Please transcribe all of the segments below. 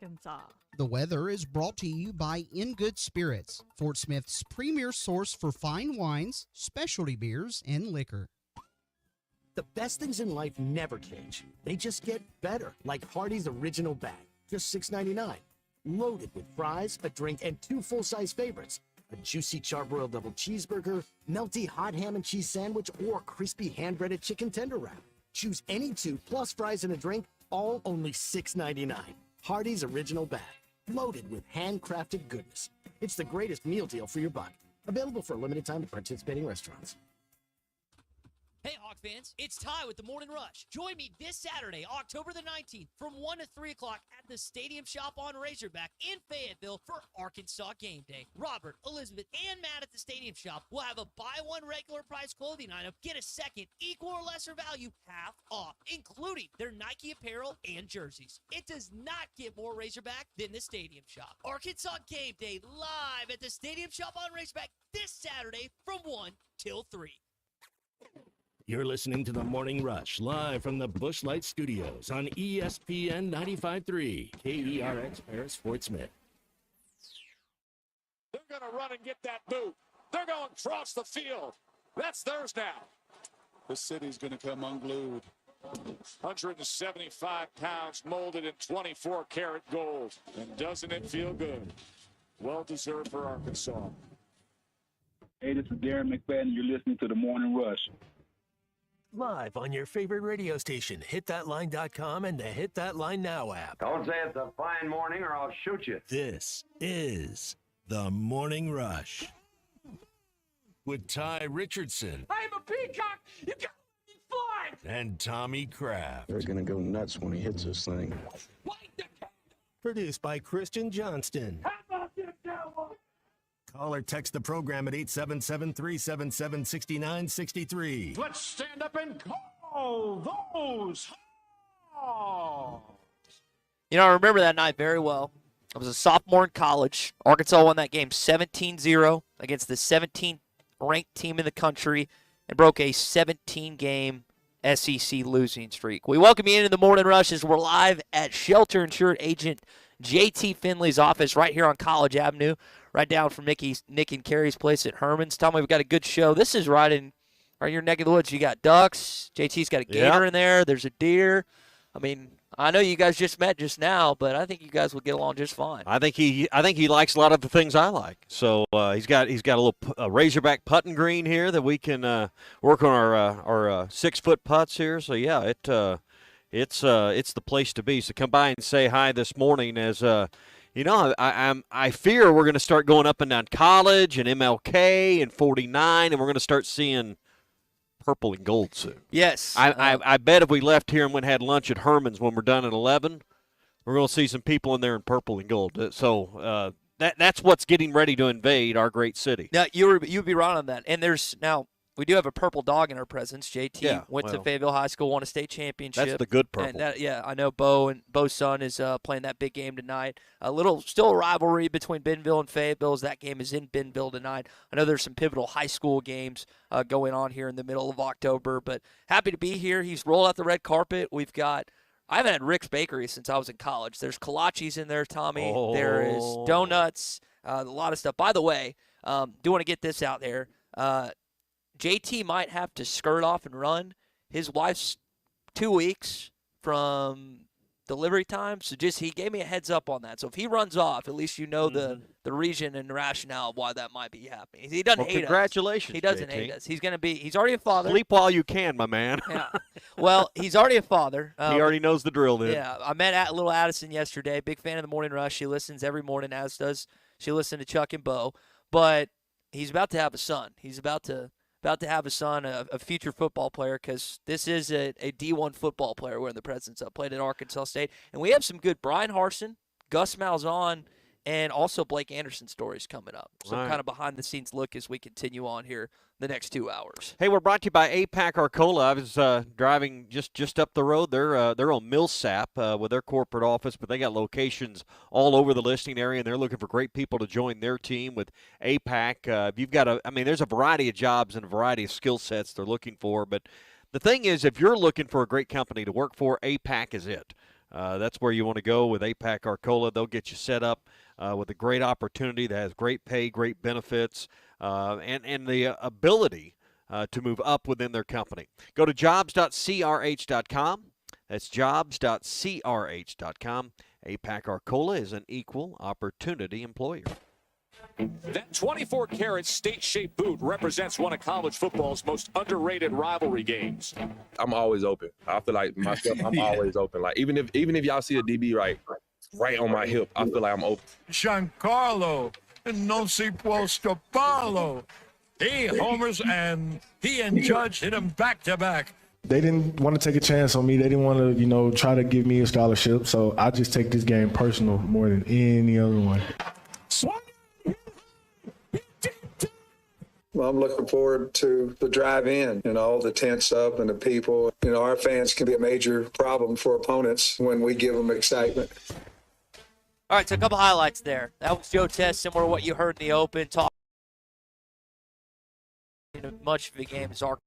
Arkansas. The weather is brought to you by In Good Spirits, Fort Smith's premier source for fine wines, specialty beers, and liquor. The best things in life never change. They just get better, like Hardee's Original Bag, just $6.99. Loaded with fries, a drink, and 2 full-size favorites. A juicy charbroiled double cheeseburger, melty hot ham and cheese sandwich, or crispy hand-breaded chicken tender wrap. Choose any 2 plus fries and a drink, all only $6.99. Hardee's Original Bag, loaded with handcrafted goodness. It's the greatest meal deal for your buck. Available for a limited time at participating restaurants. Hey, Hawk fans, it's Ty with the Morning Rush. Join me this Saturday, October the 19th, from 1 to 3 o'clock at the Stadium Shop on Razorback in Fayetteville for Arkansas Game Day. Robert, Elizabeth, and Matt at the Stadium Shop will have a buy one regular price clothing item, get a second equal or lesser value half off, including their Nike apparel and jerseys. It does not get more Razorback than the Stadium Shop. Arkansas Game Day live at the Stadium Shop on Razorback this Saturday from 1 till 3. You're listening to The Morning Rush, live from the Busch Light Studios on ESPN 95.3, KERX Paris, Fort Smith. They're going to run and get that boot. They're going across the field. That's theirs now. The city's going to come unglued. 175 pounds, molded in 24-karat gold. And doesn't it feel good? Well-deserved for Arkansas. Hey, this is Darren McFadden. You're listening to The Morning Rush. Live on your favorite radio station, hitthatline.com and the Hit That Line Now app. Don't say it's a fine morning or I'll shoot you. This is The Morning Rush with Ty Richardson. I'm a peacock. You got me fly. And Tommy Kraft. They're going to go nuts when he hits this thing. Produced by Christian Johnston. How about this, Cowboy? Call or text the program at 877-377-6963. Let's stand up and call those Hawks. You know, I remember that night very well. I was a sophomore in college. Arkansas won that game 17-0 against the 17th ranked team in the country and broke a 17-game SEC losing streak. We welcome you into the Morning Rush as we're live at Shelter Insured Agent JT Finley's office right here on College Avenue, right down from Nick and Carrie's place at Herman's. Tell me, we've got a good show. This is right in your neck of the woods. You got ducks. JT's got a gator in there. There's a deer. I mean, I know you guys just met just now, but I think you guys will get along just fine. I think he likes a lot of the things I like. So he's got a little Razorback putting green here that we can work on our 6-foot putts here. So yeah, it's the place to be. So come by and say hi this morning. As I fear we're going to start going up and down College and MLK and 49, and we're going to start seeing purple and gold soon. Yes. I bet if we left here and went and had lunch at Herman's when we're done at 11, we're going to see some people in there in purple and gold. So that's what's getting ready to invade our great city. Now, you'd be right on that. And we do have a purple dog in our presence. JT went to Fayetteville High School, won a state championship. That's the good purple. And I know Bo's son is playing that big game tonight. Still a rivalry between Bentonville and Fayetteville as that game is in Bentonville tonight. I know there's some pivotal high school games going on here in the middle of October, but happy to be here. He's rolled out the red carpet. I haven't had Rick's Bakery since I was in college. There's kolaches in there, Tommy. Oh. There is donuts, a lot of stuff. By the way, do want to get this out there. JT might have to skirt off and run. His wife's 2 weeks from delivery time, so he gave me a heads up on that. So if he runs off, at least you know the reason and the rationale of why that might be happening. He doesn't hate us. Congratulations, He doesn't JT. hate us. He's already a father. Sleep while you can, my man. Yeah. Well, he's already a father. He already knows the drill then. Yeah. I met little Addison yesterday. Big fan of the Morning Rush. She listens every morning, as does she listened to Chuck and Bo. But he's about to have a son. He's about to have a son, a future football player, because this is a D1 football player we're in the presence of, played at Arkansas State. And we have some good Brian Harsin, Gus Malzahn, and also Blake Anderson stories coming up. Some kind of behind-the-scenes look as we continue on here the next 2 hours. Hey, we're brought to you by APAC Arcola. I was driving just up the road. They're on Millsap with their corporate office, but they got locations all over the listing area, and they're looking for great people to join their team with APAC. There's a variety of jobs and a variety of skill sets they're looking for, but the thing is, if you're looking for a great company to work for, APAC is it. That's where you want to go with APAC Arcola. They'll get you set up with a great opportunity that has great pay, great benefits, and the ability to move up within their company. Go to jobs.crh.com. That's jobs.crh.com. APAC Arcola is an equal opportunity employer. That 24-karat state-shaped boot represents one of college football's most underrated rivalry games. I'm always open. I feel like myself, I'm always open. Like even if y'all see a DB right on my hip, I feel like I'm open. Giancarlo non si può stopparlo. He homers and he and Judge hit him back to back. They didn't want to take a chance on me. They didn't want to, try to give me a scholarship. So I just take this game personal more than any other one. Well, I'm looking forward to the drive-in and all the tents up and the people. Our fans can be a major problem for opponents when we give them excitement. All right, so a couple highlights there. That was Joe Test, similar to what you heard in the open. Talk much of the game is Arkansas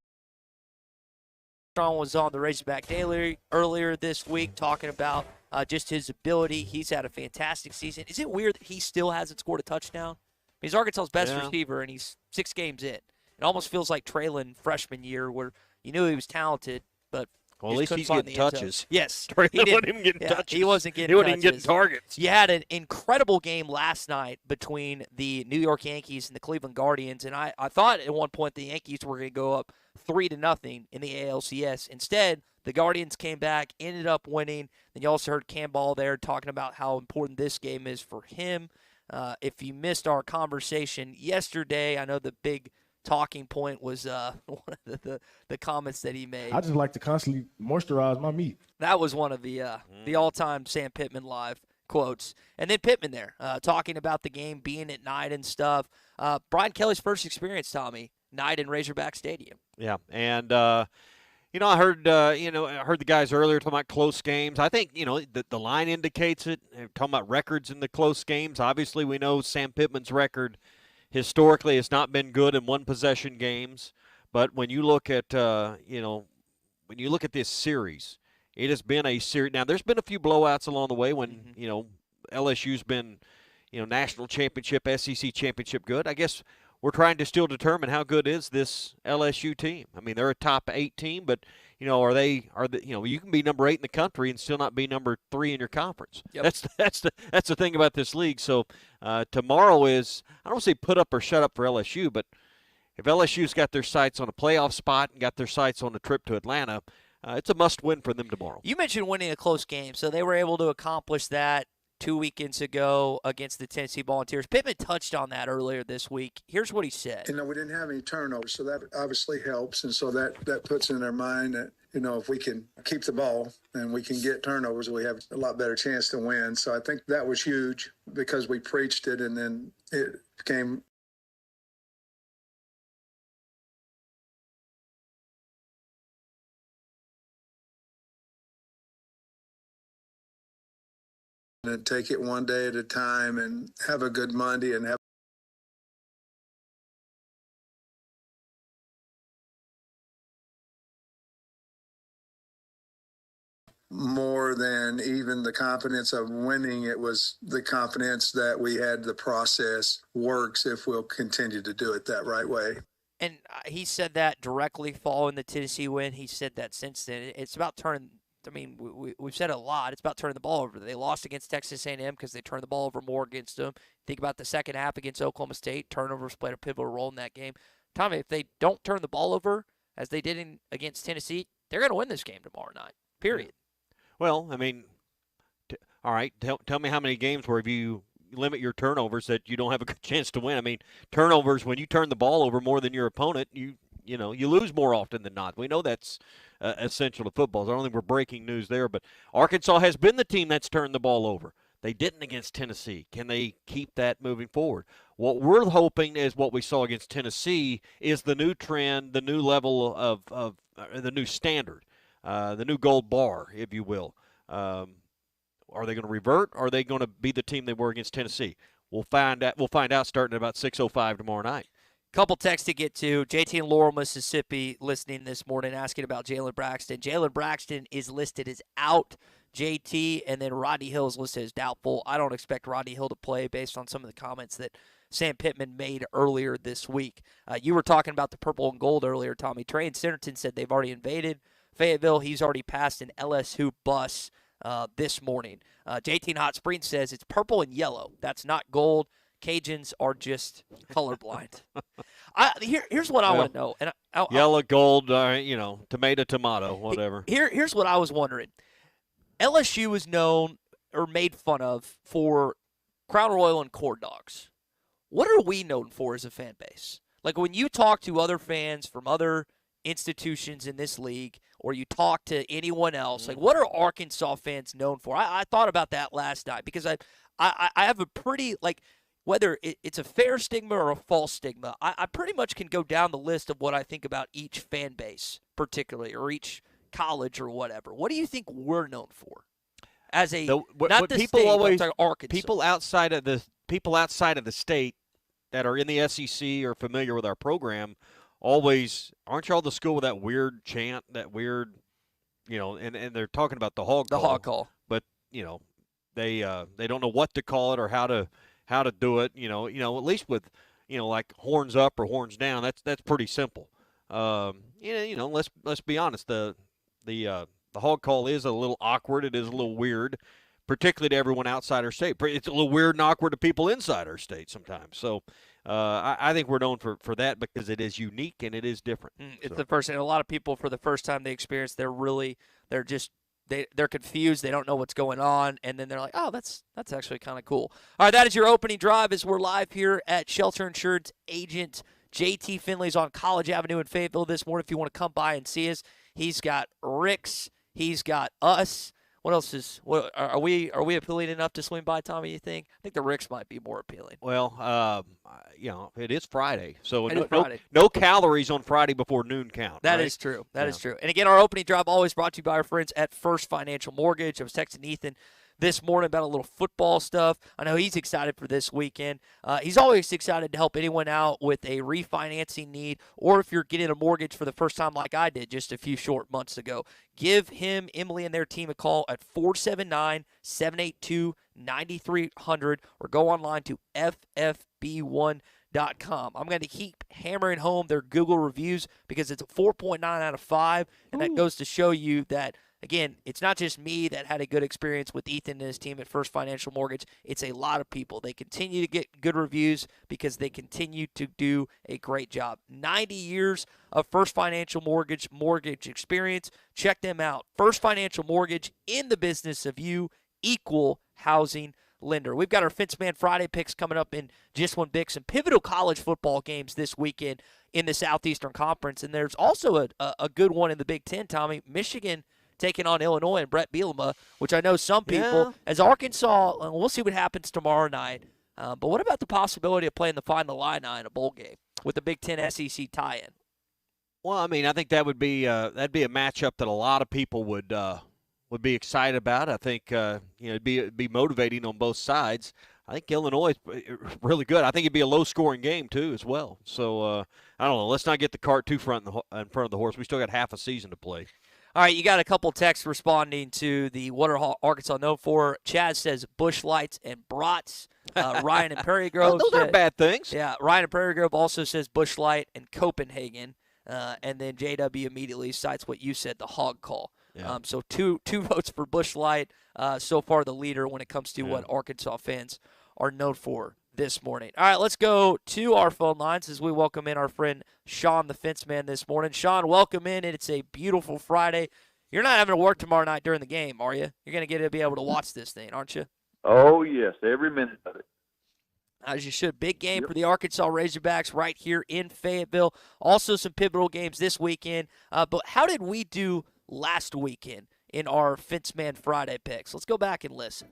was on the Razorback Daily earlier this week talking about just his ability. He's had a fantastic season. Is it weird that he still hasn't scored a touchdown? He's Arkansas's best receiver, and he's 6 games in. It almost feels like Traylon freshman year where you knew he was talented, but at least he's getting touches. Yes. Traylon wasn't even getting touches. He wasn't getting He wasn't touches. even getting targets. You had an incredible game last night between the New York Yankees and the Cleveland Guardians, and I thought at one point the Yankees were going to go up 3-0 in the ALCS. Instead, the Guardians came back, ended up winning. Then you also heard Cam Ball there talking about how important this game is for him. If you missed our conversation yesterday, I know the big talking point was one of the comments that he made. I just like to constantly moisturize my meat. That was one of the all-time Sam Pittman live quotes. And then Pittman there talking about the game being at night and stuff. Brian Kelly's first experience, Tommy, night in Razorback Stadium. Yeah, and I heard I heard the guys earlier talking about close games. I think the line indicates it. They're talking about records in the close games. Obviously, we know Sam Pittman's record historically has not been good in one-possession games. But when you look at this series, it has been a series. Now, there's been a few blowouts along the way when LSU's been national championship, SEC championship good. I guess we're trying to still determine how good is this LSU team. I mean, they're a top 8 team, but you can be number 8 in the country and still not be number 3 in your conference. Yep. That's the thing about this league. So tomorrow is, I don't say put up or shut up for LSU, but if LSU's got their sights on a playoff spot and got their sights on a trip to Atlanta, it's a must-win for them tomorrow. You mentioned winning a close game, so they were able to accomplish that 2 weekends ago against the Tennessee Volunteers. Pittman touched on that earlier this week. Here's what he said. We didn't have any turnovers, so that obviously helps. And so that puts in their mind that, if we can keep the ball and we can get turnovers, we have a lot better chance to win. So I think that was huge because we preached it, and then it became and take it one day at a time and have a good Monday and have more than even the confidence of winning. It was the confidence that we had the process works if we'll continue to do it that right way. And he said that directly following the Tennessee win. He said that since then. It's about turning. I mean, we've said it a lot. It's about turning the ball over. They lost against Texas A&M because they turned the ball over more against them. Think about the second half against Oklahoma State. Turnovers played a pivotal role in that game. Tommy, if they don't turn the ball over as they did against Tennessee, they're going to win this game tomorrow night, period. Well, I mean, all right, tell me how many games where you limit your turnovers that you don't have a good chance to win. I mean, turnovers, when you turn the ball over more than your opponent, you lose more often than not. We know that's essential to football. So I don't think we're breaking news there, but Arkansas has been the team that's turned the ball over. They didn't against Tennessee. Can they keep that moving forward? What we're hoping is what we saw against Tennessee is the new trend, the new level of the new standard, the new gold bar, if you will. Are they going to revert, or are they going to be the team they were against Tennessee? We'll find out. We'll find out starting at about 6:05 tomorrow night. Couple texts to get to. JT in Laurel, Mississippi, listening this morning, asking about Jalen Braxton. Jalen Braxton is listed as out JT, and then Rodney Hill is listed as doubtful. I don't expect Rodney Hill to play based on some of the comments that Sam Pittman made earlier this week. You were talking about the purple and gold earlier, Tommy. Trey and Centerton said they've already invaded Fayetteville. He's already passed an LSU bus this morning. JT in Hot Springs says it's purple and yellow. That's not gold. Cajuns are just colorblind. Here's what I want to know. And yellow, gold, tomato, whatever. Here's what I was wondering. LSU is known or made fun of for Crown Royal and corn dogs. What are we known for as a fan base? Like when you talk to other fans from other institutions in this league, or you talk to anyone else, like what are Arkansas fans known for? I thought about that last night because I have a pretty, like, whether it's a fair stigma or a false stigma, I pretty much can go down the list of what I think about each fan base particularly, or each college or whatever. What do you think we're known for? As a not the people state, always, but Arkansas. people outside of the state that are in the SEC or familiar with our program always, aren't you all the school with that weird chant, that weird, and they're talking about the hog call. The hog call. But, they don't know what to call it or how to do it, at least with, like horns up or horns down, that's pretty simple. Let's be honest, the hog call is a little awkward, it is a little weird, particularly to everyone outside our state. It's a little weird and awkward to people inside our state sometimes. So I think we're known for that because it is unique and it is different. It's the first, and a lot of people, for the first time they experience, they're confused. They don't know what's going on, and then they're like, oh, that's actually kind of cool. All right, that is your opening drive as we're live here at Shelter Insurance Agent JT Finley's on College Avenue in Fayetteville this morning. If you want to come by and see us, he's got Rick's, he's got us. What else are we appealing enough to swing by, Tommy, you think? I think the Rick's might be more appealing. Well, it is Friday, so Friday. No calories on Friday before noon count. That right? is true. That is true. And again, our opening drive always brought to you by our friends at First Financial Mortgage. I was texting Ethan this morning about a little football stuff. I know he's excited for this weekend. He's always excited to help anyone out with a refinancing need, or if you're getting a mortgage for the first time like I did just a few short months ago. Give him, Emily, and their team a call at 479-782-9300 or go online to ffb1.com. I'm going to keep hammering home their Google reviews because it's a 4.9 out of 5, and that goes to show you that, again, it's not just me that had a good experience with Ethan and his team at First Financial Mortgage. It's a lot of people. They continue to get good reviews because they continue to do a great job. 90 years of First Financial Mortgage experience. Check them out. First Financial Mortgage, in the business of you, equal housing lender. We've got our Fence Man Friday picks coming up in just one big. Some pivotal college football games this weekend in the Southeastern Conference. And there's also a good one in the Big Ten, Tommy. Michigan taking on Illinois and Brett Bielema, which I know some people, as Arkansas, and we'll see what happens tomorrow night. But what about the possibility of playing the Final Illini in a bowl game with the Big Ten SEC tie-in? Well, I mean, I think that would be that'd be a matchup that a lot of people would be excited about. I think it'd be motivating on both sides. I think Illinois is really good. I think it'd be a low-scoring game too, as well. So I don't know. Let's not get the cart too in front of the horse. We still got half a season to play. All right, you got a couple texts responding to the what are Arkansas known for. Chaz says Busch Lights and brats. Ryan and Prairie Grove. Those aren't bad things. Yeah, Ryan and Prairie Grove also says Busch Light and Copenhagen. And then JW immediately cites what you said, the hog call. Yeah. So two votes for Busch Light. So far the leader when it comes to what Arkansas fans are known for this morning. All right, let's go to our phone lines as we welcome in our friend Sean the Fence Man this morning. Sean, welcome in. It's a beautiful Friday. You're not having to work tomorrow night during the game, are you? You're going to get to be able to watch this thing, aren't you? Oh, yes, every minute of it. As you should. Big game for the Arkansas Razorbacks right here in Fayetteville. Also some pivotal games this weekend. But how did we do last weekend in our Fence Man Friday picks? Let's go back and listen.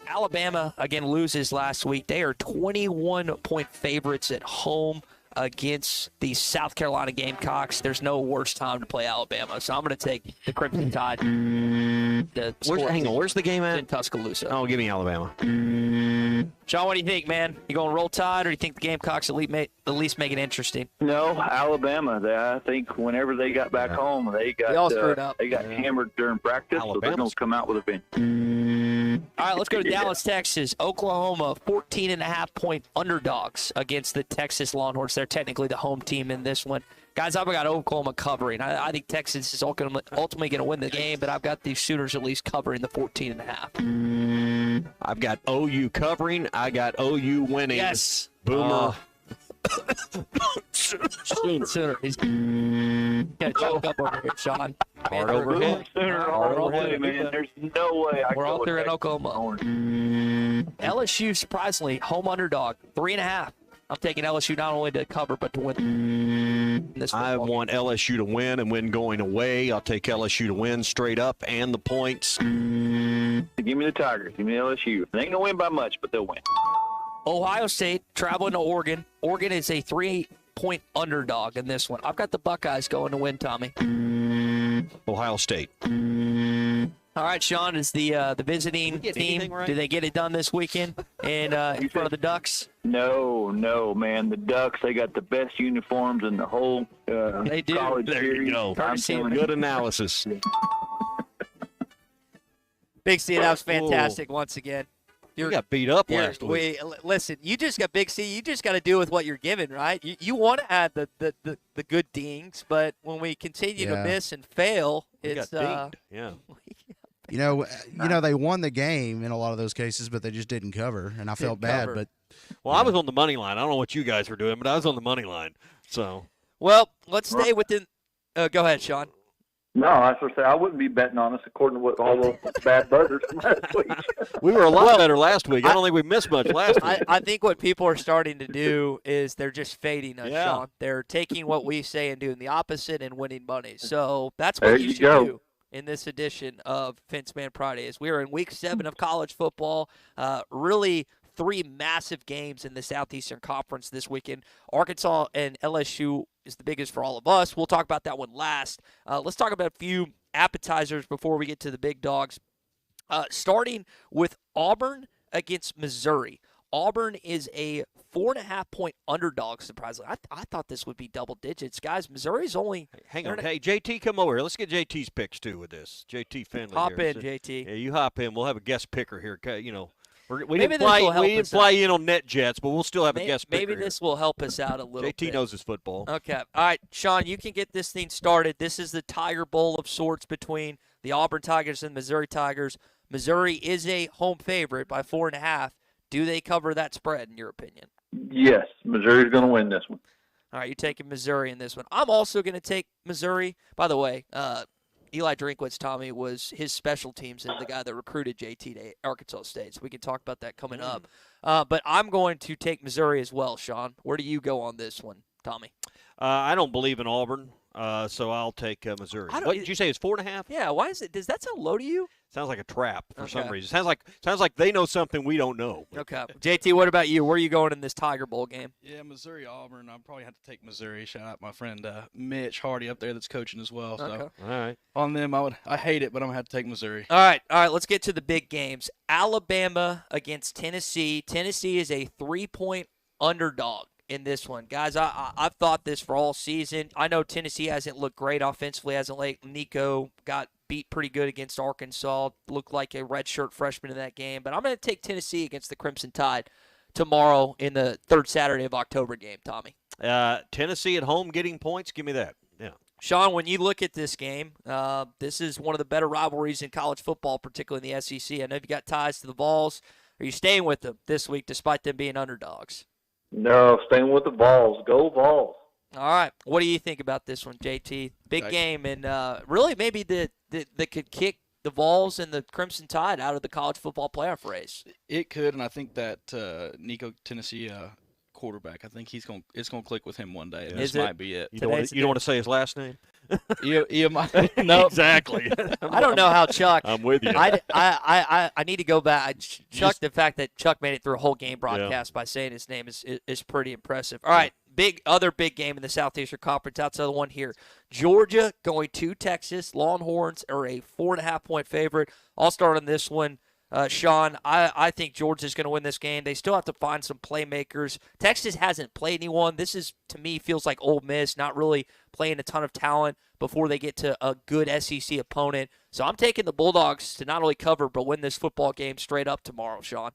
Alabama, again, loses last week. They are 21-point favorites at home against the South Carolina Gamecocks. There's no worse time to play Alabama. So I'm going to take the Crimson Tide. Hang on, where's the game at? In Tuscaloosa. Oh, give me Alabama. Sean, what do you think, man? You going to roll Tide, or do you think the Gamecocks at least make it interesting? No, Alabama. I think whenever they got back home, they all screwed up. They got hammered during practice, so they're going to come out with a vengeance. All right, let's go to Dallas, Texas. Oklahoma, 14.5-point underdogs against the Texas Longhorns. They're technically the home team in this one. Guys, I've got Oklahoma covering. I think Texas is ultimately going to win the game, but I've got the Sooners at least covering the 14.5. I've got OU covering. I got OU winning. Yes. Boomer. Sooner. He's going to choke up over here, Sean. Hard overhead. Sooner all the way, man. There's no way I We're all go there with in Oklahoma. LSU, surprisingly, home underdog, 3.5. I'm taking LSU not only to cover, but to win this football. I want LSU to win and win going away. I'll take LSU to win straight up and the points. Give me the Tigers. Give me LSU. They ain't going to win by much, but they'll win. Ohio State traveling to Oregon. Oregon is a 3-point underdog in this one. I've got the Buckeyes going to win, Tommy. Ohio State. All right, Sean, is the visiting team, right? Do they get it done this weekend in front of the Ducks? No, man. The Ducks, they got the best uniforms in the whole they do. college there series. You go. Good analysis. Big C, that was fantastic once again. You got beat up last week. Listen, you just got Big C. You just got to do with what you're given, right? You want to add the good dings, but when we continue to miss and fail, it's yeah. You know, they won the game in a lot of those cases, but they just didn't cover, and I felt bad. But I was on the money line. I don't know what you guys were doing, but I was on the money line. So, well, let's stay within. Go ahead, Sean. No, I was going to say I wouldn't be betting on us according to what all those bad buzzers from last week. We were a lot better last week. I don't think we missed much last week. I think what people are starting to do is they're just fading us, Sean. They're taking what we say and doing the opposite and winning money. So that's what you should do in this edition of Fenceman Fridays. We are in Week 7 of college football. Really 3 massive games in the Southeastern Conference this weekend. Arkansas and LSU is the biggest for all of us. We'll talk about that one last. Let's talk about a few appetizers before we get to the big dogs. Starting with Auburn against Missouri. Auburn is a 4.5-point underdog, surprisingly. I thought this would be double digits. Guys, Missouri's only... Hang on. Hey, JT, come over here. Let's get JT's picks, too, with this. JT Finley Hop here. in, JT. Yeah, you hop in. We'll have a guest picker here. You know, we Maybe didn't fly in on NetJets, but we'll still have a guest picker. Maybe this will help us out a little JT bit. knows his football. Okay. All right, Sean, you can get this thing started. This is the Tiger Bowl of sorts between the Auburn Tigers and Missouri Tigers. Missouri is a home favorite by 4.5. Do they cover that spread, in your opinion? Yes, Missouri's going to win this one. All right, you're taking Missouri in this one. I'm also going to take Missouri. By the way, Eli Drinkwitz, Tommy, was his special teams and the guy that recruited JT to Arkansas State. So we can talk about that coming up. But I'm going to take Missouri as well, Sean. Where do you go on this one, Tommy? I don't believe in Auburn, so I'll take Missouri. What did you say? It's 4.5? Yeah. Why is it? Does that sound low to you? Sounds like a trap for some reason. Sounds like they know something we don't know. Okay. JT, what about you? Where are you going in this Tiger Bowl game? Yeah, Missouri Auburn. I'll probably have to take Missouri. Shout out my friend Mitch Hardy up there that's coaching as well. Okay. So all right. On them, I hate it, but I'm gonna have to take Missouri. All right. Let's get to the big games. Alabama against Tennessee. Tennessee is a 3-point underdog in this one. Guys, I've thought this for all season. I know Tennessee hasn't looked great offensively as of late. Nico got beat pretty good against Arkansas. Looked like a redshirt freshman in that game. But I'm going to take Tennessee against the Crimson Tide tomorrow in the third Saturday of October game, Tommy. Tennessee at home getting points? Give me that. Yeah. Sean, when you look at this game, this is one of the better rivalries in college football, particularly in the SEC. I know you've got ties to the Vols. Are you staying with them this week despite them being underdogs? No, staying with the Vols. Go Vols. All right. What do you think about this one, JT? Big game, and really maybe that could kick the Vols and the Crimson Tide out of the college football playoff race. It could, and I think that Nico Tennessee quarterback, I think it's gonna click with him one day, and this might be it. You don't want to say his last name? No, exactly. I don't know how Chuck. I'm with you. I need to go back. Chuck, the fact that Chuck made it through a whole game broadcast by saying his name is pretty impressive. All right, other big game in the Southeastern Conference. Outside the one here, Georgia going to Texas. Longhorns are a 4.5-point favorite. I'll start on this one. Sean, I think Georgia's going to win this game. They still have to find some playmakers. Texas hasn't played anyone. This is, to me, feels like Ole Miss, not really playing a ton of talent before they get to a good SEC opponent. So I'm taking the Bulldogs to not only cover but win this football game straight up tomorrow, Sean.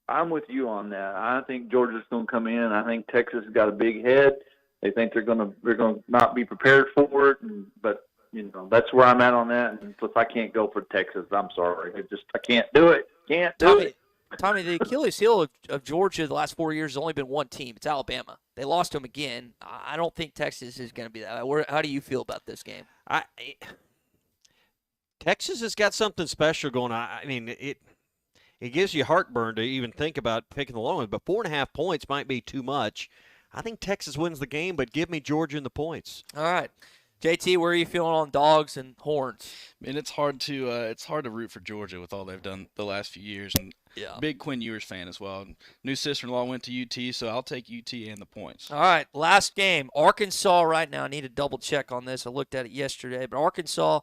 I'm with you on that. I think Georgia's going to come in. I think Texas has got a big head. They think they're going to not be prepared for it, but that's where I'm at on that. And plus, I can't go for Texas. I'm sorry. I can't do it. Can't do it. Tommy, the Achilles heel of Georgia the last 4 years has only been one team. It's Alabama. They lost them again. I don't think Texas is going to be that. How do you feel about this game? Texas has got something special going on. I mean, it gives you heartburn to even think about picking the long one, but 4.5 points might be too much. I think Texas wins the game, but give me Georgia in the points. All right. JT, where are you feeling on dogs and horns? Man, it's hard to root for Georgia with all they've done the last few years, and big Quinn Ewers fan as well. New sister-in-law went to UT, so I'll take UT and the points. All right, last game. Arkansas right now. I need to double check on this. I looked at it yesterday, but Arkansas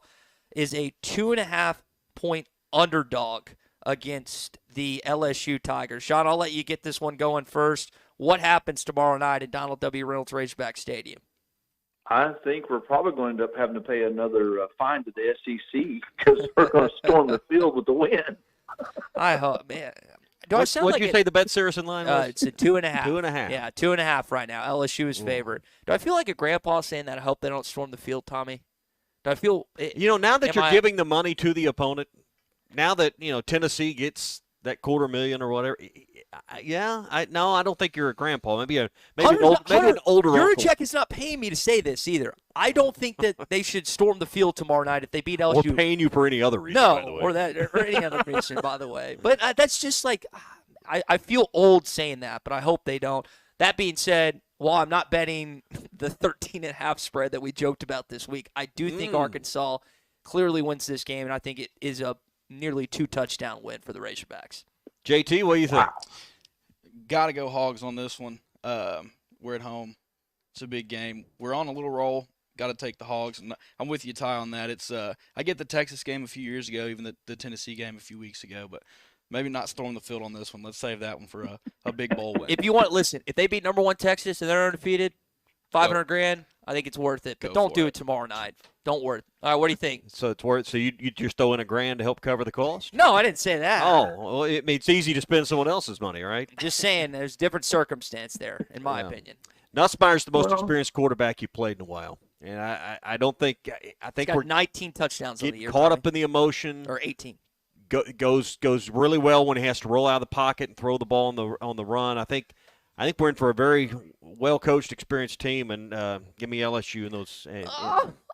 is a 2.5-point underdog against the LSU Tigers. Sean, I'll let you get this one going first. What happens tomorrow night at Donald W. Reynolds Razorback Stadium? I think we're probably going to end up having to pay another fine to the SEC because we're going to storm the field with the win. I hope, man. What'd you say the Bet Saracen line was? It's a 2.5. 2.5. Yeah, 2.5 right now. LSU is favored. Do I feel like a grandpa saying that I hope they don't storm the field, Tommy? Do I feel now that you're giving the money to the opponent, now that Tennessee gets that $250,000 or whatever, I don't think you're a grandpa. Maybe an older Your uncle. check is not paying me to say this either. I don't think that they should storm the field tomorrow night if they beat LSU. Or paying you for any other reason. No, by the way. or any other reason, by the way. But that's just like I feel old saying that, but I hope they don't. That being said, while I'm not betting the 13.5 spread that we joked about this week, I do think Arkansas clearly wins this game, and I think it is a nearly 2-touchdown win for the Razorbacks. JT, what do you think? Got to go Hogs on this one. We're at home. It's a big game. We're on a little roll. Got to take the Hogs. And I'm with you, Ty, on that. It's I get the Texas game a few years ago, even the Tennessee game a few weeks ago, but maybe not storm the field on this one. Let's save that one for a big bowl win. If you want, listen, if they beat number 1 Texas and they're undefeated, $500,000, I think it's worth it. But don't do it tomorrow night. Don't worry. All right, what do you think? So it's worth. So you just throw in $1,000 to help cover the cost? No, I didn't say that. Oh, well, it's easy to spend someone else's money, right? Just saying, there's different circumstance there, in my opinion. Nussmeier's the most experienced quarterback you played in a while, and I don't think He's got 19 touchdowns on the year. Caught up in the emotion, or 18. Goes really well when he has to roll out of the pocket and throw the ball on the run. I think we're in for a very well coached, experienced team, and give me LSU in those.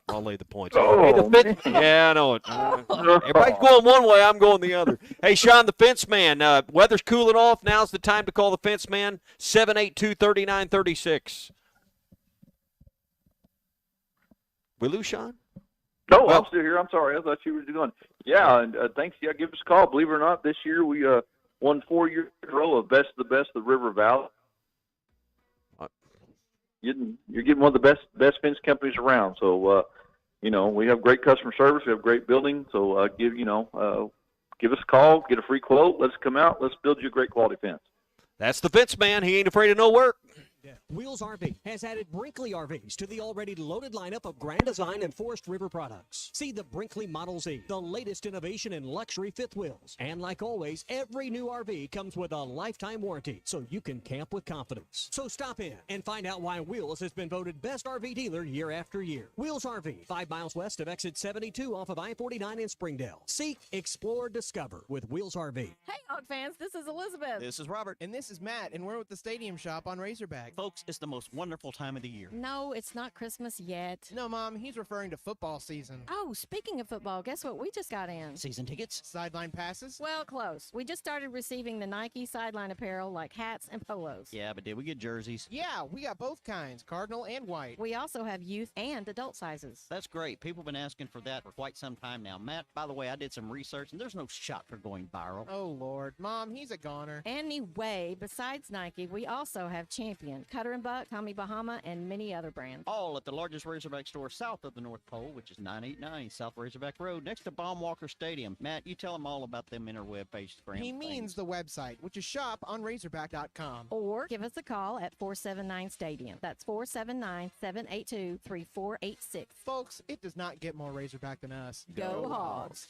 I'll lay the points. Yeah, I know it. Everybody's going one way. I'm going the other. Hey, Sean, the fence man. Weather's cooling off. Now's the time to call the fence man. 782-3936. We lose Sean? No, I'm still here. I'm sorry. I thought you were going. Yeah, and thanks. Yeah, give us a call. Believe it or not, this year we won 4 years in a row of best of the best of the River Valley. You're getting one of the best fence companies around. So, we have great customer service. We have great building. So, give us a call, get a free quote. Let's come out. Let's build you a great quality fence. That's the fence man. He ain't afraid of no work. Wheels RV has added Brinkley RVs to the already loaded lineup of Grand Design and Forest River products. See the Brinkley Model Z, the latest innovation in luxury fifth wheels. And like always, every new RV comes with a lifetime warranty, so you can camp with confidence. So stop in and find out why Wheels has been voted best RV dealer year after year. Wheels RV, 5 miles west of exit 72 off of I-49 in Springdale. Seek, explore, discover with Wheels RV. Hey, Hog fans, this is Elizabeth. This is Robert. And this is Matt, and we're with the Stadium Shop on Razorback. Folks, it's the most wonderful time of the year. No, it's not Christmas yet. No, Mom, he's referring to football season. Oh, speaking of football, guess what we just got in? Season tickets? Sideline passes? Well, close. We just started receiving the Nike sideline apparel like hats and polos. Yeah, but did we get jerseys? Yeah, we got both kinds, cardinal and white. We also have youth and adult sizes. That's great. People have been asking for that for quite some time now. Matt, by the way, I did some research, and there's no shot for going viral. Oh, Lord. Mom, he's a goner. Anyway, besides Nike, we also have Champion. Stadium. Cutter and Buck, Tommy Bahama, and many other brands. All at the largest Razorback store south of the North Pole, which is 989 South Razorback Road, next to Baumwalker Stadium. Matt, you tell them all about them interweb-based brands. He means the website, which is shoponrazorback.com. Or give us a call at 479 Stadium. That's 479-782-3486. Folks, it does not get more Razorback than us. Go Hogs!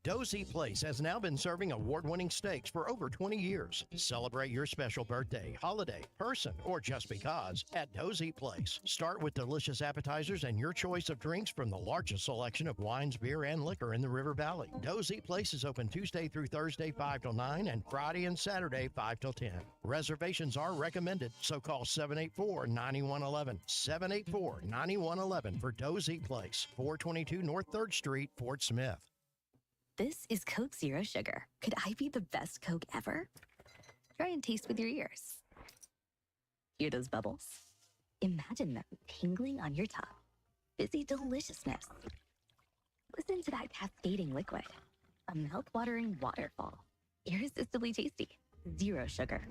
Dozy Place has now been serving award-winning steaks for over 20 years. Celebrate your special birthday, holiday, person, or just because at Dozy Place. Start with delicious appetizers and your choice of drinks from the largest selection of wines, beer, and liquor in the River Valley. Dozy Place is open Tuesday through Thursday 5 till 9 and Friday and Saturday 5 till 10. Reservations are recommended, so call 784-9111. 784-9111 for Dozy Place, 422 North 3rd Street, Fort Smith. This is Coke Zero Sugar. Could I be the best Coke ever? Try and taste with your ears. Hear those bubbles? Imagine them tingling on your tongue. Fizzy deliciousness. Listen to that cascading liquid. A mouth-watering waterfall. Irresistibly tasty. Zero sugar.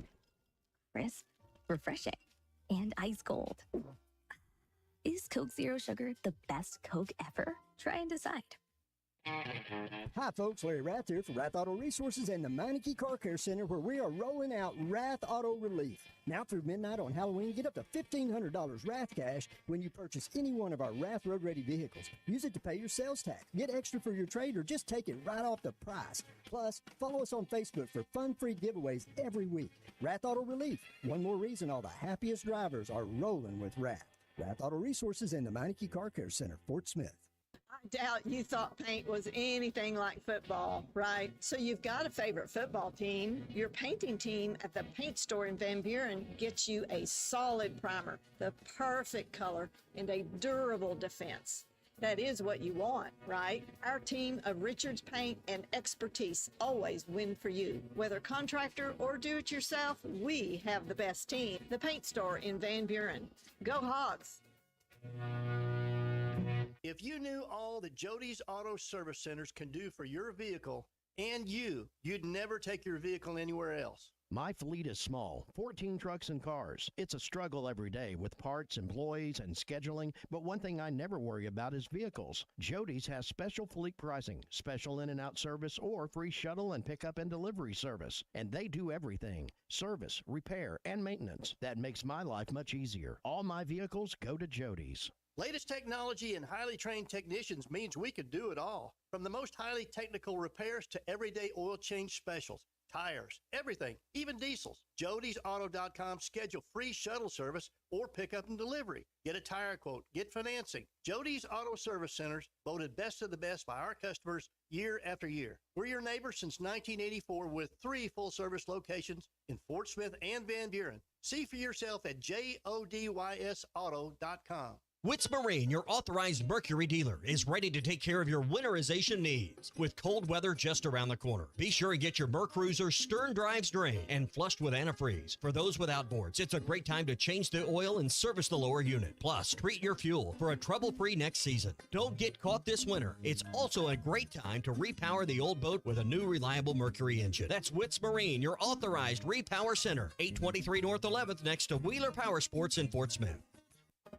Crisp, refreshing, and ice cold. Is Coke Zero Sugar the best Coke ever? Try and decide. Hi folks, Larry Rath here for Rath Auto Resources and the Meineke Car Care Center, where we are rolling out Rath Auto Relief. Now through midnight on Halloween, get up to $1,500 Rath cash when you purchase any one of our Rath Road Ready vehicles. Use it to pay your sales tax, get extra for your trade, or just take it right off the price. Plus, follow us on Facebook for fun-free giveaways every week. Rath Auto Relief, one more reason all the happiest drivers are rolling with Rath. Rath Auto Resources and the Meineke Car Care Center, Fort Smith. I doubt you thought paint was anything like football, right? So you've got a favorite football team. Your painting team at the paint store in Van Buren gets you a solid primer, the perfect color, and a durable defense. That is what you want, right? Our team of Richards Paint and expertise always win for you. Whether contractor or do-it-yourself, we have the best team. The paint store in Van Buren. Go Hogs! If you knew all that Jody's Auto Service Centers can do for your vehicle and you'd never take your vehicle anywhere else. My fleet is small, 14 trucks and cars. It's a struggle every day with parts, employees, and scheduling, but one thing I never worry about is vehicles. Jody's has special fleet pricing, special in and out service, or free shuttle and pickup and delivery service. And they do everything: service, repair, and maintenance. That makes my life much easier. All my vehicles go to Jody's. Latest technology and highly trained technicians means we could do it all. From the most highly technical repairs to everyday oil change specials, tires, everything, even diesels. Jody'sAuto.com. Schedule free shuttle service or pickup and delivery. Get a tire quote, get financing. Jody's Auto Service Centers, voted best of the best by our customers year after year. We're your neighbor since 1984 with 3 full-service locations in Fort Smith and Van Buren. See for yourself at JODYSauto.com. Witz Marine, your authorized Mercury dealer, is ready to take care of your winterization needs. With cold weather just around the corner, be sure to get your Mercruiser stern drives drained and flushed with antifreeze. For those with outboards, it's a great time to change the oil and service the lower unit. Plus, treat your fuel for a trouble-free next season. Don't get caught this winter. It's also a great time to repower the old boat with a new reliable Mercury engine. That's Witz Marine, your authorized repower center, 823 North 11th, next to Wheeler Power Sports in Fort Smith.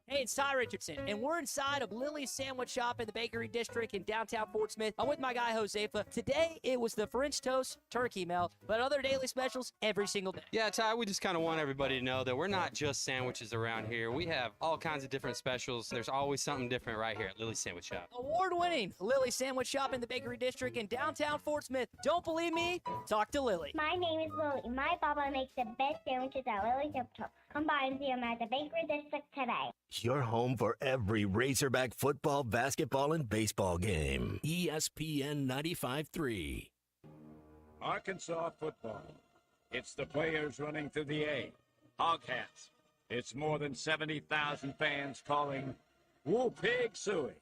Hey, it's Ty Richardson, and we're inside of Lily's Sandwich Shop in the Bakery District in downtown Fort Smith. I'm with my guy, Josefa. Today, it was the French toast turkey melt, but other daily specials every single day. Yeah, Ty, we just kind of want everybody to know that we're not just sandwiches around here. We have all kinds of different specials. There's always something different right here at Lily's Sandwich Shop. Award-winning Lily's Sandwich Shop in the Bakery District in downtown Fort Smith. Don't believe me? Talk to Lily. My name is Lily. My papa makes the best sandwiches at Lily's Sandwich Shop. Come by and see him at the Bakery District today. Your home for every Razorback football, basketball, and baseball game. ESPN 95.3. Arkansas football. It's the players running through the A. Hog hats. It's more than 70,000 fans calling Woo Pig Suey.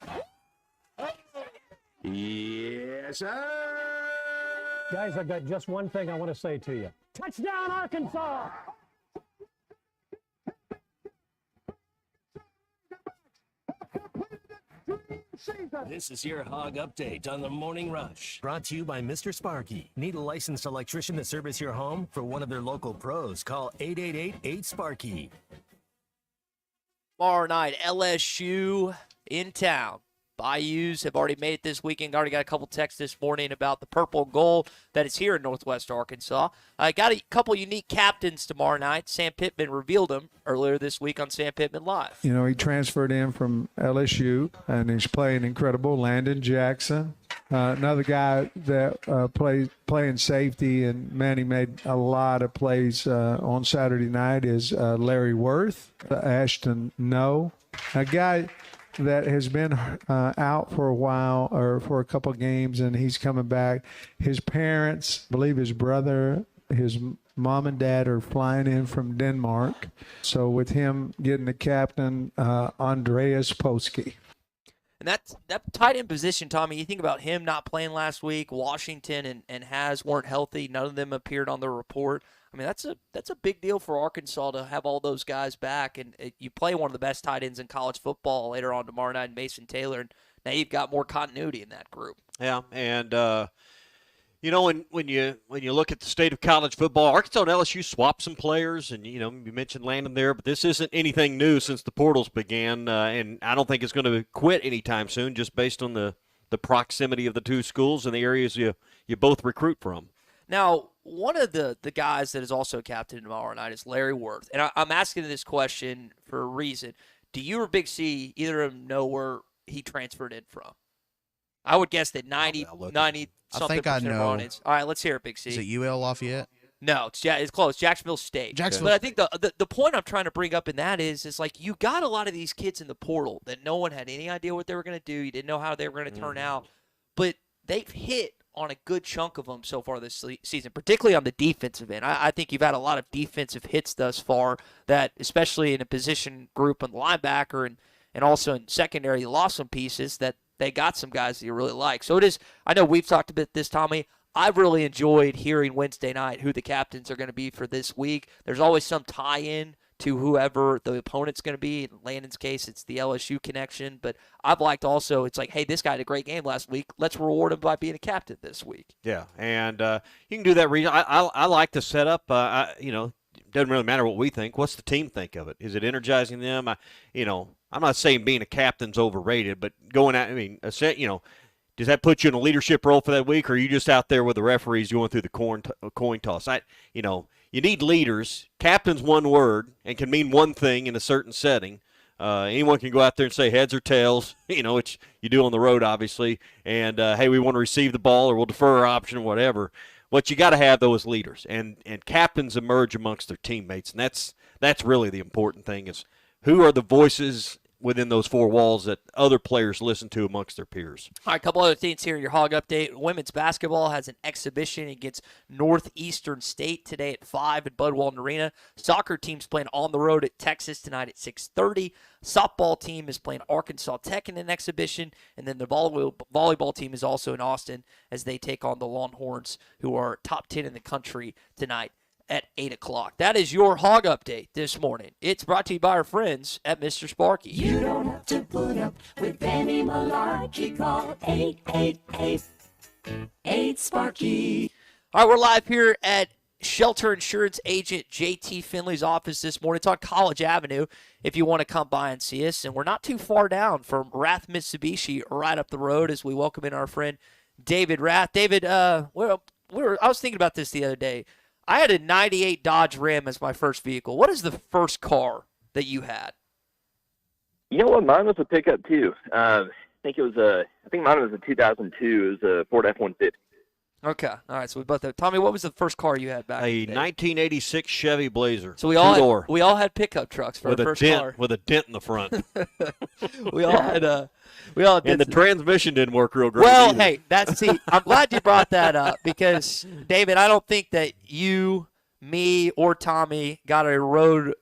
Yes, sir. Guys, I've got just one thing I want to say to you. Touchdown, Arkansas! This is your Hog Update on the Morning Rush. Brought to you by Mr. Sparky. Need a licensed electrician to service your home? For one of their local pros, call 888-8-SPARKY. tomorrow night, LSU in town. Bayous have already made it this weekend. Already got a couple texts this morning about the purple and gold that is here in Northwest Arkansas. I got a couple unique captains tomorrow night. Sam Pittman revealed them earlier this week on Sam Pittman Live. You know, he transferred in from LSU, and he's playing incredible. Landon Jackson, another guy that playing safety, and man, he made a lot of plays on Saturday night, is Larry Worth, Ashton No, a guy that has been out for a while, or for a couple of games, and he's coming back. His parents, I believe his brother, his mom and dad are flying in from Denmark. So with him getting the captain, Andreas Polsky. And that tight end position, Tommy, you think about him not playing last week. Washington and Has weren't healthy. None of them appeared on the report. I mean, that's a big deal for Arkansas to have all those guys back. And you play one of the best tight ends in college football later on tomorrow night, Mason Taylor. And now you've got more continuity in that group. Yeah, and you know, when you look at the state of college football, Arkansas and LSU swapped some players, and you mentioned Landon there, but this isn't anything new since the portals began, and I don't think it's going to quit anytime soon, just based on the proximity of the two schools and the areas you both recruit from. Now, one of the guys that is also captain tomorrow night is Larry Worth, and I'm asking this question for a reason. Do you or Big C, either of them, know where he transferred in from? I would guess that 90 something I think I percent of know. our audience. All right, let's hear it, Big C. Is it UL Lafayette? No, it's close. Jacksonville State. But I think the point I'm trying to bring up in that is like you got a lot of these kids in the portal that no one had any idea what they were going to do. You didn't know how they were going to turn out. But they've hit on a good chunk of them so far this season, particularly on the defensive end. I think you've had a lot of defensive hits thus far that, especially in a position group on the linebacker and also in secondary, you lost some pieces that they got some guys that you really like. So it is, I know we've talked about this, Tommy. I've really enjoyed hearing Wednesday night who the captains are going to be for this week. There's always some tie-in to whoever the opponent's going to be. In Landon's case, it's the LSU connection. But I've liked also, it's like, hey, this guy had a great game last week. Let's reward him by being a captain this week. Yeah, and you can do that. I like the setup. It doesn't really matter what we think. What's the team think of it? Is it energizing them? I'm not saying being a captain's overrated, but going out, does that put you in a leadership role for that week, or are you just out there with the referees going through the coin toss? You need leaders. Captain's one word and can mean one thing in a certain setting. Anyone can go out there and say heads or tails, which you do on the road, obviously, and, hey, we want to receive the ball or we'll defer our option or whatever. What you got to have, though, is leaders, and captains emerge amongst their teammates, and that's really the important thing is who are the voices within those four walls that other players listen to amongst their peers. All right, a couple other things here in your Hog Update. Women's basketball has an exhibition against Northeastern State today at 5 at Bud Walton Arena. Soccer team's playing on the road at Texas tonight at 6:30. Softball team is playing Arkansas Tech in an exhibition, and then the volleyball team is also in Austin as they take on the Longhorns, who are top 10 in the country tonight at 8 o'clock. That is your Hog Update this morning. It's brought to you by our friends at Mr. Sparky. You don't have to put up with any malarkey. Call 888-8-SPARKY. All right, we're live here at Shelter Insurance Agent JT Finley's office this morning. It's on College Avenue if you want to come by and see us. And we're not too far down from Rath Mitsubishi, right up the road, as we welcome in our friend David Rath. David, I was thinking about this the other day. I had a 98 Dodge Ram as my first vehicle. What is the first car that you had? You know what? Mine was a pickup too. I think mine was a 2002. It was a Ford F-150. Okay. All right. So we both have. Tommy, what was the first car you had back in the day? 1986 Chevy Blazer. So we all had pickup trucks for with our first car. With a dent in the front. we all had and the transmission didn't work real great. Well, either. hey, I'm glad you brought that up because David, I don't think that you, me, or Tommy got a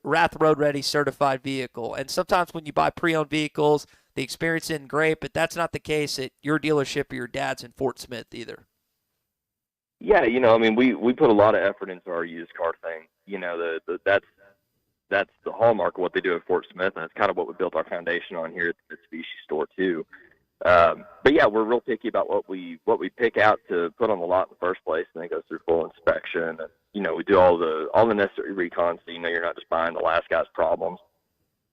Rath Road Ready certified vehicle. And sometimes when you buy pre-owned vehicles, the experience isn't great, but that's not the case at your dealership or your dad's in Fort Smith either. Yeah, we put a lot of effort into our used car thing. That's the hallmark of what they do at Fort Smith, and that's kind of what we built our foundation on here at the Mitsubishi store too. But yeah, we're real picky about what we pick out to put on the lot in the first place, and then it goes through full inspection. And we do all the necessary recon, so you're not just buying the last guy's problems.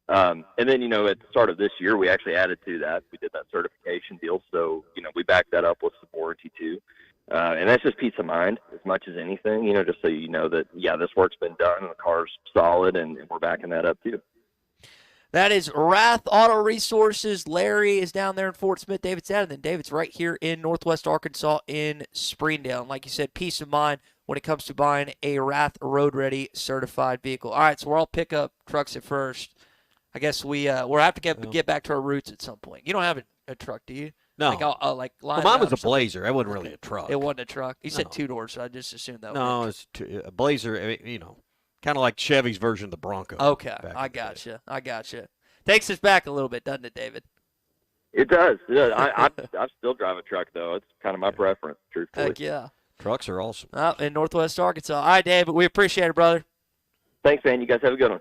And then, at the start of this year, we actually added to that. We did that certification deal. So, we backed that up with some warranty too. And that's just peace of mind as much as anything, just so you know that, this work's been done and the car's solid and we're backing that up too. That is Rath Auto Resources. Larry is down there in Fort Smith. David's out, and then David's right here in Northwest Arkansas in Springdale. And like you said, peace of mind when it comes to buying a Rath Road Ready certified vehicle. All right, so we're all pickup trucks at first. I guess we'll have to get back to our roots at some point. You don't have a truck, do you? No. Mine was a Blazer. That wasn't really a truck. It wasn't a truck. You said two-door, so I just assumed that was a Blazer, kind of like Chevy's version of the Bronco. Okay, I gotcha. Takes us back a little bit, doesn't it, David? It does. I still drive a truck, though. It's kind of my preference, truthfully. Heck yeah. Trucks are awesome. In Northwest Arkansas. All right, David, we appreciate it, brother. Thanks, man. You guys have a good one.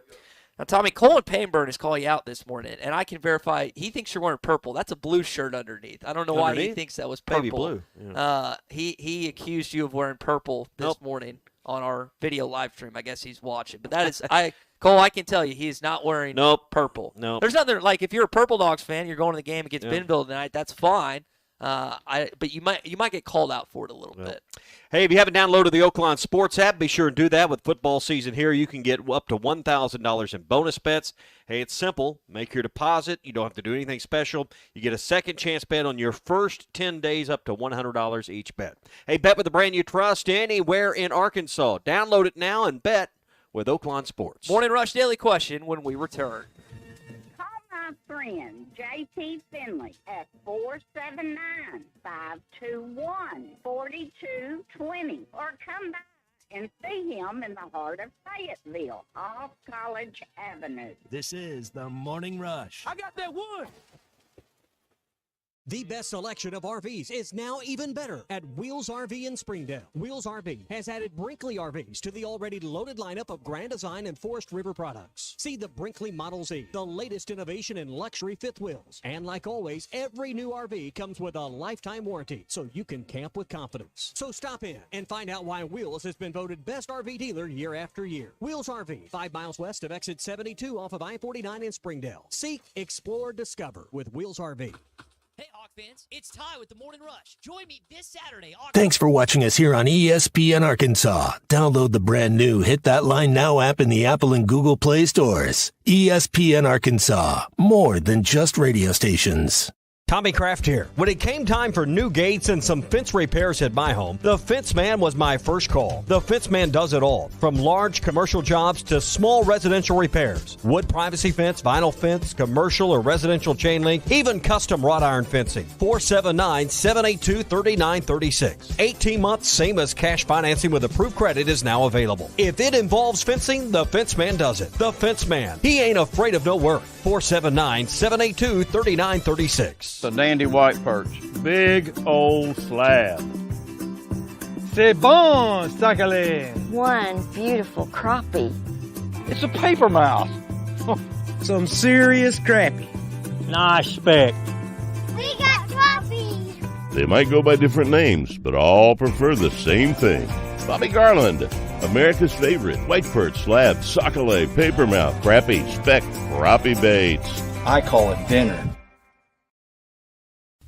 Now, Tommy, Colin Painburn is calling you out this morning, and I can verify he thinks you're wearing purple. That's a blue shirt underneath. I don't know why he thinks that was purple. Maybe blue. Yeah. He accused you of wearing purple this morning on our video live stream. I guess he's watching. But that is Cole, I can tell you he is not wearing purple. Nope. There's nothing like if you're a Purple Dogs fan, you're going to the game against Bentonville tonight, that's fine. But you might get called out for it a little bit. Hey, if you haven't downloaded the Oakland Sports app, be sure to do that. With football season here, you can get up to $1,000 in bonus bets. Hey, it's simple. Make your deposit. You don't have to do anything special. You get a second chance bet on your first 10 days up to $100 each bet. Hey, bet with the brand you trust anywhere in Arkansas. Download it now and bet with Oakland Sports. Morning Rush Daily Question when we return. My friend JT Finley at 479-521-4220 or come by and see him in the heart of Fayetteville off College Avenue. This is the Morning Rush. I got that one. The best selection of RVs is now even better at Wheels RV in Springdale. Wheels RV has added Brinkley RVs to the already loaded lineup of Grand Design and Forest River products. See the Brinkley Model Z, the latest innovation in luxury fifth wheels. And like always, every new RV comes with a lifetime warranty, so you can camp with confidence. So stop in and find out why Wheels has been voted best RV dealer year after year. Wheels RV, 5 miles west of exit 72 off of I-49 in Springdale. Seek, explore, discover with Wheels RV. Hey, Hawk fans, it's Ty with the Morning Rush. Join me this Saturday. Thanks for watching us here on ESPN Arkansas. Download the brand new Hit That Line Now app in the Apple and Google Play stores. ESPN Arkansas, more than just radio stations. Tommy Kraft here. When it came time for new gates and some fence repairs at my home, the Fence Man was my first call. The Fence Man does it all, from large commercial jobs to small residential repairs. Wood privacy fence, vinyl fence, commercial or residential chain link, even custom wrought iron fencing. 479-782-3936. 18 months, same as cash financing with approved credit is now available. If it involves fencing, the Fence Man does it. The Fence Man. He ain't afraid of no work. 479-782-3936. A dandy white perch. Big old slab. C'est bon, sacalé. One beautiful crappie. It's a paper mouse. Some serious crappie. Nice speck. We got trophies. They might go by different names, but all prefer the same thing. Bobby Garland, America's favorite. White perch, slab, sockeye, papermouth, crappie, speck, crappie baits. I call it dinner.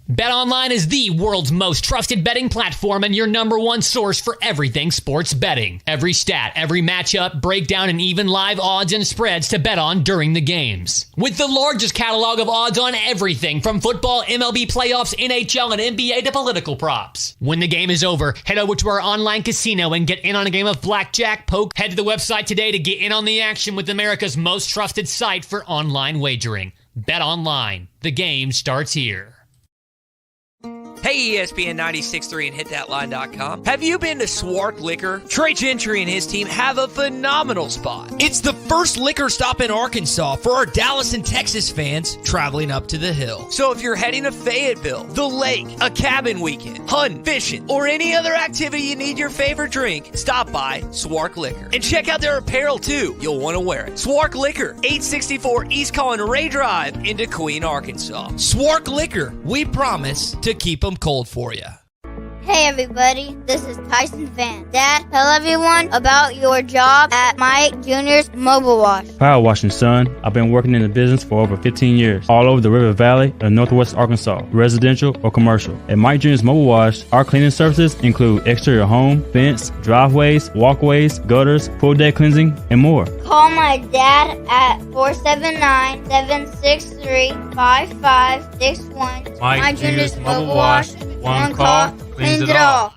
BetOnline is the world's most trusted betting platform and your number one source for everything sports betting. Every stat, every matchup, breakdown, and even live odds and spreads to bet on during the games. With the largest catalog of odds on everything from football, MLB playoffs, NHL, and NBA to political props. When the game is over, head over to our online casino and get in on a game of blackjack, poke. Head to the website today to get in on the action with America's most trusted site for online wagering. BetOnline. The game starts here. Hey, ESPN 96.3 and hitthatline.com. Have you been to Swark Liquor? Trey Gentry and his team have a phenomenal spot. It's the first liquor stop in Arkansas for our Dallas and Texas fans traveling up to the hill. So if you're heading to Fayetteville, the lake, a cabin weekend, hunting, fishing, or any other activity you need your favorite drink, stop by Swark Liquor. And check out their apparel too. You'll want to wear it. Swark Liquor, 864 East Collin Ray Drive into Queen, Arkansas. Swark Liquor, we promise to keep them cold for you. Hey everybody, this is Tyson Van. Dad, tell everyone about your job at Mike Jr.'s Mobile Wash. Power washing, son. I've been working in the business for over 15 years, all over the River Valley and Northwest Arkansas, residential or commercial. At Mike Jr.'s Mobile Wash, our cleaning services include exterior home, fence, driveways, walkways, gutters, pool deck cleansing, and more. Call my dad at 479-763-5561. Mike Jr.'s Mobile Wash. One call cleans it all.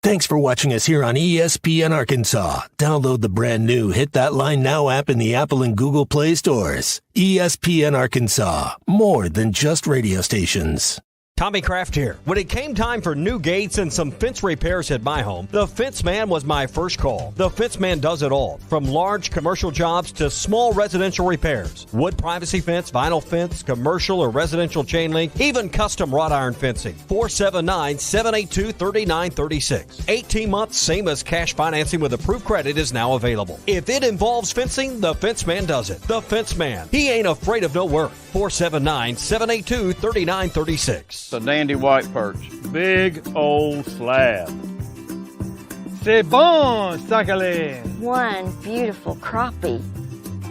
Thanks for watching us here on ESPN Arkansas. Download the brand new Hit That Line Now app in the Apple and Google Play stores. ESPN Arkansas, more than just radio stations. Tommy Kraft here. When it came time for new gates and some fence repairs at my home, the Fence Man was my first call. The Fence Man does it all, from large commercial jobs to small residential repairs. Wood privacy fence, vinyl fence, commercial or residential chain link, even custom wrought iron fencing. 479-782-3936. 18 months, same as cash financing with approved credit is now available. If it involves fencing, the Fence Man does it. The Fence Man. He ain't afraid of no work. 479-782-3936. It's a dandy white perch. Big old slab. C'est bon, sacalé. One beautiful crappie.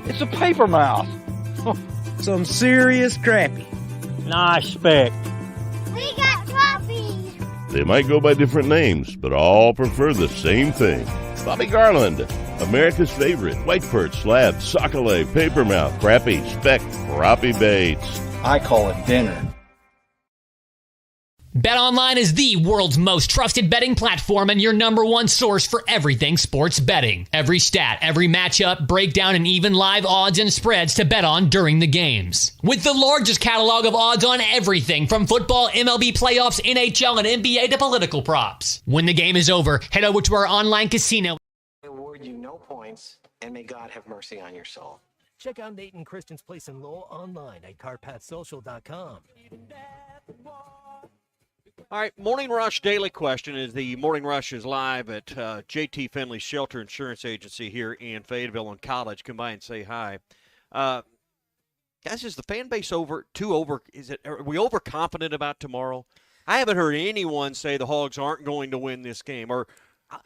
It's a paper mouth. Some serious crappie. Nice speck. We got crappies. They might go by different names, but all prefer the same thing. Bobby Garland, America's favorite white perch, slab, sockeye, papermouth, crappie, speck, crappie baits. I call it dinner. BetOnline is the world's most trusted betting platform and your number one source for everything sports betting. Every stat, every matchup, breakdown, and even live odds and spreads to bet on during the games. With the largest catalog of odds on everything from football, MLB playoffs, NHL, and NBA to political props. When the game is over, head over to our online casino. Award you no points, and may God have mercy on your soul. Check out Nate and Christian's Place in Lowell online at carpathsocial.com. All right, Morning Rush Daily Question is the Morning Rush is live at JT Finley Shelter Insurance Agency here in Fayetteville and College. Come by and say hi. Guys, is the fan base are we overconfident about tomorrow? I haven't heard anyone say the Hogs aren't going to win this game. Or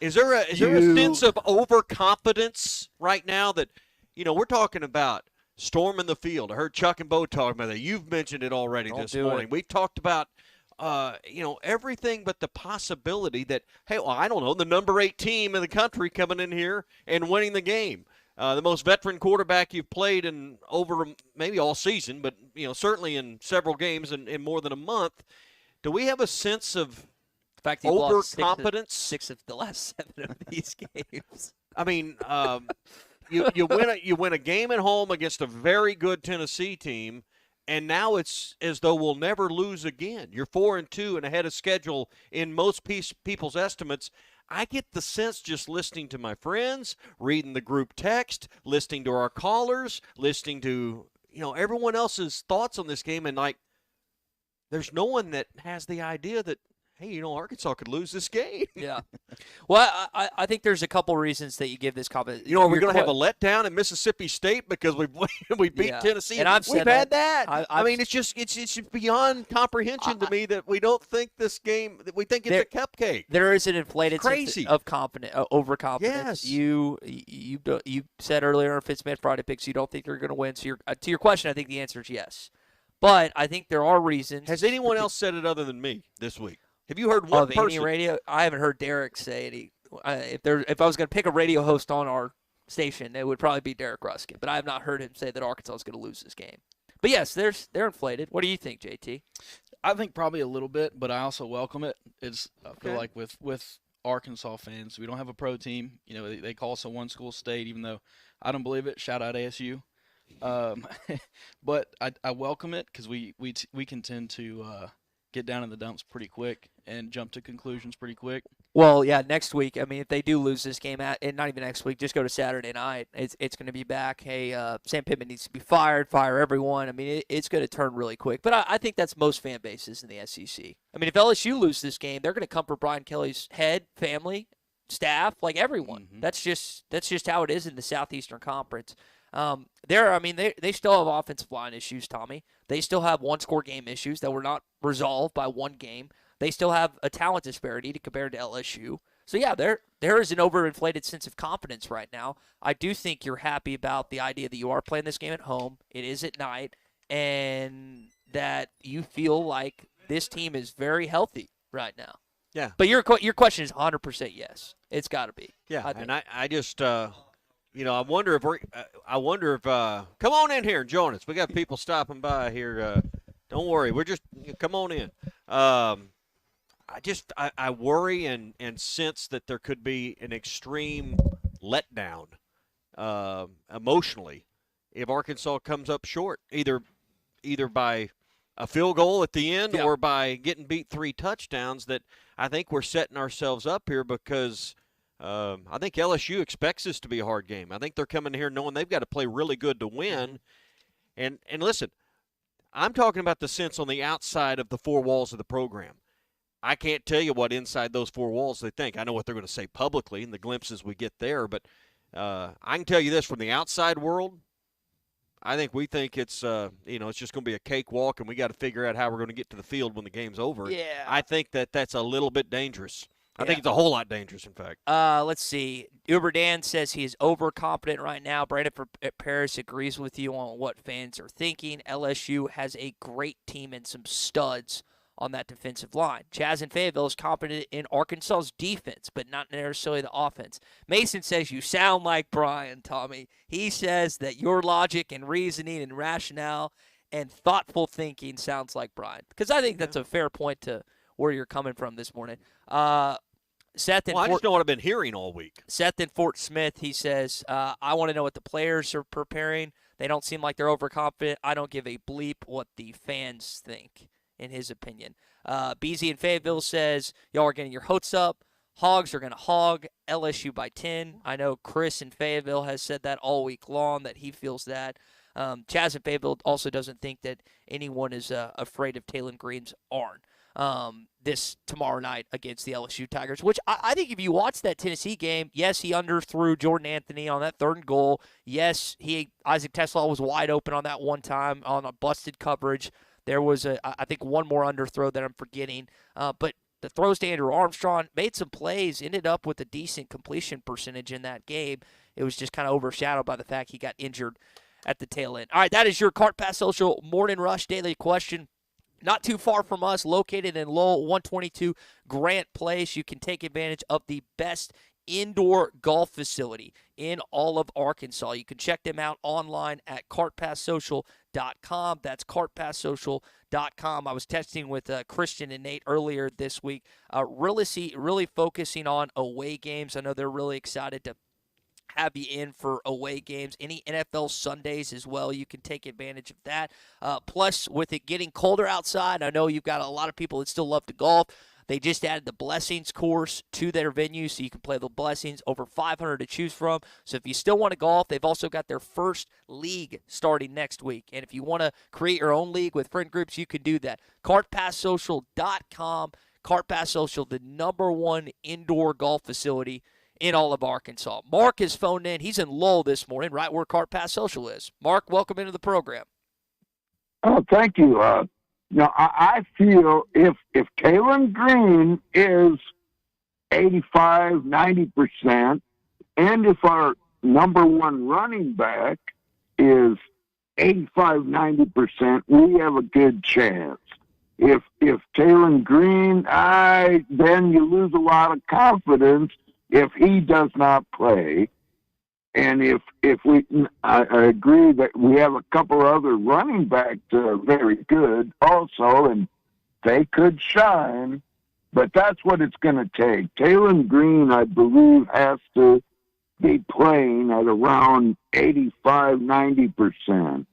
is there a sense of overconfidence right now that, we're talking about storming the field? I heard Chuck and Bo talking about that. You've mentioned it already this morning. We've talked about everything but the possibility that, hey, well, I don't know, the number 8 team in the country coming in here and winning the game. The most veteran quarterback you've played in over maybe all season, but, certainly in several games in more than a month. Do we have a sense of the fact overconfidence? Six of the last 7 of these games. I mean, you win a game at home against a very good Tennessee team, and now it's as though we'll never lose again. You're 4-2 and ahead of schedule in most people's estimates. I get the sense just listening to my friends, reading the group text, listening to our callers, listening to everyone else's thoughts on this game, and there's no one that has the idea that, hey, Arkansas could lose this game. Yeah. Well, I think there's a couple reasons that you give this comment. Are we going to have a letdown in Mississippi State because we beat Tennessee? And we've had that. I mean, it's beyond comprehension to me that we don't think this game, that we think it's a cupcake. There is an inflated sense of overconfidence. Yes. You said earlier on Fitzman Friday picks you don't think they're going to win. So to your question, I think the answer is yes. But I think there are reasons. Has anyone else said it other than me this week? Have you heard one person? Any radio? I haven't heard Derek say any. If I was going to pick a radio host on our station, it would probably be Derek Ruskin. But I have not heard him say that Arkansas is going to lose this game. But yes, they're inflated. What do you think, JT? I think probably a little bit, but I also welcome it. I feel like with Arkansas fans, we don't have a pro team. They call us a one-school state, even though I don't believe it. Shout out ASU. But I welcome it because we can tend to get down in the dumps pretty quick and jump to conclusions pretty quick. Well, yeah, next week, I mean, if they do lose this game, and not even next week, just go to Saturday night. It's going to be back. Hey, Sam Pittman needs to be fired, fire everyone. I mean, it's going to turn really quick. But I think that's most fan bases in the SEC. I mean, if LSU lose this game, they're going to come for Brian Kelly's head, family, staff, like everyone. Mm-hmm. That's just how it is in the Southeastern Conference. They still have offensive line issues, Tommy. They still have one-score game issues that were not resolved by one game. they still have a talent disparity to compare to LSU. So, yeah, there is an overinflated sense of confidence right now. I do think you're happy about the idea that you are playing this game at home. It is at night, and that you feel like this team is very healthy right now. Yeah. But your question is 100% yes. It's got to be. Yeah, and I just I wonder if come on in here and join us. We got people stopping by here. Don't worry, come on in. I worry and sense that there could be an extreme letdown emotionally if Arkansas comes up short, either by a field goal at the end or by getting beat 3 touchdowns. That I think we're setting ourselves up here because I think LSU expects this to be a hard game. I think they're coming here knowing they've got to play really good to win. And listen, I'm talking about the sense on the outside of the 4 walls of the program. I can't tell you what inside those 4 walls they think. I know what they're going to say publicly and the glimpses we get there, but I can tell you this from the outside world. I think we think it's it's just going to be a cakewalk, and we got to figure out how we're going to get to the field when the game's over. Yeah. I think that's a little bit dangerous. I think it's a whole lot dangerous, in fact. Let's see. Uber Dan says he is overconfident right now. Brandon Paris agrees with you on what fans are thinking. LSU has a great team and some studs on that defensive line. Chaz in Fayetteville is confident in Arkansas's defense, but not necessarily the offense. Mason says you sound like Brian, Tommy. He says that your logic and reasoning and rationale and thoughtful thinking sounds like Brian. Because I think that's a fair point to where you're coming from this morning. Seth in I just know what I've been hearing all week. Seth in Fort Smith, he says, I want to know what the players are preparing. They don't seem like they're overconfident. I don't give a bleep what the fans think, in his opinion. BZ in Fayetteville says, y'all are getting your hopes up. Hogs are going to hog LSU by 10. I know Chris in Fayetteville has said that all week long, that he feels that. Chaz in Fayetteville also doesn't think that anyone is afraid of Taylon Green's arm this tomorrow night against the LSU Tigers, which I think if you watch that Tennessee game, yes, he underthrew Jordan Anthony on that 3rd and goal. Yes, Isaac Tesla was wide open on that one time on a busted coverage. There was, I think, one more underthrow that I'm forgetting. But the throws to Andrew Armstrong made some plays, ended up with a decent completion percentage in that game. It was just kind of overshadowed by the fact he got injured at the tail end. All right, that is your Cart Pass Social Morning Rush Daily Question. Not too far from us, located in Lowell, 122 Grant Place. You can take advantage of the best indoor golf facility in all of Arkansas. You can check them out online at cartpasssocial.com. That's cartpasssocial.com. I was texting with Christian and Nate earlier this week, really focusing on away games. I know they're really excited to have you in for away games. Any NFL Sundays as well, you can take advantage of that. Plus, with it getting colder outside, I know you've got a lot of people that still love to golf. They just added the Blessings course to their venue, so you can play the Blessings, over 500 to choose from. So if you still want to golf, they've also got their first league starting next week. And if you want to create your own league with friend groups, you can do that. CartPassSocial.com. Cart Pass Social, the #1 indoor golf facility in all of Arkansas. Mark is phoned in. He's in Lowell this morning, right where Cart Pass Social is. Mark, welcome into the program. Oh, thank you. I feel if Taylon Green is 85, 90%, and if our #1 running back is 85, 90%, we have a good chance. If Taylon Green, then you lose a lot of confidence if he does not play. And I agree that we have a couple other running backs that are very good also, and they could shine, but that's what it's going to take. Taylon Green, I believe, has to be playing at around 85, 90%.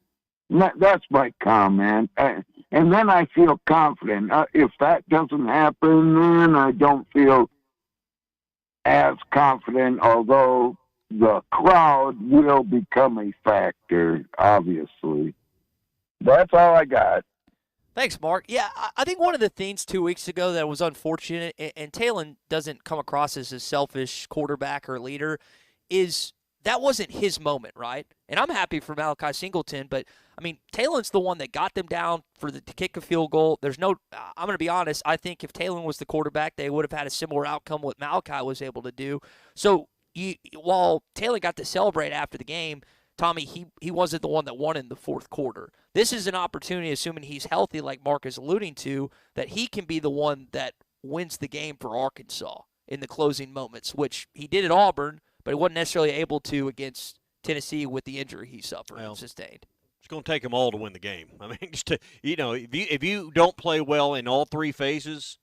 That's my comment. And then I feel confident. If that doesn't happen, then I don't feel as confident, although the crowd will become a factor, obviously. That's all I got. Thanks, Mark. Yeah, I think one of the things 2 weeks ago that was unfortunate, and Taylon doesn't come across as a selfish quarterback or leader, is that wasn't his moment, right? And I'm happy for Malachi Singleton, but I mean, Taylon's the one that got them down to kick a field goal. There's no, I'm going to be honest, I think if Taylon was the quarterback, they would have had a similar outcome what Malachi was able to do. So while Taylon got to celebrate after the game, Tommy, he wasn't the one that won in the fourth quarter. This is an opportunity, assuming he's healthy, like Mark is alluding to, that he can be the one that wins the game for Arkansas in the closing moments, which he did at Auburn, but he wasn't necessarily able to against Tennessee with the injury he suffered and sustained. It's going to take them all to win the game. I mean, just to, if you don't play well in all three phases,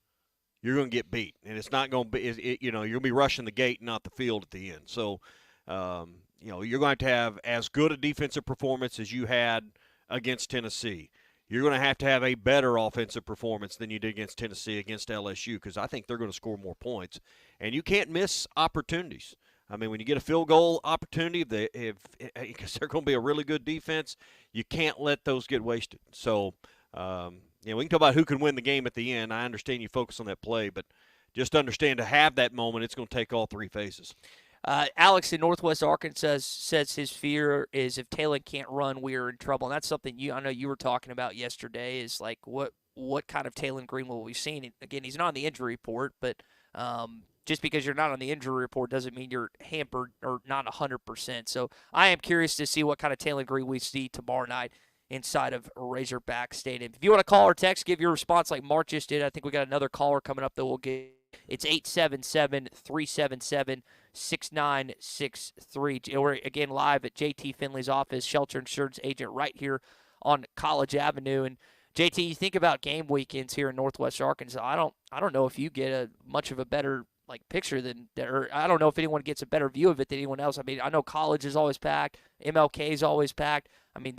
you're going to get beat, and it's not going to be. You're going to be rushing the gate, not the field at the end. So, you're going to have as good a defensive performance as you had against Tennessee. You're going to have a better offensive performance than you did against Tennessee, against LSU, because I think they're going to score more points. And you can't miss opportunities. I mean, when you get a field goal opportunity, because they're going to be a really good defense, you can't let those get wasted. So, we can talk about who can win the game at the end. I understand you focus on that play, but just understand to have that moment, it's going to take all three phases. Alex in Northwest Arkansas says his fear is if Taylor can't run, we are in trouble. And that's something I know you were talking about yesterday is like what kind of Taylor Green will we see? And again, he's not on the injury report, but just because you're not on the injury report doesn't mean you're hampered or not 100%. So I am curious to see what kind of Taylor Green we see tomorrow night inside of Razorback Stadium. If you want to call or text, give your response like Mark just did. I think we got another caller coming up that we'll get. It's 877-377-6963. We're, again, live at JT Finley's office, Shelter Insurance Agent right here on College Avenue. And, JT, you think about game weekends here in Northwest Arkansas. I don't know if you get much of a better picture than, or I don't know if anyone gets a better view of it than anyone else. I mean, I know college is always packed. MLK is always packed. I mean,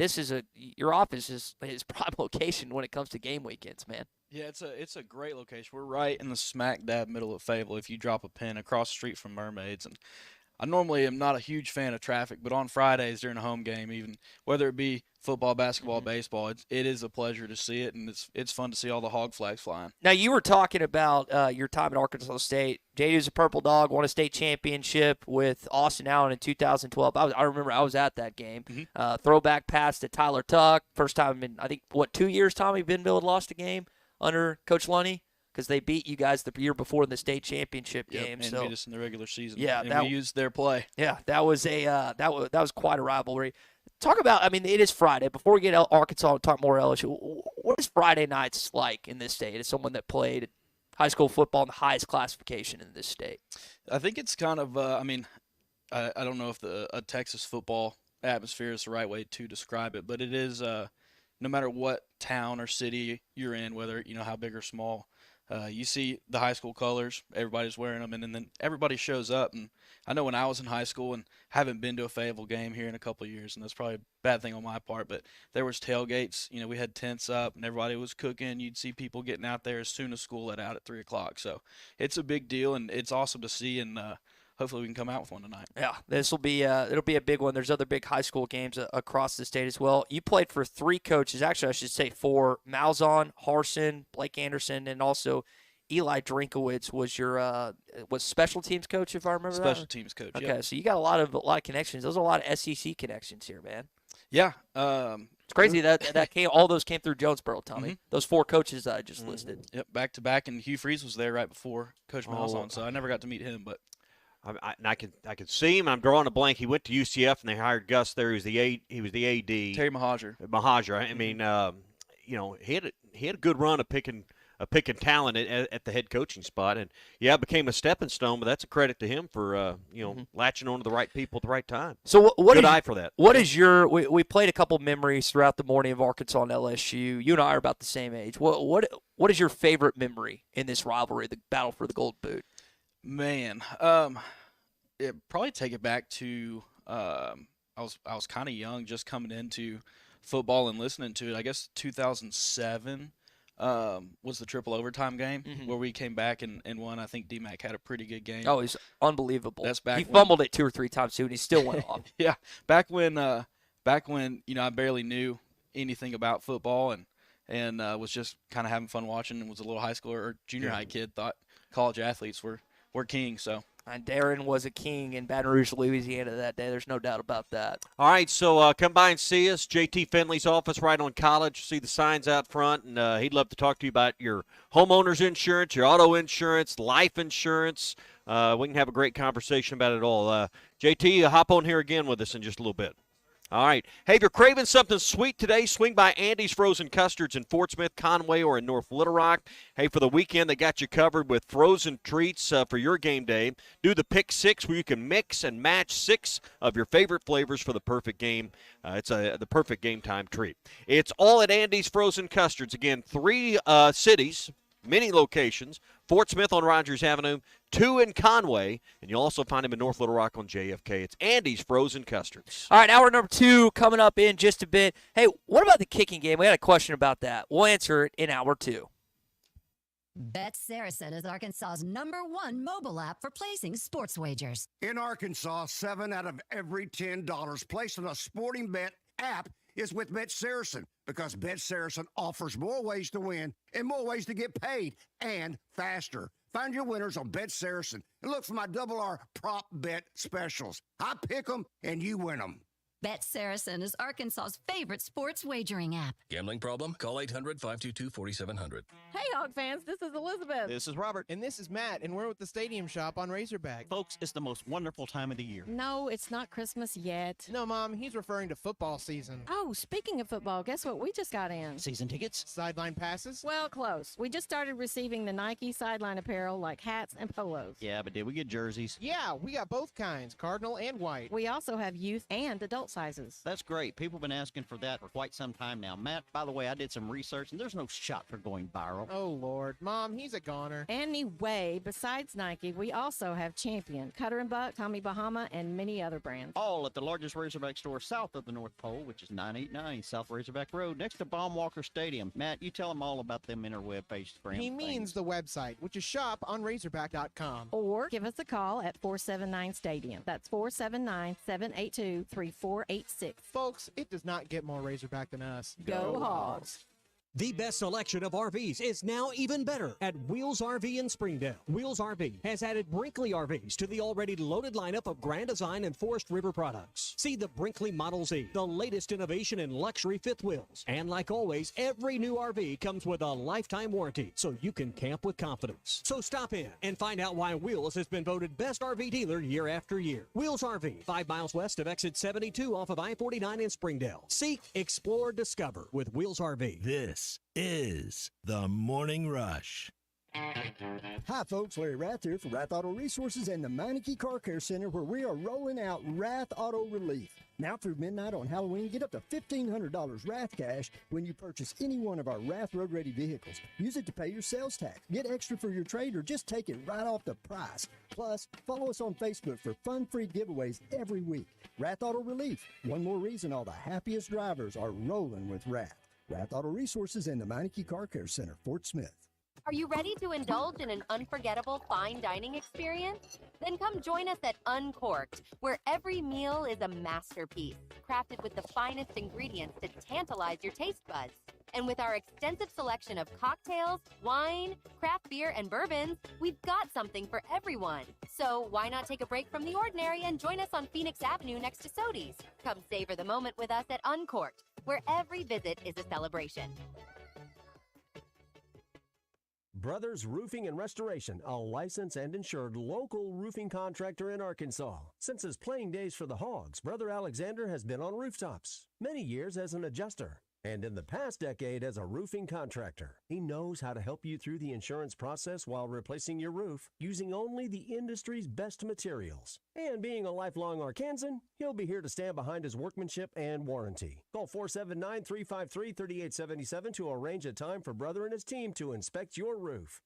your office is prime location when it comes to game weekends, man. Yeah, it's a great location. We're right in the smack dab middle of Fayetteville. If you drop a pin across the street from Mermaids, and I normally am not a huge fan of traffic, but on Fridays during a home game, even whether it be football, basketball, baseball, it is a pleasure to see it, and it's fun to see all the hog flags flying. Now, you were talking about your time at Arkansas State. JD was a Purple Dog, won a state championship with Austin Allen in 2012. I remember I was at that game. Throwback pass to Tyler Tuck. First time in, I think, 2 years, Tommy Benville had lost a game under Coach Lunny? Because they beat you guys the year before in the state championship game. And beat us in the regular season. Yeah, and we used their play. Yeah, that was that was quite a rivalry. Talk about, I mean, it is Friday. Before we get Arkansas and talk more LSU, what is Friday nights like in this state as someone that played high school football in the highest classification in this state? I think it's kind of, I don't know if a Texas football atmosphere is the right way to describe it, but it is, no matter what town or city you're in, whether, how big or small, you see the high school colors, everybody's wearing them, and then everybody shows up. And I know when I was in high school and haven't been to a Fayetteville game here in a couple of years, and that's probably a bad thing on my part, but there was tailgates. We had tents up, and everybody was cooking. You'd see people getting out there as soon as school let out at 3 o'clock. So it's a big deal, and it's awesome to see, and hopefully we can come out with one tonight. Yeah, this will be it'll be a big one. There's other big high school games across the state as well. You played for 3 coaches, actually I should say 4: Malzahn, Harsin, Blake Anderson, and also Eli Drinkowitz was your was special teams coach, if I remember that. Special teams coach. Okay, yep. So you got a lot of connections. Those are a lot of SEC connections here, man. Yeah, it's crazy that all those came through Jonesboro, Tommy. Those 4 coaches that I just listed. Yep, back to back, and Hugh Freeze was there right before Coach Malzahn, so I never got to meet him, but. I could see him. I'm drawing a blank. He went to UCF and they hired Gus there. He was the AD. Terry Mahajer. I mean, he had a good run of picking talent at the head coaching spot, and it became a stepping stone. But that's a credit to him for latching on to the right people at the right time. So good eye for that. What is your? We played a couple memories throughout the morning of Arkansas and LSU. You and I are about the same age. What is your favorite memory in this rivalry, the battle for the Gold Boot? Man, it probably take it back to I was kind of young, just coming into football and listening to it. I guess 2007 was the triple overtime game where we came back and won. I think D-Mac had a pretty good game. Oh, he's unbelievable. That's back. He fumbled it 2 or 3 times too, and he still went off. Yeah, back when I barely knew anything about football and was just kind of having fun watching, and was a little high schooler or junior high kid, thought college athletes were king. So And Darren was a king in Baton Rouge, Louisiana that day. There's no doubt about that. All right, so come by and see us. JT Finley's office right on College. See the signs out front, and he'd love to talk to you about your homeowner's insurance, your auto insurance, life insurance. We can have a great conversation about it all. JT, hop on here again with us in just a little bit. All right. Hey, if you're craving something sweet today, swing by Andy's Frozen Custards in Fort Smith, Conway, or in North Little Rock. Hey, for the weekend, they got you covered with frozen treats for your game day. Do the Pick 6 where you can mix and match 6 of your favorite flavors for the perfect game. It's the perfect game time treat. It's all at Andy's Frozen Custards. Again, 3 cities, many locations. Fort Smith on Rogers Avenue, 2 in Conway, and you'll also find him in North Little Rock on JFK. It's Andy's Frozen Custards. All right, hour number 2 coming up in just a bit. Hey, what about the kicking game? We had a question about that. We'll answer it in hour 2. Bet Saracen is Arkansas's #1 mobile app for placing sports wagers. In Arkansas, 7 out of every $10 placed on a sporting bet app is with Bet Saracen, because Bet Saracen offers more ways to win and more ways to get paid, and faster. Find your winners on Bet Saracen and look for my Double R prop bet specials. I pick them and you win them. Bet Saracen is Arkansas's favorite sports wagering app. Gambling problem? Call 800-522-4700. Hey, Hog fans, this is Elizabeth. This is Robert. And this is Matt, and we're with the Stadium Shop on Razorback. Folks, it's the most wonderful time of the year. No, it's not Christmas yet. No, Mom, he's referring to football season. Oh, speaking of football, guess what we just got in? Season tickets? Sideline passes? Well, close. We just started receiving the Nike sideline apparel like hats and polos. Yeah, but did we get jerseys? Yeah, we got both kinds, cardinal and white. We also have youth and adult sizes. That's great. People have been asking for that for quite some time now. Matt, by the way, I did some research, and there's no shot for going viral. Oh, Lord. Mom, he's a goner. Anyway, besides Nike, we also have Champion, Cutter & Buck, Tommy Bahama, and many other brands. All at the largest Razorback store south of the North Pole, which is 989 South Razorback Road, next to Baumwalker Stadium. Matt, you tell them all about them interweb pages for him. He means the website, which is shoponrazorback.com. Or give us a call at 479-STADIUM. That's 479-782-3486. Folks, it does not get more Razorback than us. Go Hogs! The best selection of RVs is now even better at Wheels RV in Springdale. Wheels RV has added Brinkley RVs to the already loaded lineup of Grand Design and Forest River products. See the Brinkley Model Z, the latest innovation in luxury fifth wheels. And like always, every new RV comes with a lifetime warranty, so you can camp with confidence. So stop in and find out why Wheels has been voted best RV dealer year after year. Wheels RV, 5 miles west of exit 72 off of I-49 in Springdale. Seek, explore, discover with Wheels RV. This is the Morning Rush. Hi, folks. Larry Rath here for Rath Auto Resources and the Meineke Car Care Center, where we are rolling out Rath Auto Relief. Now through midnight on Halloween, get up to $1,500 Rath cash when you purchase any one of our Rath Road Ready vehicles. Use it to pay your sales tax, get extra for your trade, or just take it right off the price. Plus, follow us on Facebook for fun-free giveaways every week. Rath Auto Relief. One more reason all the happiest drivers are rolling with Rath. Rath Auto Resources and the Meineke Car Care Center, Fort Smith. Are you ready to indulge in an unforgettable fine dining experience? Then come join us at Uncorked, where every meal is a masterpiece, crafted with the finest ingredients to tantalize your taste buds. And with our extensive selection of cocktails, wine, craft beer, and bourbons, we've got something for everyone. So why not take a break from the ordinary and join us on Phoenix Avenue next to Sodi's? Come savor the moment with us at Uncorked, where every visit is a celebration. Brothers Roofing and Restoration, a licensed and insured local roofing contractor in Arkansas. Since his playing days for the Hogs, Brother Alexander has been on rooftops, many years as an adjuster, and in the past decade as a roofing contractor. He knows how to help you through the insurance process while replacing your roof using only the industry's best materials. And being a lifelong Arkansan, he'll be here to stand behind his workmanship and warranty. Call 479-353-3877 to arrange a time for Brother and his team to inspect your roof.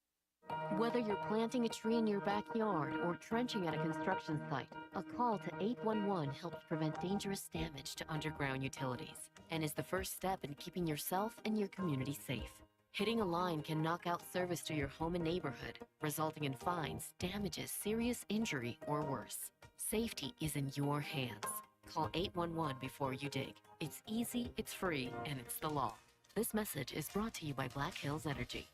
Whether you're planting a tree in your backyard or trenching at a construction site, a call to 811 helps prevent dangerous damage to underground utilities and is the first step in keeping yourself and your community safe. Hitting a line can knock out service to your home and neighborhood, resulting in fines, damages, serious injury, or worse. Safety is in your hands. Call 811 before you dig. It's easy, it's free, and it's the law. This message is brought to you by Black Hills Energy.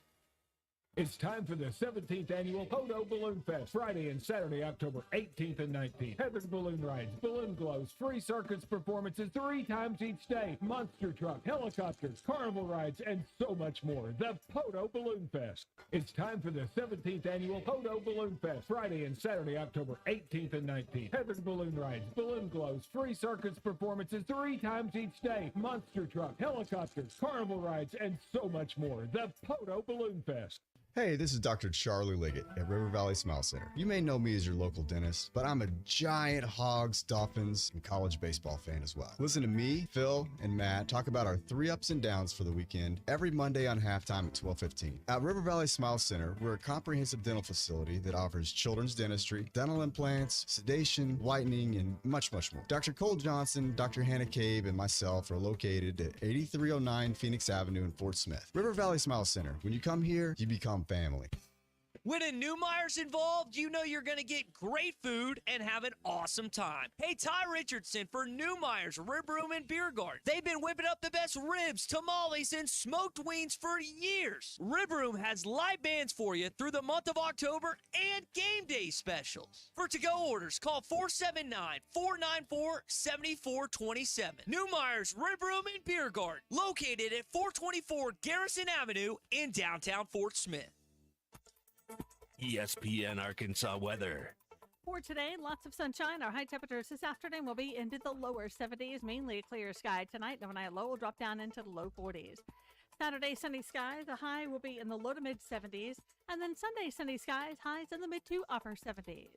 It's time for the 17th annual Podo Balloon Fest, Friday and Saturday, October 18th and 19th. Heaven balloon rides, balloon glows, free circus performances 3 times each day, monster truck, helicopters, carnival rides, and so much more. The Podo Balloon Fest. It's time for the 17th annual Podo Balloon Fest, Friday and Saturday, October 18th and 19th. Heaven balloon rides, balloon glows, free circus performances 3 times each day, monster truck, helicopters, carnival rides, and so much more. The Podo Balloon Fest. Hey, this is Dr. Charlie Liggett at River Valley Smile Center. You may know me as your local dentist, but I'm a giant Hogs, Dolphins, and college baseball fan as well. Listen to me, Phil, and Matt talk about our 3 ups and downs for the weekend every Monday on halftime at 12:15. At River Valley Smile Center, we're a comprehensive dental facility that offers children's dentistry, dental implants, sedation, whitening, and much, much more. Dr. Cole Johnson, Dr. Hannah Cave, and myself are located at 8309 Phoenix Avenue in Fort Smith. River Valley Smile Center. When you come here, you become family. When a Newmeyer's involved, you know you're going to get great food and have an awesome time. Hey, Ty Richardson for Newmeyer's Rib Room and Beer Garden. They've been whipping up the best ribs, tamales, and smoked wings for years. Rib Room has live bands for you through the month of October and game day specials. For to-go orders, call 479-494-7427. Newmeyer's Rib Room and Beer Garden, located at 424 Garrison Avenue in downtown Fort Smith. ESPN Arkansas weather. For today, lots of sunshine. Our high temperatures this afternoon will be into the lower 70s, mainly a clear sky tonight. Overnight low will drop down into the low 40s. Saturday, sunny skies. The high will be in the low to mid 70s. And then Sunday, sunny skies. Highs in the mid to upper 70s.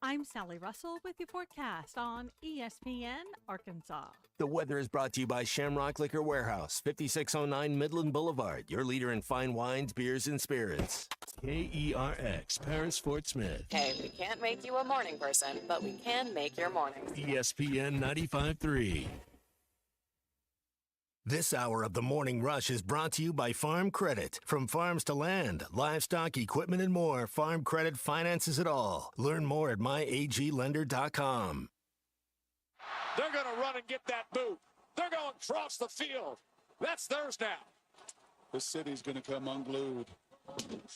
I'm Sally Russell with your forecast on ESPN Arkansas. The weather is brought to you by Shamrock Liquor Warehouse, 5609 Midland Boulevard, your leader in fine wines, beers, and spirits. KERX, Paris, Fort Smith. Hey, we can't make you a morning person, but we can make your mornings. ESPN 95.3. This hour of the Morning Rush is brought to you by Farm Credit. From farms to land, livestock, equipment, and more, Farm Credit finances it all. Learn more at myaglender.com. They're going to run and get that boot. They're going across the field. That's theirs now. The city's going to come unglued.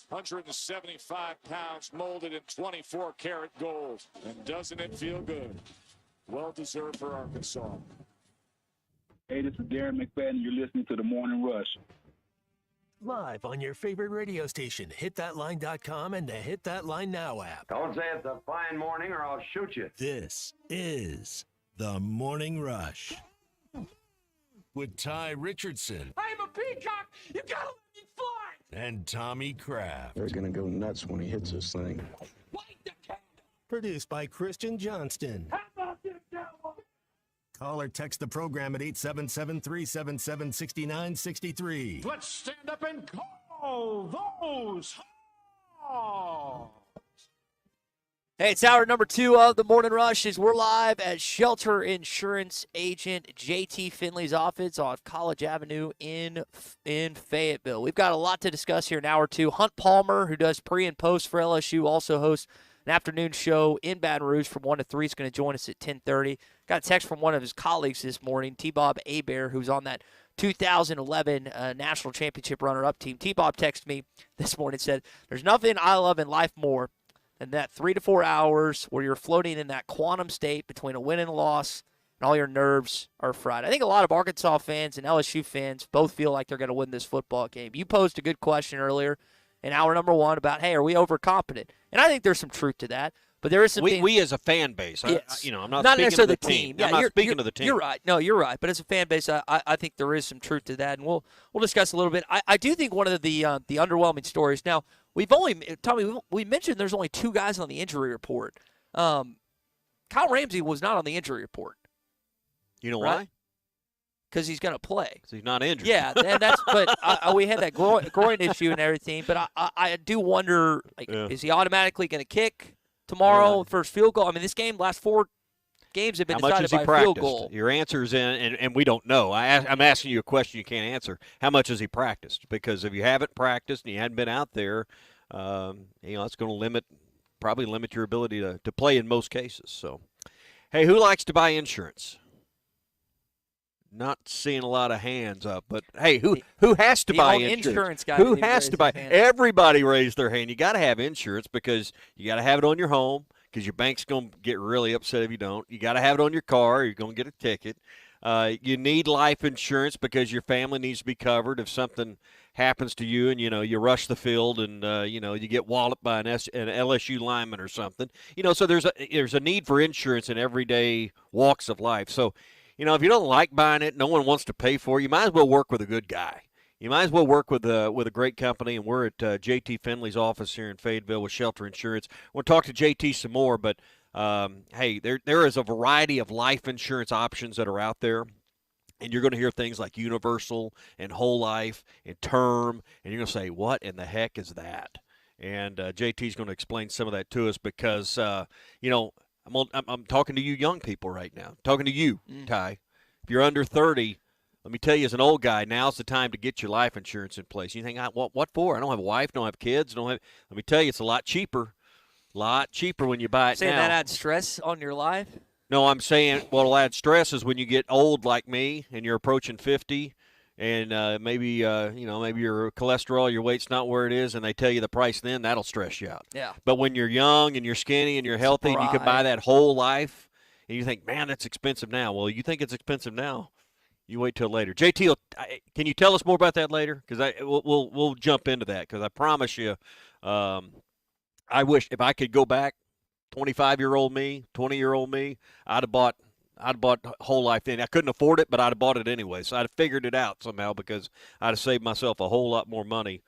175 pounds molded in 24-karat gold. And doesn't it feel good? Well deserved for Arkansas. Hey, this is Darren McFadden. You're listening to The Morning Rush. Live on your favorite radio station, hitthatline.com and the Hit That Line Now app. Don't say it's a fine morning or I'll shoot you. This is The Morning Rush with Ty Richardson. I'm a peacock. You gotta let me fly. And Tommy Kraft. They're going to go nuts when he hits this thing. Produced by Christian Johnston. How about this, Cowboy? Call or text the program at 877-377-6963. Let's stand up and call those Hogs. Hey, it's hour number 2 of the Morning Rush as we're live at Shelter Insurance Agent JT Finley's office on College Avenue in Fayetteville. We've got a lot to discuss here in hour 2. Hunt Palmer, who does pre and post for LSU, also hosts an afternoon show in Baton Rouge from 1 to 3. Is going to join us at 10:30. Got a text from one of his colleagues this morning, T-Bob Abear, who's on that 2011 National Championship runner-up team. T-Bob texted me this morning and said, there's nothing I love in life more than that 3 to 4 hours where you're floating in that quantum state between a win and a loss, and all your nerves are fried. I think a lot of Arkansas fans and LSU fans both feel like they're going to win this football game. You posed a good question earlier in hour number 1 about, hey, are we overconfident? And I think there's some truth to that. But there is some we as a fan base, yes. I'm not speaking necessarily of the team. Yeah, I'm not speaking of the team. You're right. No, you're right. But as a fan base, I think there is some truth to that, and we'll discuss a little bit. I do think one of the underwhelming stories. Now Tommy, we mentioned there's only 2 guys on the injury report. Kyle Ramsey was not on the injury report. You know right? why? Because he's going to play. Because he's not injured. Yeah, and that's. But we had that groin issue and everything. But I do wonder, is he automatically going to kick tomorrow first field goal? I mean, this game, last 4 games have been decided by a field goal. Your answer's in, and we don't know. I'm asking you a question you can't answer. How much has he practiced? Because if you haven't practiced and you hadn't been out there, it's going to probably limit your ability to play in most cases. So, hey, who likes to buy insurance? Not seeing a lot of hands up, but hey, who has to buy insurance? Guy Who has to buy? Everybody raised their hand. You got to have insurance because you got to have it on your home because your bank's going to get really upset if you don't. You got to have it on your car or you're going to get a ticket. You need life insurance because your family needs to be covered if something happens to you and, you rush the field and, you get walloped by an LSU lineman or something. So there's a need for insurance in everyday walks of life. So, if you don't like buying it, no one wants to pay for it, you might as well work with a good guy. You might as well work with a great company, and we're at JT Finley's office here in Fayetteville with Shelter Insurance. We'll talk to JT some more, but, hey, there is a variety of life insurance options that are out there. And you're going to hear things like universal and whole life and term, and you're going to say, what in the heck is that? And JT's going to explain some of that to us because, I'm talking to you young people right now. I'm talking to you, Ty. If you're under 30, let me tell you as an old guy, now's the time to get your life insurance in place. You think, what for? I don't have a wife, don't have kids. Let me tell you, it's a lot cheaper. When you buy it now. Saying that adds stress on your life? No, I'm saying what'll add stress is when you get old like me and you're approaching 50 and maybe your cholesterol, your weight's not where it is, and they tell you the price then, that'll stress you out. Yeah. But when you're young and you're skinny and you're healthy and you can buy that whole life and you think, man, that's expensive now. Well, you think it's expensive now. You wait till later. JT, can you tell us more about that later? Because we'll jump into that because I promise you I wish if I could go back, 25-year-old me, 20-year-old me, I'd have bought whole life then. I couldn't afford it, but I'd have bought it anyway. So I'd have figured it out somehow because I'd have saved myself a whole lot more money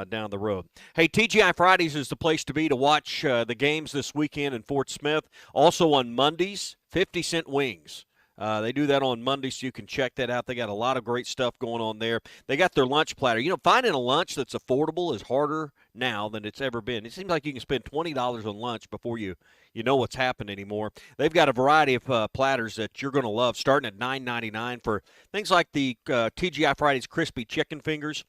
down the road. Hey, TGI Fridays is the place to be to watch the games this weekend in Fort Smith. Also on Mondays, 50-cent wings. They do that on Monday, so you can check that out. They got a lot of great stuff going on there. They got their lunch platter. Finding a lunch that's affordable is harder now than it's ever been. It seems like you can spend $20 on lunch before you know what's happened anymore. They've got a variety of platters that you're going to love, starting at $9.99 for things like the TGI Fridays crispy chicken fingers.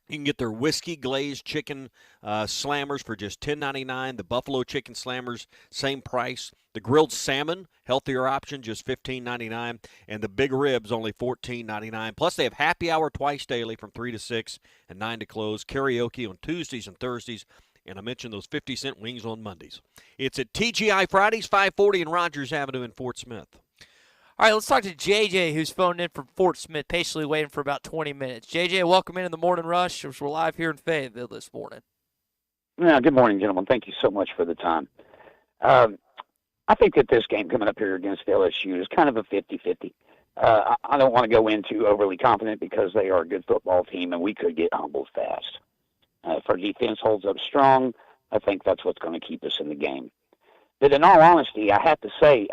You can get their whiskey glazed chicken slammers for just $10.99. The buffalo chicken slammers, same price. The grilled salmon, healthier option, just $15.99. And the big ribs, only $14.99. Plus, they have happy hour twice daily from 3 to 6 and 9 to close. Karaoke on Tuesdays and Thursdays. And I mentioned those 50-cent wings on Mondays. It's at TGI Fridays, 540 and Rogers Avenue in Fort Smith. All right, let's talk to JJ, who's phoned in from Fort Smith, patiently waiting for about 20 minutes. JJ, welcome into the Morning Rush. We're live here in Fayetteville this morning. Yeah, good morning, gentlemen. Thank you so much for the time. I think that this game coming up here against LSU is kind of a 50-50. I don't want to go in too overly confident because they are a good football team, and we could get humbled fast. If our defense holds up strong, I think that's what's going to keep us in the game. But in all honesty, I have to say,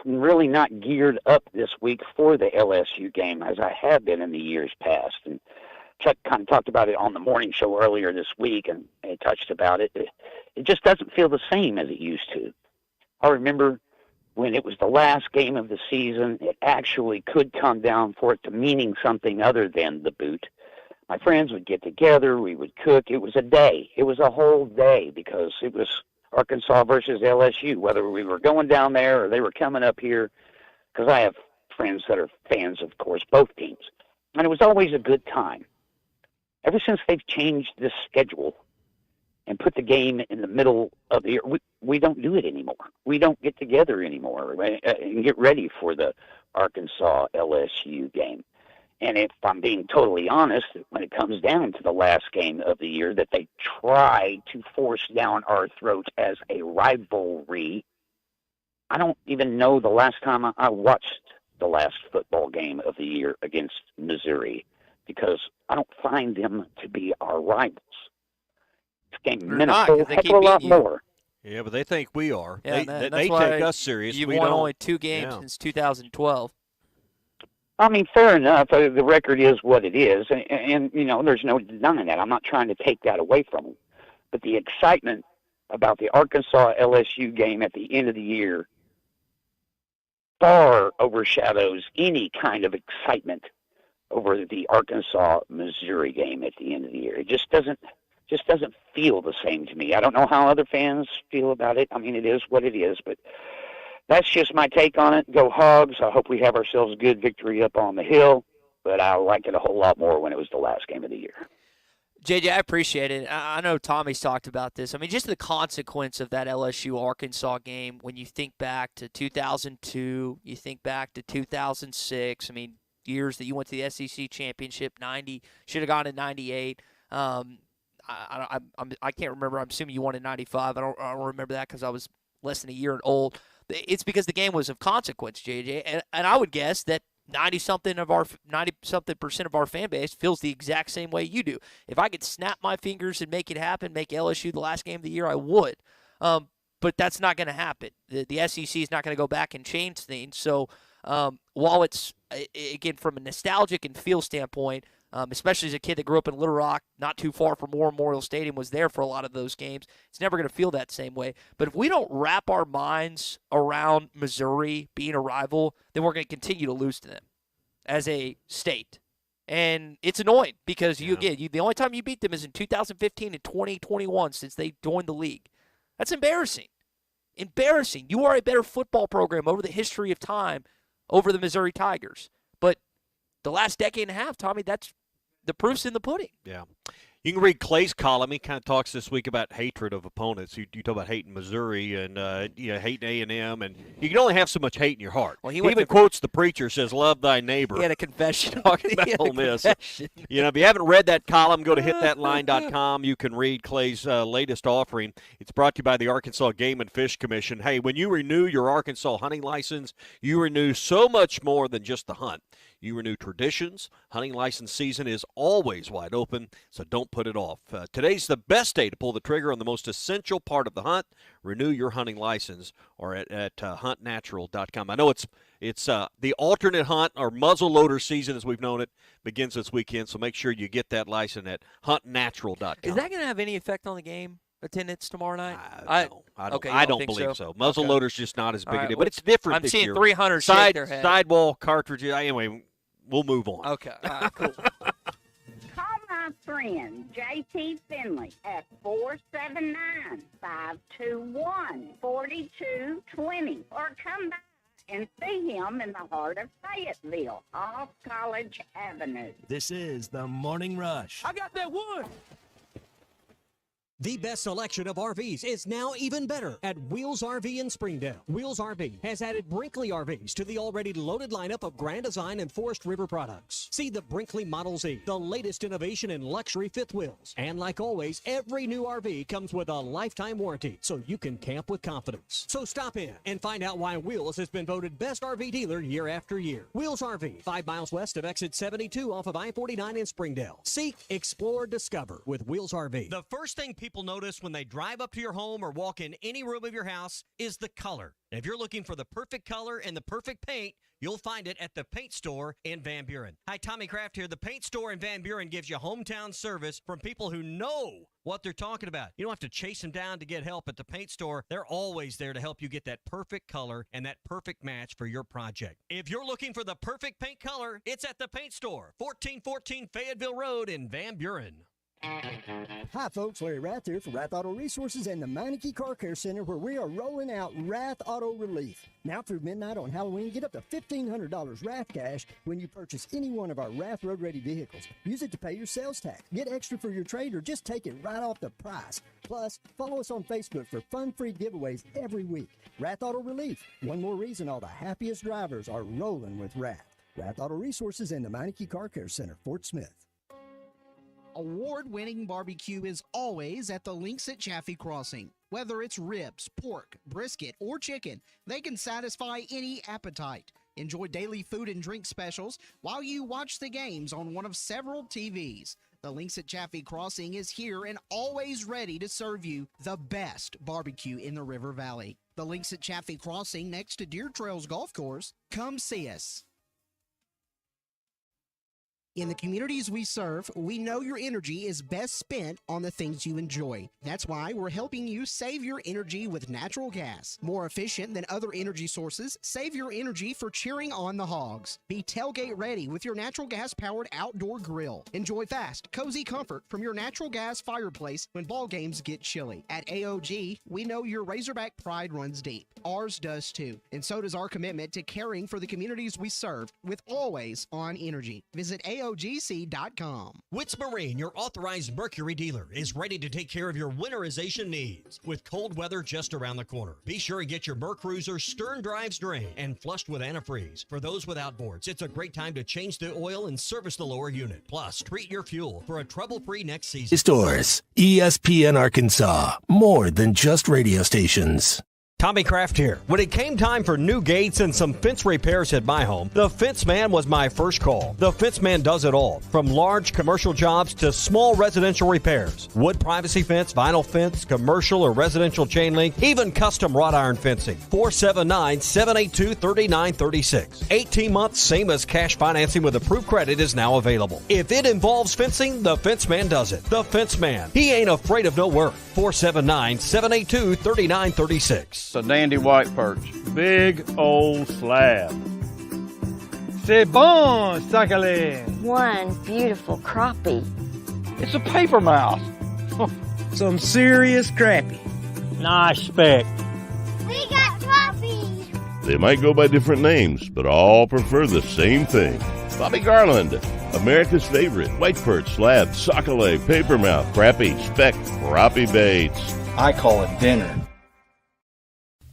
I'm really not geared up this week for the LSU game as I have been in the years past. And Chuck kind of talked about it on the morning show earlier this week, and touched about it. It just doesn't feel the same as it used to. I remember when it was the last game of the season, it actually could come down for it to meaning something other than the boot. My friends would get together, we would cook. It was a day. It was a whole day because it was Arkansas versus LSU, whether we were going down there or they were coming up here, because I have friends that are fans, of course, both teams. And it was always a good time. Ever since they've changed this schedule and put the game in the middle of the year, we don't do it anymore. We don't get together anymore and get ready for the Arkansas-LSU game. And if I'm being totally honest, when it comes down to the last game of the year that they try to force down our throats as a rivalry, I don't even know the last time I watched the last football game of the year against Missouri because I don't find them to be our rivals. This game meant a whole heck of a lot more. Yeah, but they think we are. Yeah, they take us serious. You've won only 2 games since 2012. I mean, fair enough. The record is what it is, and there's no denying that. I'm not trying to take that away from them. But the excitement about the Arkansas-LSU game at the end of the year far overshadows any kind of excitement over the Arkansas-Missouri game at the end of the year. It just doesn't feel the same to me. I don't know how other fans feel about it. I mean, it is what it is, but that's just my take on it. Go Hogs. I hope we have ourselves a good victory up on the hill, but I like it a whole lot more when it was the last game of the year. JJ, I appreciate it. I know Tommy's talked about this. I mean, just the consequence of that LSU-Arkansas game when you think back to 2002, you think back to 2006. I mean, years that you went to the SEC championship, 90, should have gone in 98. I can't remember. I'm assuming you won in 95. I don't remember that because I was less than a year old. It's because the game was of consequence, JJ. And I would guess that 90-something% of our fan base feels the exact same way you do. If I could snap my fingers and make it happen, make LSU the last game of the year, I would. But that's not going to happen. The SEC is not going to go back and change things. So while it's, again, from a nostalgic and feel standpoint, especially as a kid that grew up in Little Rock, not too far from War Memorial Stadium, was there for a lot of those games, it's never going to feel that same way. But if we don't wrap our minds around Missouri being a rival, then we're going to continue to lose to them as a state. And it's annoying because, the only time you beat them is in 2015 and 2021 since they joined the league. That's embarrassing. Embarrassing. You are a better football program over the history of time over the Missouri Tigers. But the last decade and a half, Tommy, that's the proof's in the pudding. Yeah. You can read Clay's column. He kind of talks this week about hatred of opponents. You talk about hating Missouri and hating A&M, and you can only have so much hate in your heart. Well, he even quotes the preacher, says, "Love thy neighbor." He had a confession. Talking about Ole Miss. If you haven't read that column, go to hitthatline.com. You can read Clay's latest offering. It's brought to you by the Arkansas Game and Fish Commission. Hey, when you renew your Arkansas hunting license, you renew so much more than just the hunt. You renew traditions. Hunting license season is always wide open, so don't put it off. Today's the best day to pull the trigger on the most essential part of the hunt. Renew your hunting license or at huntnatural.com. I know it's the alternate hunt or muzzleloader season, as we've known it, begins this weekend, so make sure you get that license at huntnatural.com. Is that going to have any effect on the game attendance tomorrow night? I don't believe so. Muzzleloader's just not as big a deal, but it's different. I'm this seeing year. 300 shake their head. Sidewall cartridges. Anyway, we'll move on. Okay. All right, cool. Call my friend J.T. Finley at 479-521-4220 or come back and see him in the heart of Fayetteville off College Avenue. This is the Morning Rush. I got that one. The best selection of RVs is now even better at Wheels RV in Springdale. Wheels RV has added Brinkley RVs to the already loaded lineup of Grand Design and Forest River products. See the Brinkley Model Z, the latest innovation in luxury fifth wheels. And like always, every new RV comes with a lifetime warranty, so you can camp with confidence. So stop in and find out why Wheels has been voted best RV dealer year after year. Wheels RV, 5 miles west of exit 72 off of I-49 in Springdale. Seek, explore, discover with Wheels RV. The first thing people notice when they drive up to your home or walk in any room of your house is the color. And if you're looking for the perfect color and the perfect paint, you'll find it at the Paint Store in Van Buren. Hi, Tommy Kraft here. The Paint Store in Van Buren gives you hometown service from people who know what they're talking about. You don't have to chase them down to get help at the Paint Store. They're always there to help you get that perfect color and that perfect match for your project. If you're looking for the perfect paint color, it's at the Paint Store, 1414 Fayetteville Road in Van Buren. Hi folks, Larry Rath here for Rath Auto Resources and the Meineke Car Care Center, where we are rolling out Rath Auto Relief. Now through midnight on Halloween, get up to $1,500 Rath cash when you purchase any one of our Rath Road Ready vehicles. Use it to pay your sales tax, get extra for your trade, or just take it right off the price. Plus, follow us on Facebook for fun-free giveaways every week. Rath Auto Relief, one more reason all the happiest drivers are rolling with Rath. Rath Auto Resources and the Meineke Car Care Center, Fort Smith. Award-winning barbecue is always at the Links at Chaffee Crossing. Whether it's ribs, pork, brisket, or chicken, they can satisfy any appetite. Enjoy daily food and drink specials while you watch the games on one of several TVs. The Links at Chaffee Crossing is here and always ready to serve you the best barbecue in the River Valley. The Links at Chaffee Crossing next to Deer Trails Golf Course. Come see us. In the communities we serve, we know your energy is best spent on the things you enjoy. That's why we're helping you save your energy with natural gas. More efficient than other energy sources, save your energy for cheering on the Hogs. Be tailgate ready with your natural gas-powered outdoor grill. Enjoy fast, cozy comfort from your natural gas fireplace when ball games get chilly. At AOG, we know your Razorback pride runs deep. Ours does too. And so does our commitment to caring for the communities we serve with Always On Energy. Visit AOGC.com. Witz Marine, your authorized Mercury dealer, is ready to take care of your winterization needs. With cold weather just around the corner, be sure and get your Mercruiser stern drives drained and flushed with antifreeze. For those with outboards, it's a great time to change the oil and service the lower unit. Plus, treat your fuel for a trouble-free next season. Stores. ESPN Arkansas. More than just radio stations. Tommy Kraft here. When it came time for new gates and some fence repairs at my home, the Fence Man was my first call. The Fence Man does it all, from large commercial jobs to small residential repairs. Wood privacy fence, vinyl fence, commercial or residential chain link, even custom wrought iron fencing. 479-782-3936. 18 months, same as cash financing with approved credit is now available. If it involves fencing, the Fence Man does it. The Fence Man. He ain't afraid of no work. 479-782-3936. A dandy white perch. Big old slab. C'est bon, sacalé. One beautiful crappie. It's a paper mouse. Some serious crappie. Nice speck. We got crappies. They might go by different names, but all prefer the same thing. Bobby Garland, America's favorite. White perch, slab, sockeye, papermouth, crappie, speck, crappie baits. I call it dinner.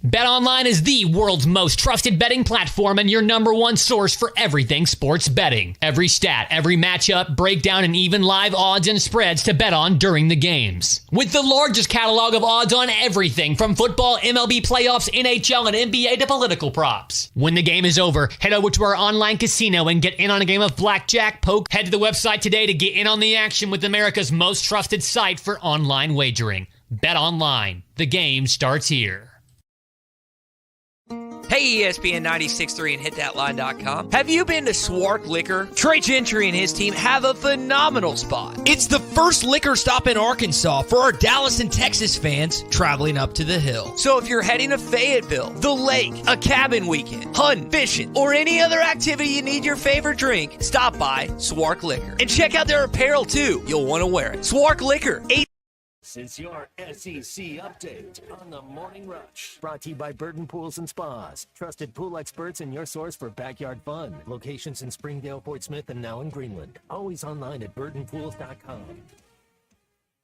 BetOnline is the world's most trusted betting platform and your number one source for everything sports betting. Every stat, every matchup, breakdown, and even live odds and spreads to bet on during the games. With the largest catalog of odds on everything from football, MLB playoffs, NHL, and NBA to political props. When the game is over, head over to our online casino and get in on a game of blackjack, poke. Head to the website today to get in on the action with America's most trusted site for online wagering. BetOnline. The game starts here. Hey, ESPN 96.3 and hitthatline.com. Have you been to Swark Liquor? Trey Gentry and his team have a phenomenal spot. It's the first liquor stop in Arkansas for our Dallas and Texas fans traveling up to the hill. So if you're heading to Fayetteville, the lake, a cabin weekend, hunting, fishing, or any other activity you need your favorite drink, stop by Swark Liquor. And check out their apparel too. You'll want to wear it. Swark Liquor, Since your SEC update on the Morning Rush. Brought to you by Burton Pools and Spas. Trusted pool experts and your source for backyard fun. Locations in Springdale, Fort Smith, and now in Greenland. Always online at burtonpools.com. All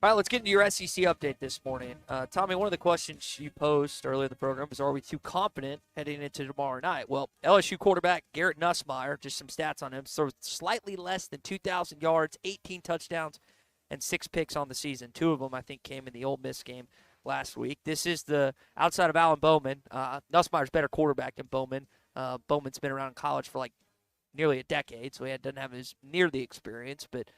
right, let's get into your SEC update this morning. Tommy, one of the questions you posed earlier in the program is, are we too confident heading into tomorrow night? Well, LSU quarterback Garrett Nussmeier, just some stats on him, throws slightly less than 2,000 yards, 18 touchdowns, and 6 picks on the season. 2 of them, I think, came in the Ole Miss game last week. This is the outside of Alan Bowman. Nussmeier's better quarterback than Bowman. Bowman's been around in college for like nearly a decade, so he doesn't have near the experience. But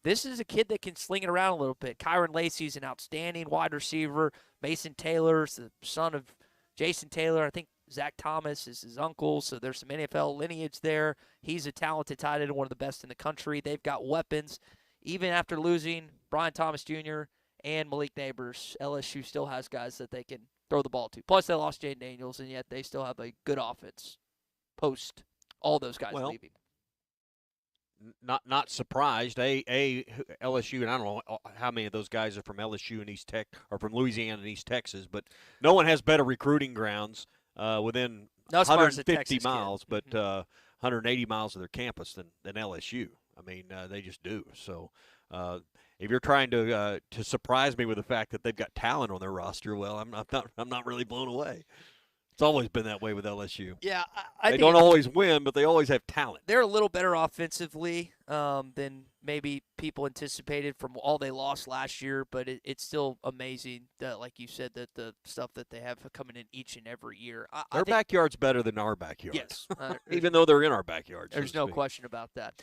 this is a kid that can sling it around a little bit. Kyron Lacey's an outstanding wide receiver. Mason Taylor's the son of Jason Taylor. I think Zach Thomas is his uncle, so there's some NFL lineage there. He's a talented tight end, one of the best in the country. They've got weapons. Even after losing Brian Thomas Jr. and Malik Neighbors, LSU still has guys that they can throw the ball to. Plus, they lost Jane Daniels, and yet they still have a good offense post all those guys leaving. Not surprised. LSU, and I don't know how many of those guys are from LSU and East Tech or from Louisiana and East Texas, but no one has better recruiting grounds within 150 miles, but 180 miles of their campus than LSU. I mean, they just do. So, if you're trying to surprise me with the fact that they've got talent on their roster, well, I'm not really blown away. It's always been that way with LSU. Yeah, they don't always win, but they always have talent. They're a little better offensively than maybe people anticipated from all they lost last year, but it's still amazing that, like you said, that the stuff that they have coming in each and every year. Their backyard's better than our backyard. Yes. Even though they're in our backyard. There's no question about that.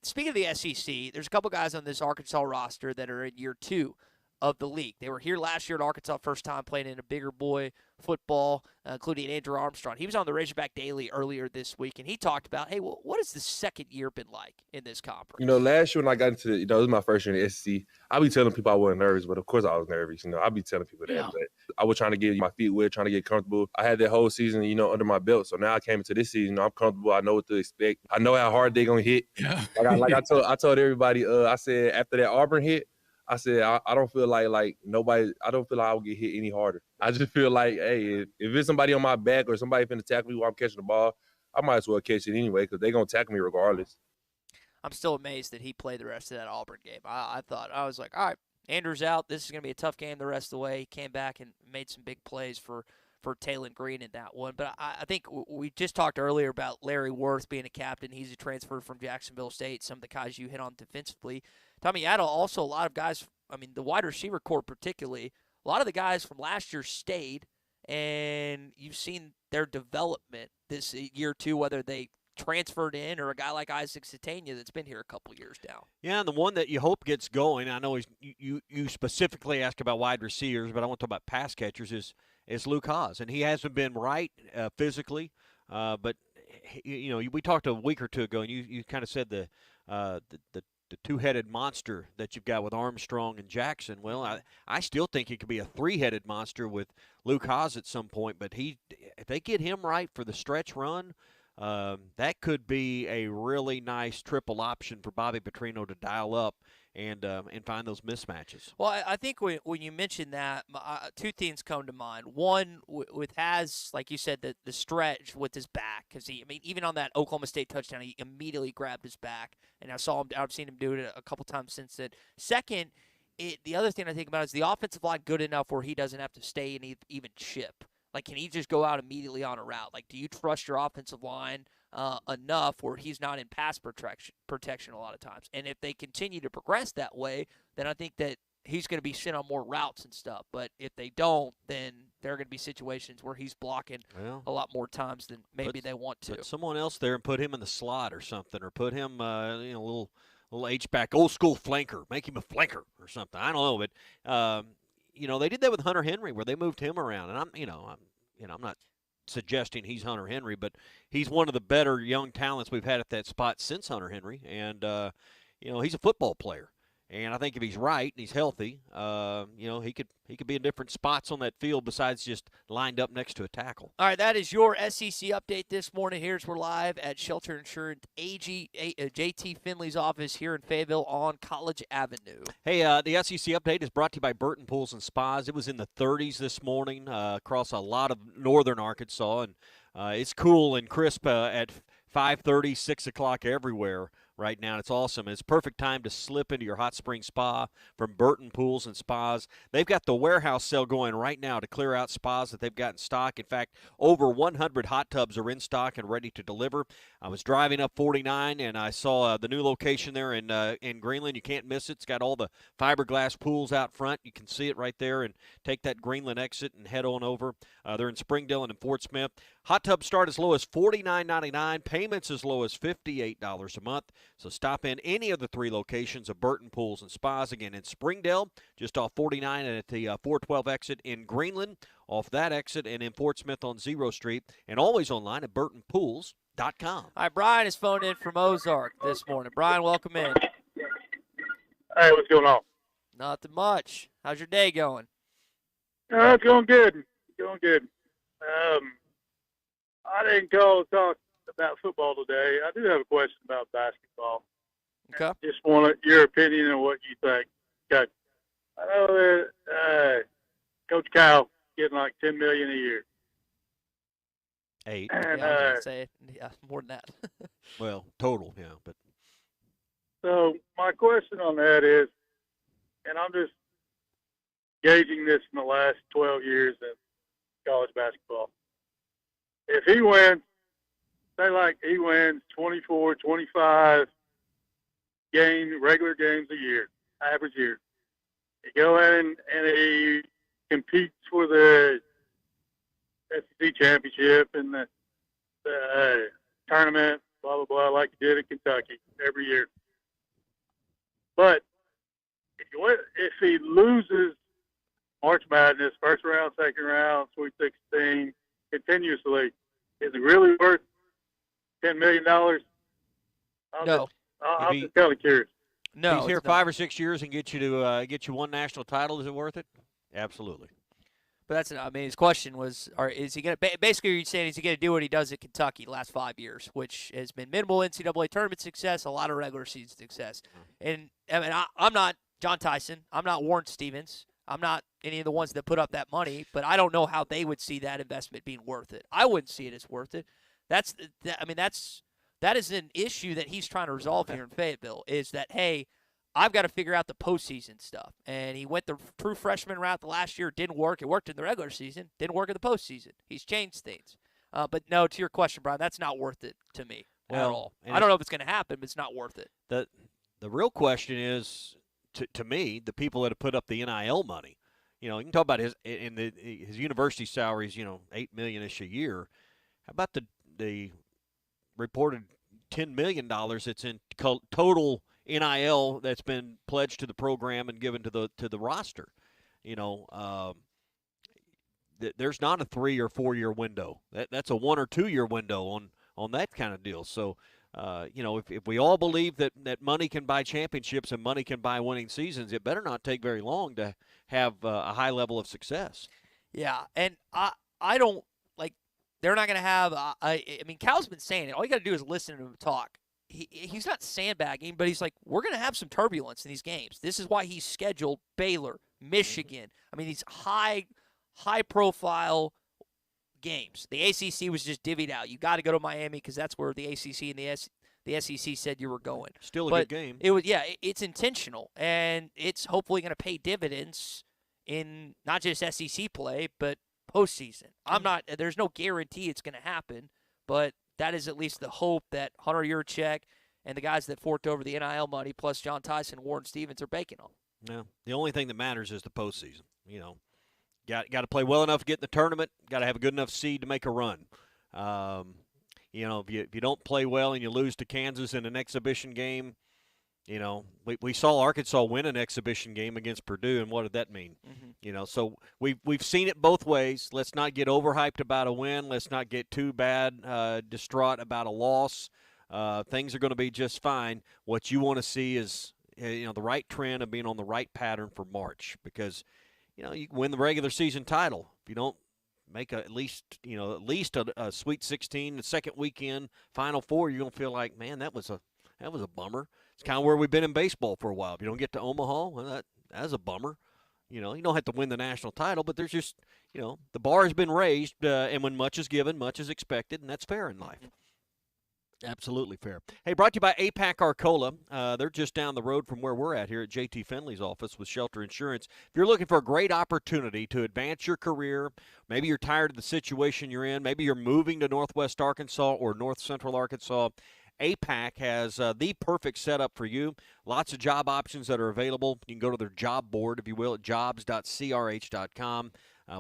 Speaking of the SEC, there's a couple guys on this Arkansas roster that are in year 2 of the league. They were here last year at Arkansas, first time playing in a bigger boy football, including Andrew Armstrong. He was on the Razorback Daily earlier this week, and he talked about, hey, well, what has the second year been like in this conference? You know, last year when I got into it was my first year in the SEC. I be telling people I wasn't nervous, but of course I was nervous. I be telling people that. But I was trying to get my feet wet, trying to get comfortable. I had that whole season, under my belt. So now I came into this season, I'm comfortable. I know what to expect. I know how hard they're gonna hit. Yeah. I told everybody. I said after that Auburn hit, I said I don't feel like nobody. I don't feel like I will get hit any harder. I just feel like, hey, if it's somebody on my back or somebody finna tackle me while I'm catching the ball, I might as well catch it anyway because they're gonna tackle me regardless. I'm still amazed that he played the rest of that Auburn game. I was like, all right, Andrew's out. This is going to be a tough game the rest of the way. He came back and made some big plays for Taylon Green in that one. But I think we just talked earlier about Larry Worth being a captain. He's a transfer from Jacksonville State. Some of the guys you hit on defensively. Tommy Adel, also a lot of guys, the wide receiver corps particularly, a lot of the guys from last year stayed, and you've seen their development this year too, whether they transferred in or a guy like Isaac Satania that's been here a couple years now. Yeah, and the one that you hope gets going, I know you specifically asked about wide receivers, but I want to talk about pass catchers, is Luke Haas. And he hasn't been right physically, but we talked a week or two ago, and you kind of said the two-headed monster that you've got with Armstrong and Jackson. Well, I still think he could be a three-headed monster with Luke Haas at some point, but if they get him right for the stretch run, that could be a really nice triple option for Bobby Petrino to dial up and find those mismatches. Well, I think when you mention that, two things come to mind. One, with Has, like you said, the stretch with his back, because even on that Oklahoma State touchdown, he immediately grabbed his back, and I've seen him do it a couple times since then. Second, the other thing I think about is the offensive line good enough where he doesn't have to stay and even chip. Like, can he just go out immediately on a route? Like, do you trust your offensive line enough where he's not in pass protection a lot of times? And if they continue to progress that way, then I think that he's going to be sent on more routes and stuff. But if they don't, then there are going to be situations where he's blocking a lot more times than maybe they want to. Put someone else there and put him in the slot or something, or put him, a little H-back, old school flanker, make him a flanker or something. I don't know, but they did that with Hunter Henry where they moved him around, and I'm not suggesting he's Hunter Henry, but he's one of the better young talents we've had at that spot since Hunter Henry, and he's a football player. And I think if he's right and he's healthy, he could be in different spots on that field besides just lined up next to a tackle. All right, that is your SEC update this morning. We're live at Shelter Insurance JT Finley's office here in Fayetteville on College Avenue. Hey, the SEC update is brought to you by Burton Pools and Spas. It was in the 30s this morning across a lot of northern Arkansas, and it's cool and crisp at 5:30, 6 o'clock everywhere right now. It's awesome. It's perfect time to slip into your hot spring spa from Burton Pools and Spas. They've got the warehouse sale going right now to clear out spas that they've got in stock. In fact, over 100 hot tubs are in stock and ready to deliver. I was driving up 49 and I saw the new location there in Greenland. You can't miss it. It's got all the fiberglass pools out front. You can see it right there, and take that Greenland exit and head on over. They're in Springdale and in Fort Smith. Hot tubs start as low as $49.99. Payments as low as $58 a month. So stop in any of the three locations of Burton Pools and Spas. Again, in Springdale, just off 49 and at the 412 exit in Greenland, off that exit, and in Fort Smith on 0 Street, and always online at burtonpools.com. All right, Brian is phoned in from Ozark this morning. Brian, welcome in. Hey, what's going on? Nothing much. How's your day going? It's going good. I didn't call to talk about football today. I do have a question about basketball. Okay. Just want your opinion on what you think. Okay. I know that Coach Kyle getting like $10 million a year. 8. And, I was going to say, more than that. Well, total, yeah. But so my question on that is, and I'm just gauging this in the last 12 years in college basketball. If he wins, say like he wins 24, 25 regular games a year, average year. He go ahead and he competes for the SEC championship and the tournament, blah, blah, blah, like he did at Kentucky every year. But if he loses March Madness, first round, second round, Sweet 16, continuously, is it really worth $10 million? No. I'm just kind of curious. No, he's here it's not. 5 or 6 years and get you one national title. Is it worth it? Absolutely. But that's, I mean, his question was, is he going to, basically you're saying, is he going to do what he does at Kentucky the last 5 years, which has been minimal NCAA tournament success, a lot of regular season success. And, I mean, I'm not John Tyson. I'm not Warren Stevens. I'm not any of the ones that put up that money, but I don't know how they would see that investment being worth it. I wouldn't see it as worth it. That is an issue that he's trying to resolve here in Fayetteville, is that, hey, I've got to figure out the postseason stuff. And he went the true freshman route the last year. It didn't work. It worked in the regular season. Didn't work in the postseason. He's changed things. But no, to your question, Brian, that's not worth it to me at all. I don't know if it's going to happen, but it's not worth it. The real question is, to me, the people that have put up the NIL money. You know, you can talk about his university salaries, $8 million-ish a year. How about the reported $10 million that's in total NIL that's been pledged to the program and given to the roster? There's not a 3 or 4 year window. That's a 1 or 2 year window on that kind of deal. So, if we all believe that money can buy championships and money can buy winning seasons, it better not take very long to have a high level of success. Yeah, and I don't like. They're not going to have. I mean, Cal's been saying it. All you got to do is listen to him talk. He's not sandbagging, but he's like, we're going to have some turbulence in these games. This is why he's scheduled Baylor, Michigan. I mean, these high-profile games. The ACC was just divvied out. You got to go to Miami because that's where the ACC and the SEC said you were going. Still a good game. It's intentional, and it's hopefully going to pay dividends in not just SEC play, but postseason. There's no guarantee it's going to happen, but that is at least the hope that Hunter Yurchek and the guys that forked over the NIL money, plus John Tyson, Warren Stevens, are banking on. No, the only thing that matters is the postseason. Got to play well enough to get in the tournament. Got to have a good enough seed to make a run. If you don't play well and you lose to Kansas in an exhibition game, we saw Arkansas win an exhibition game against Purdue, and what did that mean? Mm-hmm. So we've seen it both ways. Let's not get overhyped about a win. Let's not get too distraught about a loss. Things are going to be just fine. What you want to see is the right trend of being on the right pattern for March, because you can win the regular season title if you don't make at least a Sweet 16, the second weekend, Final Four. You're gonna feel like, man, that was a bummer. It's kind of where we've been in baseball for a while. If you don't get to Omaha, well, that's a bummer. You don't have to win the national title, but there's just the bar has been raised, and when much is given, much is expected, and that's fair in life. Absolutely fair. Hey, brought to you by APAC Arcola. They're just down the road from where we're at here at JT Finley's office with Shelter Insurance. If you're looking for a great opportunity to advance your career, maybe you're tired of the situation you're in, maybe you're moving to Northwest Arkansas or North Central Arkansas, APAC has the perfect setup for you. Lots of job options that are available. You can go to their job board, if you will, at jobs.crh.com.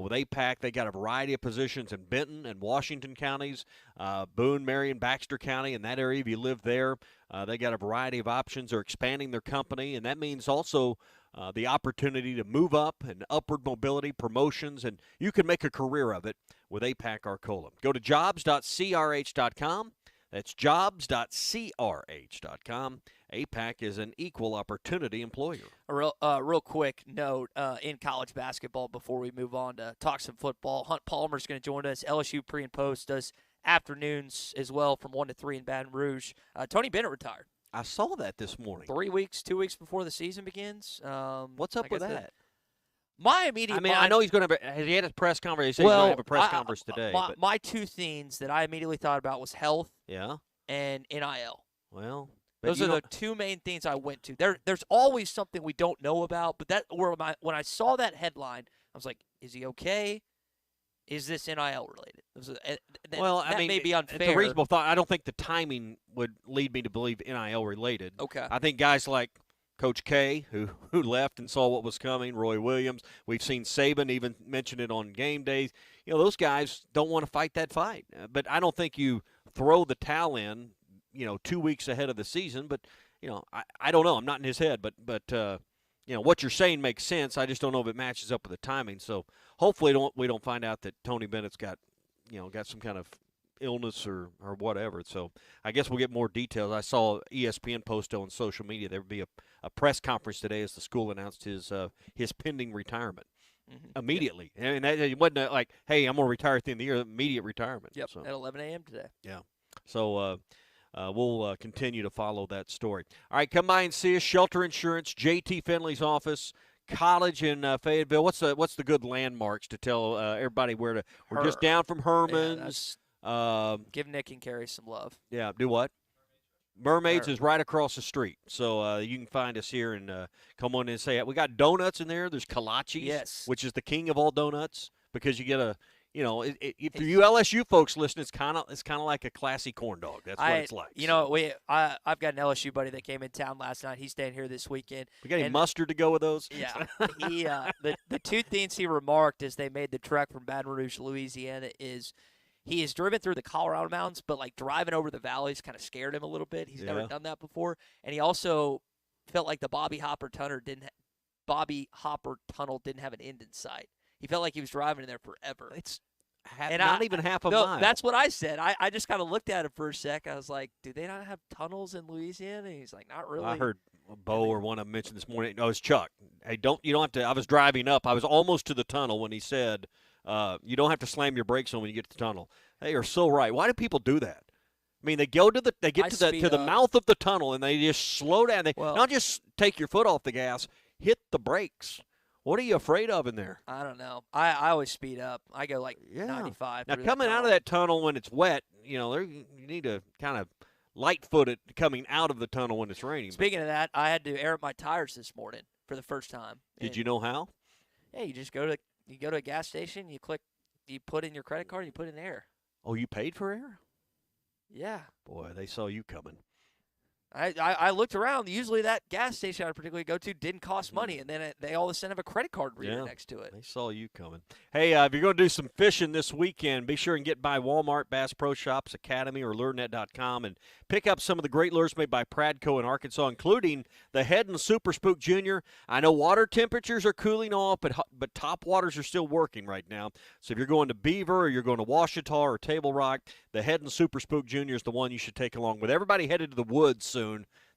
With APAC, they got a variety of positions in Benton and Washington counties, Boone, Marion, Baxter County, in that area. If you live there, they got a variety of options. They're expanding their company, and that means also the opportunity to move up and upward mobility, promotions, and you can make a career of it with APAC Arcola. Go to jobs.crh.com. That's jobs.crh.com. APAC is an equal opportunity employer. Real quick note in college basketball before we move on to talk some football. Hunt Palmer's going to join us. LSU pre and post does afternoons as well from 1 to 3 in Baton Rouge. Tony Bennett retired. I saw that this morning. 2 weeks before the season begins. What's up with that? My immediate I know he's going to have – he had a press conference. He said he's going to have a press conference today. My two things that I immediately thought about was health and NIL. Well – those are the two main things I went to. There's always something we don't know about, but when I saw that headline, I was like, is he okay? Is this NIL related? That may be unfair. It's a reasonable thought. I don't think the timing would lead me to believe NIL related. Okay. I think guys like Coach K, who left and saw what was coming, Roy Williams, we've seen Saban even mention it on game days. Those guys don't want to fight that fight. But I don't think you throw the towel in 2 weeks ahead of the season, but I don't know. I'm not in his head, but what you're saying makes sense. I just don't know if it matches up with the timing. So hopefully we don't find out that Tony Bennett's got some kind of illness or whatever. So I guess we'll get more details. I saw ESPN post on social media there would be a press conference today as the school announced his pending retirement immedially. Yeah. And it wasn't like, hey, I'm going to retire at the end of the year. Immediate retirement. Yep, so. At 11 a.m. today. Yeah. So we'll continue to follow that story. All right, come by and see us. Shelter Insurance, JT Finley's office, college in Fayetteville. What's the good landmarks to tell everybody where to? We're just down from Herman's. Give Nick and Carrie some love. Yeah, do what? Mermaids is right across the street. So you can find us here and come on in and say, we got donuts in there. There's kolaches, yes, which is the king of all donuts because you get a – for you LSU folks listening, it's kind of like a classy corn dog. That's what it's like. I've got an LSU buddy that came in town last night. He's staying here this weekend. We got any mustard to go with those? Yeah. He the two things he remarked as they made the trek from Baton Rouge, Louisiana, is he has driven through the Colorado mountains, but like driving over the valleys kind of scared him a little bit. He's never done that before, and he also felt like the Bobby Hopper Tunnel didn't have an end in sight. He felt like he was driving in there forever. It's not even half a mile. That's what I said. I just kind of looked at him for a sec. I was like, do they not have tunnels in Louisiana? And he's like, not really. I heard Bo or one of them mention this morning. No, it's Chuck. Hey, you don't have to. I was driving up. I was almost to the tunnel when he said, you don't have to slam your brakes on when you get to the tunnel. They are so right. Why do people do that? I mean, they get to the mouth of the tunnel and they just slow down. They not just take your foot off the gas, hit the brakes. What are you afraid of in there? I don't know. I always speed up. I go like 95. Now, coming out of that tunnel when it's wet, you need to kind of light-foot it coming out of the tunnel when it's raining. Speaking of that, I had to air up my tires this morning for the first time. Did you know how? Yeah, you just go to a gas station, you put in your credit card, and you put in air. Oh, you paid for air? Yeah. Boy, they saw you coming. I looked around. Usually that gas station I particularly go to didn't cost money, and then they all of a sudden have a credit card reader next to it. They saw you coming. Hey, if you're going to do some fishing this weekend, be sure and get by Walmart, Bass Pro Shops, Academy, or LureNet.com and pick up some of the great lures made by Pradco in Arkansas, including the Head and Super Spook Jr. I know water temperatures are cooling off, but top waters are still working right now. So if you're going to Beaver or you're going to Washita or Table Rock, the Head and Super Spook Jr. is the one you should take along with. Everybody headed to the woods soon.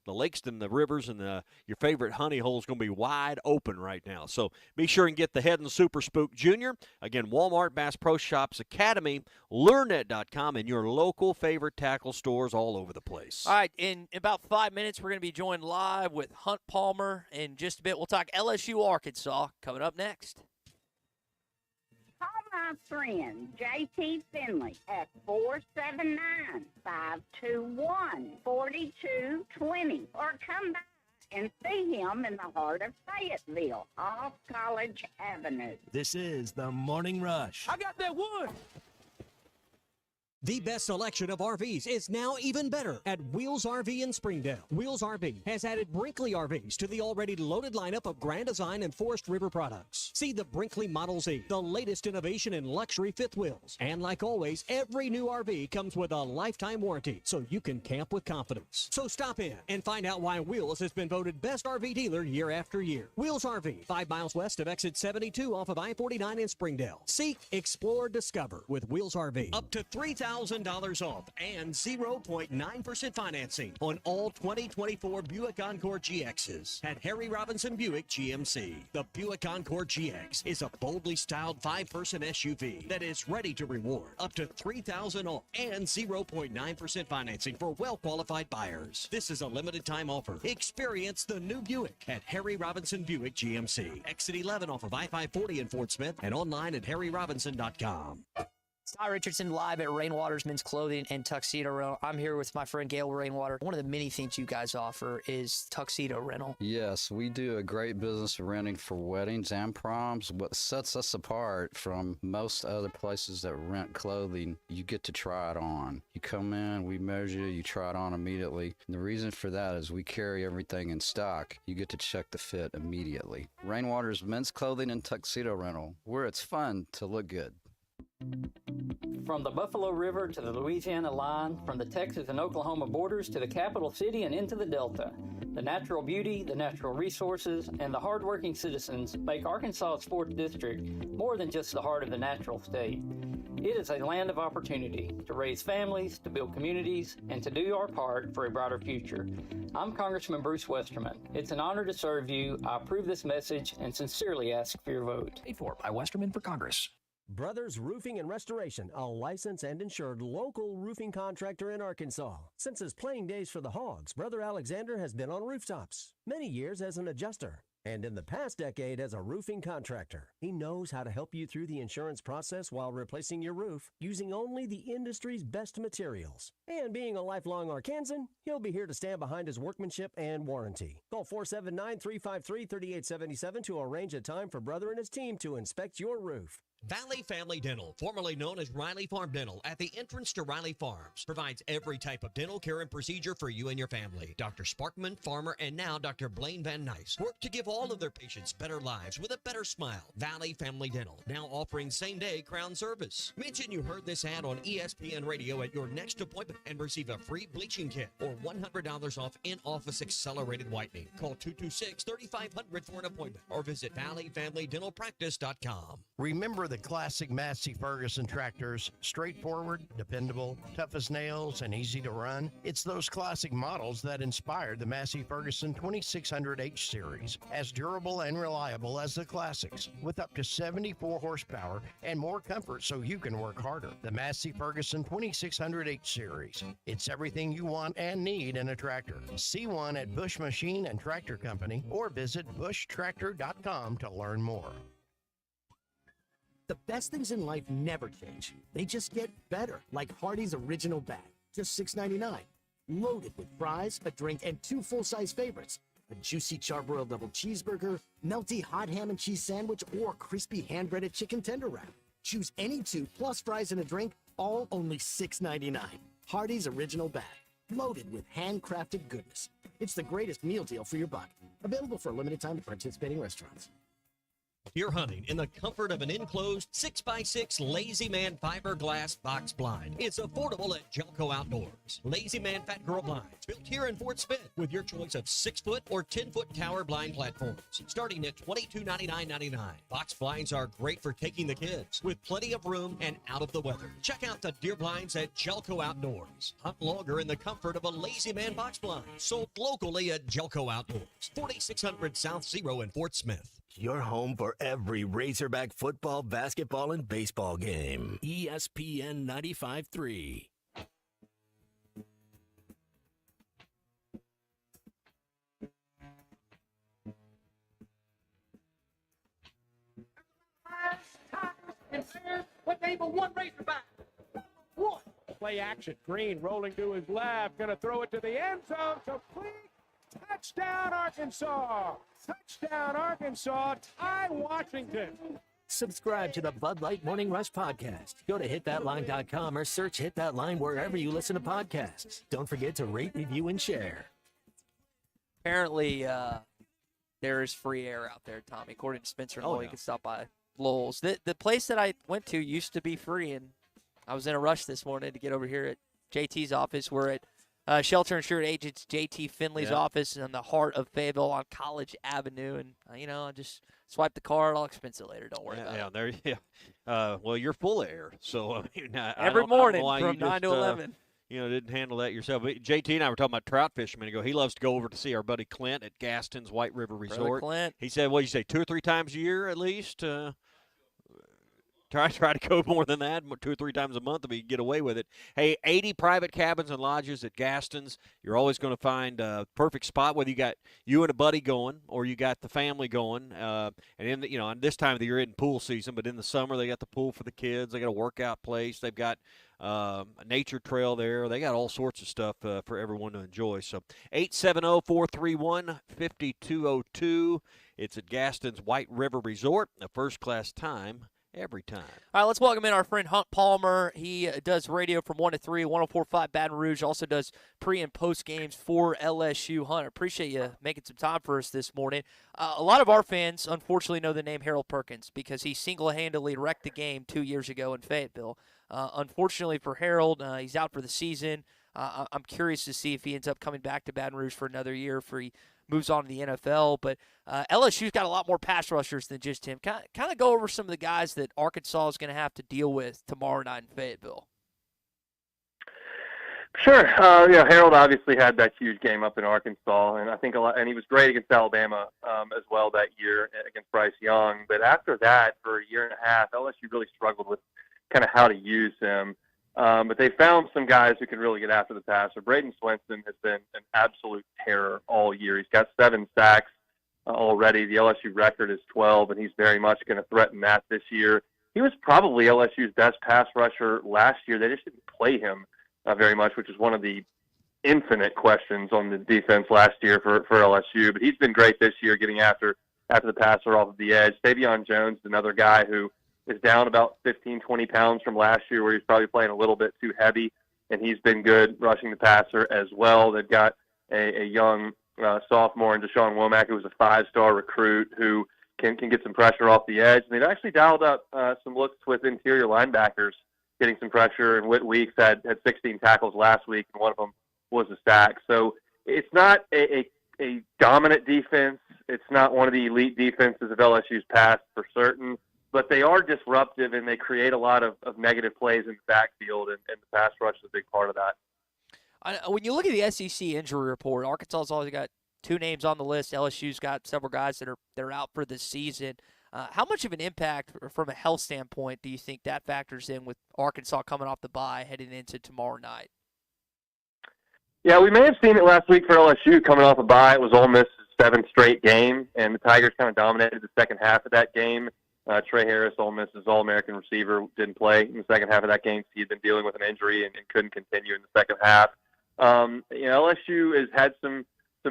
The lakes and the rivers and your favorite honey hole is going to be wide open right now. So be sure and get the Head and Super Spook Jr. Again, Walmart, Bass Pro Shops, Academy, LureNet.com, and your local favorite tackle stores all over the place. All right, in about 5 minutes, we're going to be joined live with Hunt Palmer. In just a bit, we'll talk LSU Arkansas coming up next. Call my friend JT Finley at 479-521-4220 or come by and see him in the heart of Fayetteville off College Avenue. This is the Morning Rush. I got that one. The best selection of RVs is now even better at Wheels RV in Springdale. Wheels RV has added Brinkley RVs to the already loaded lineup of Grand Design and Forest River products. See the Brinkley Model Z, the latest innovation in luxury fifth wheels. And like always, every new RV comes with a lifetime warranty, so you can camp with confidence. So stop in and find out why Wheels has been voted best RV dealer year after year. Wheels RV, 5 miles west of exit 72 off of I-49 in Springdale. Seek, explore, discover with Wheels RV. Up to $3,000 off and 0.9% financing on all 2024 Buick Encore GXs at Harry Robinson Buick GMC. The Buick Encore GX is a boldly styled 5-person SUV that is ready to reward. Up to $3,000 off and 0.9% financing for well-qualified buyers. This is a limited time offer. Experience the new Buick at Harry Robinson Buick GMC. Exit 11 off of I-540 in Fort Smith and online at harryrobinson.com. Ty Richardson live at Rainwater's Men's Clothing and Tuxedo Rental. I'm here with my friend Gail Rainwater. One of the many things you guys offer is tuxedo rental. Yes, we do a great business of renting for weddings and proms. What sets us apart from most other places that rent clothing, you get to try it on. You come in, we measure you, you try it on immediately. And the reason for that is we carry everything in stock. You get to check the fit immediately. Rainwater's Men's Clothing and Tuxedo Rental, where it's fun to look good. From the Buffalo River to the Louisiana line, from the Texas and Oklahoma borders to the capital city and into the Delta, the natural beauty, the natural resources, and the hardworking citizens make Arkansas's 4th District more than just the heart of the natural state. It is a land of opportunity to raise families, to build communities, and to do our part for a brighter future. I'm Congressman Bruce Westerman. It's an honor to serve you. I approve this message and sincerely ask for your vote. Paid for by Westerman for Congress. Brothers Roofing and Restoration, a licensed and insured local roofing contractor in Arkansas. Since his playing days for the Hogs, Brother Alexander has been on rooftops, many years as an adjuster, and in the past decade as a roofing contractor. He knows how to help you through the insurance process while replacing your roof using only the industry's best materials. And being a lifelong Arkansan, he'll be here to stand behind his workmanship and warranty. Call 479-353-3877 to arrange a time for Brother and his team to inspect your roof. Valley Family Dental, formerly known as Riley Farm Dental, at the entrance to Riley Farms, provides every type of dental care and procedure for you and your family. Dr. Sparkman, Farmer, and now Dr. Blaine Van Nice work to give all of their patients better lives with a better smile. Valley Family Dental, now offering same-day crown service. Mention you heard this ad on ESPN Radio at your next appointment and receive a free bleaching kit or $100 off in-office accelerated whitening. Call 226-3500 for an appointment or visit valleyfamilydentalpractice.com. Remember the classic Massey Ferguson tractors, straightforward, dependable, tough as nails, and easy to run? It's those classic models that inspired the Massey Ferguson 2600H series, as durable and reliable as the classics, with up to 74 horsepower and more comfort so you can work harder. The Massey Ferguson 2600H series. It's everything you want and need in a tractor. See one at Bush Machine and Tractor Company or visit bushtractor.com to learn more. The best things in life never change. They just get better, like Hardee's Original Bag, just $6.99. Loaded with fries, a drink, and 2 full-size favorites. A juicy charbroiled double cheeseburger, melty hot ham and cheese sandwich, or crispy hand-breaded chicken tender wrap. Choose any 2 plus fries and a drink, all only $6.99. Hardee's Original Bag, loaded with handcrafted goodness. It's the greatest meal deal for your buck. Available for a limited time at participating restaurants. Deer hunting in the comfort of an enclosed 6x6 Lazy Man fiberglass box blind. It's affordable at Jelco Outdoors. Lazy Man Fat Girl Blinds, built here in Fort Smith with your choice of 6-foot or 10-foot tower blind platforms, starting at $22.99.99. Box blinds are great for taking the kids, with plenty of room and out of the weather. Check out the deer blinds at Jelco Outdoors. Hunt longer in the comfort of a Lazy Man box blind, sold locally at Jelco Outdoors, 4600 South Zero in Fort Smith. Your home for every Razorback football, basketball, and baseball game. ESPN 95.3. What name of one Razorback? One. Play action. Green rolling to his left. Going to throw it to the end zone. Complete. Touchdown, Arkansas! Touchdown, Arkansas! Ty Washington! Subscribe to the Bud Light Morning Rush Podcast. Go to hitthatline.com or search Hit That Line wherever you listen to podcasts. Don't forget to rate, review, and share. Apparently, there is free air out there, Tommy. According to Spencer and Lloyd, you can stop by Lowell's. The place that I went to used to be free, and I was in a rush this morning to get over here at JT's office. We're at Shelter Insured Agents JT Finley's office in the heart of Fayetteville on College Avenue. And, I just swipe the card. I'll expense it later. Don't worry about it. Well, you're full of air. So, every morning from 9 to 11. Didn't handle that yourself. But JT and I were talking about trout fishing a minute ago. He loves to go over to see our buddy Clint at Gaston's White River Resort. Clint. He said, what did you say, 2 or 3 times a year at least? Try to go more than that, 2 or 3 times a month if you can get away with it. Hey, 80 private cabins and lodges at Gaston's. You're always going to find a perfect spot, whether you got you and a buddy going or you got the family going. And in the, on this time of the year, in pool season, but in the summer they got the pool for the kids. They got a workout place. They've got a nature trail there. They got all sorts of stuff for everyone to enjoy. So 870-431-5202. It's at Gaston's White River Resort, a first-class time Every time. All right, let's welcome in our friend Hunt Palmer. He does radio from 1 to 3, 104.5 Baton Rouge. Also does pre- and post games for LSU. Hunt, appreciate you making some time for us this morning. A lot of our fans, unfortunately, know the name Harold Perkins because he single-handedly wrecked the game 2 years ago in Fayetteville. Unfortunately for Harold, he's out for the season. I'm curious to see if he ends up coming back to Baton Rouge for another year, if he moves on to the NFL. But LSU's got a lot more pass rushers than just him. Kind of go over some of the guys that Arkansas is going to have to deal with tomorrow night in Fayetteville. Sure. Harold obviously had that huge game up in Arkansas, and I think and he was great against Alabama as well that year against Bryce Young. But after that, for a year and a half, LSU really struggled with kind of how to use him. But they found some guys who can really get after the passer. Braden Swenson has been an absolute terror all year. He's got 7 sacks already. The LSU record is 12, and he's very much going to threaten that this year. He was probably LSU's best pass rusher last year. They just didn't play him very much, which is one of the infinite questions on the defense last year for LSU. But he's been great this year getting after the passer off of the edge. Savion Jones is another guy who is down about 15, 20 pounds from last year, where he's probably playing a little bit too heavy, and he's been good rushing the passer as well. They've got a young sophomore in Deshaun Womack, who was a 5-star recruit who can get some pressure off the edge. And they've actually dialed up some looks with interior linebackers, getting some pressure, and Whit Weeks had 16 tackles last week, and one of them was a sack. So it's not a dominant defense. It's not one of the elite defenses of LSU's past for certain, but they are disruptive, and they create a lot of negative plays in the backfield, and the pass rush is a big part of that. When you look at the SEC injury report, Arkansas's always got 2 names on the list. LSU's got several guys that are out for the season. How much of an impact from a health standpoint do you think that factors in with Arkansas coming off the bye heading into tomorrow night? Yeah, we may have seen it last week for LSU coming off a bye. It was Ole Miss's 7th straight game, and the Tigers kind of dominated the second half of that game. Trey Harris, Ole Miss's All-American receiver, didn't play in the second half of that game. He had been dealing with an injury and couldn't continue in the second half. LSU has had some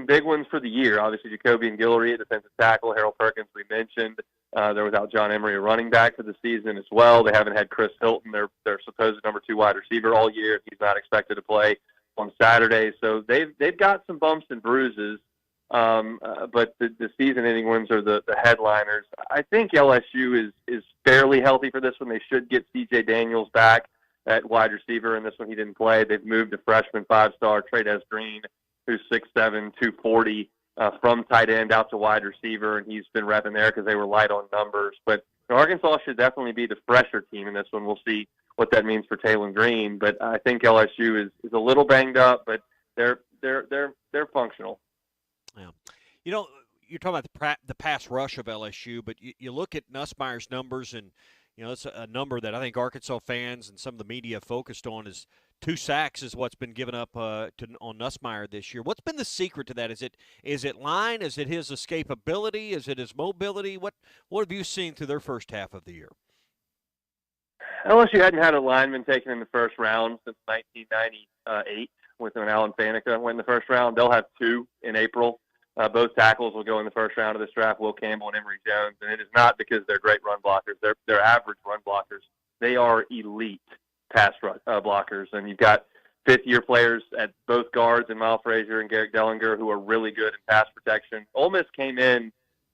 big ones for the year. Obviously, Jacoby and Guillory at defensive tackle, Harold Perkins we mentioned. They're without John Emery, a running back for the season as well. They haven't had Chris Hilton, their supposed number 2 wide receiver, all year. He's not expected to play on Saturday. So they've got some bumps and bruises. But the season-ending wins are the headliners. I think LSU is fairly healthy for this one. They should get C.J. Daniels back at wide receiver, and this one he didn't play. They've moved a freshman 5-star, Trey Green, who's 6'7", 240, from tight end out to wide receiver, and he's been repping there because they were light on numbers. But Arkansas should definitely be the fresher team in this one. We'll see what that means for Taylor Green. But I think LSU is a little banged up, but they're functional. Yeah. You're talking about the pass rush of LSU, but you look at Nussmeier's numbers, and it's a number that I think Arkansas fans and some of the media focused on is 2 sacks is what's been given up on Nussmeier this year. What's been the secret to that? Is it line? Is it his escapability? Is it his mobility? What have you seen through their first half of the year? LSU hadn't had a lineman taken in the first round since 1998, with when Alan Faneca went in the first round. They'll have 2 in April. Both tackles will go in the first round of this draft, Will Campbell and Emory Jones, and it is not because they're great run blockers. They're average run blockers. They are elite pass blockers, and you've got 5th-year players at both guards in Miles Frazier and Garrett Dellinger who are really good in pass protection. Ole Miss came in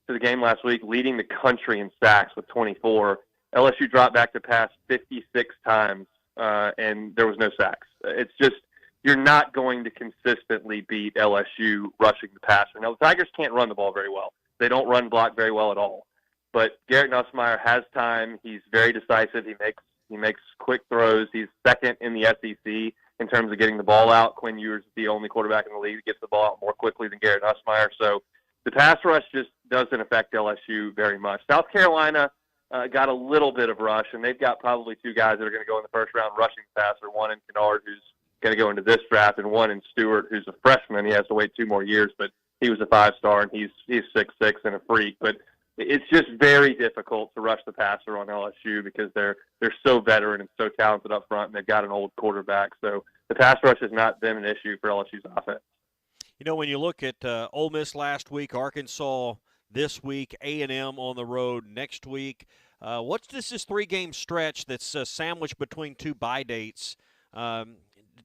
to the game last week leading the country in sacks with 24. LSU dropped back to pass 56 times, and there was no sacks. It's just you're not going to consistently beat LSU rushing the passer. Now, the Tigers can't run the ball very well. They don't run block very well at all. But Garrett Nussmeier has time. He's very decisive. He makes quick throws. He's 2nd in the SEC in terms of getting the ball out. Quinn Ewers is the only quarterback in the league that gets the ball out more quickly than Garrett Nussmeier. So the pass rush just doesn't affect LSU very much. South Carolina got a little bit of rush, and they've got probably 2 guys that are going to go in the first round rushing the passer, one in Kennard, who's going to go into this draft, and one in Stewart, who's a freshman. He has to wait 2 more years, but he was a 5-star, and he's 6'6" and a freak. But it's just very difficult to rush the passer on LSU because they're so veteran and so talented up front, and they've got an old quarterback. So the pass rush has not been an issue for LSU's offense. When you look at Ole Miss last week, Arkansas this week, A&M on the road next week, What's this 3-game stretch that's sandwiched between 2 bye dates?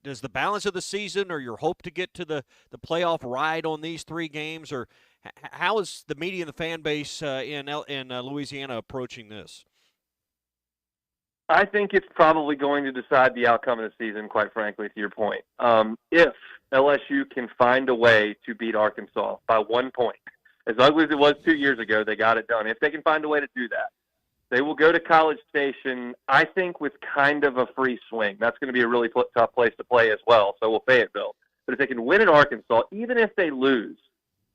Does the balance of the season or your hope to get to the playoff ride on these 3 games, or how is the media and the fan base in Louisiana approaching this? I think it's probably going to decide the outcome of the season, quite frankly, to your point. If LSU can find a way to beat Arkansas by 1 point, as ugly as it was 2 years ago, they got it done. If they can find a way to do that, they will go to College Station, I think, with kind of a free swing. That's going to be a really tough place to play as well, so will Fayetteville. But if they can win in Arkansas, even if they lose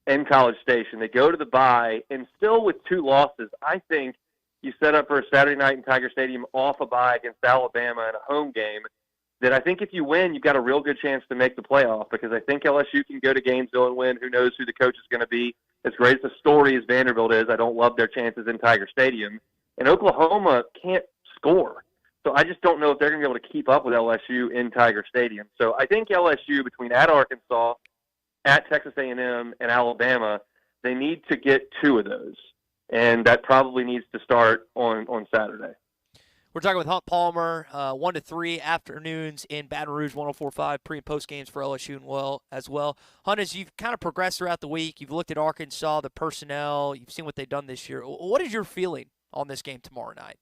in College Station, they go to the bye, and still with 2 losses, I think you set up for a Saturday night in Tiger Stadium off a bye against Alabama in a home game that I think if you win, you've got a real good chance to make the playoff, because I think LSU can go to Gainesville and win. Who knows who the coach is going to be. As great as the story as Vanderbilt is, I don't love their chances in Tiger Stadium. And Oklahoma can't score. So I just don't know if they're going to be able to keep up with LSU in Tiger Stadium. So I think LSU, between at Arkansas, at Texas A&M, and Alabama, they need to get 2 of those. And that probably needs to start on Saturday. We're talking with Hunt Palmer, 1 to 3 afternoons in Baton Rouge, 104.5 pre- and post games for LSU as well. Hunt, as you've kind of progressed throughout the week, you've looked at Arkansas, the personnel, you've seen what they've done this year. What is your feeling on this game tomorrow night?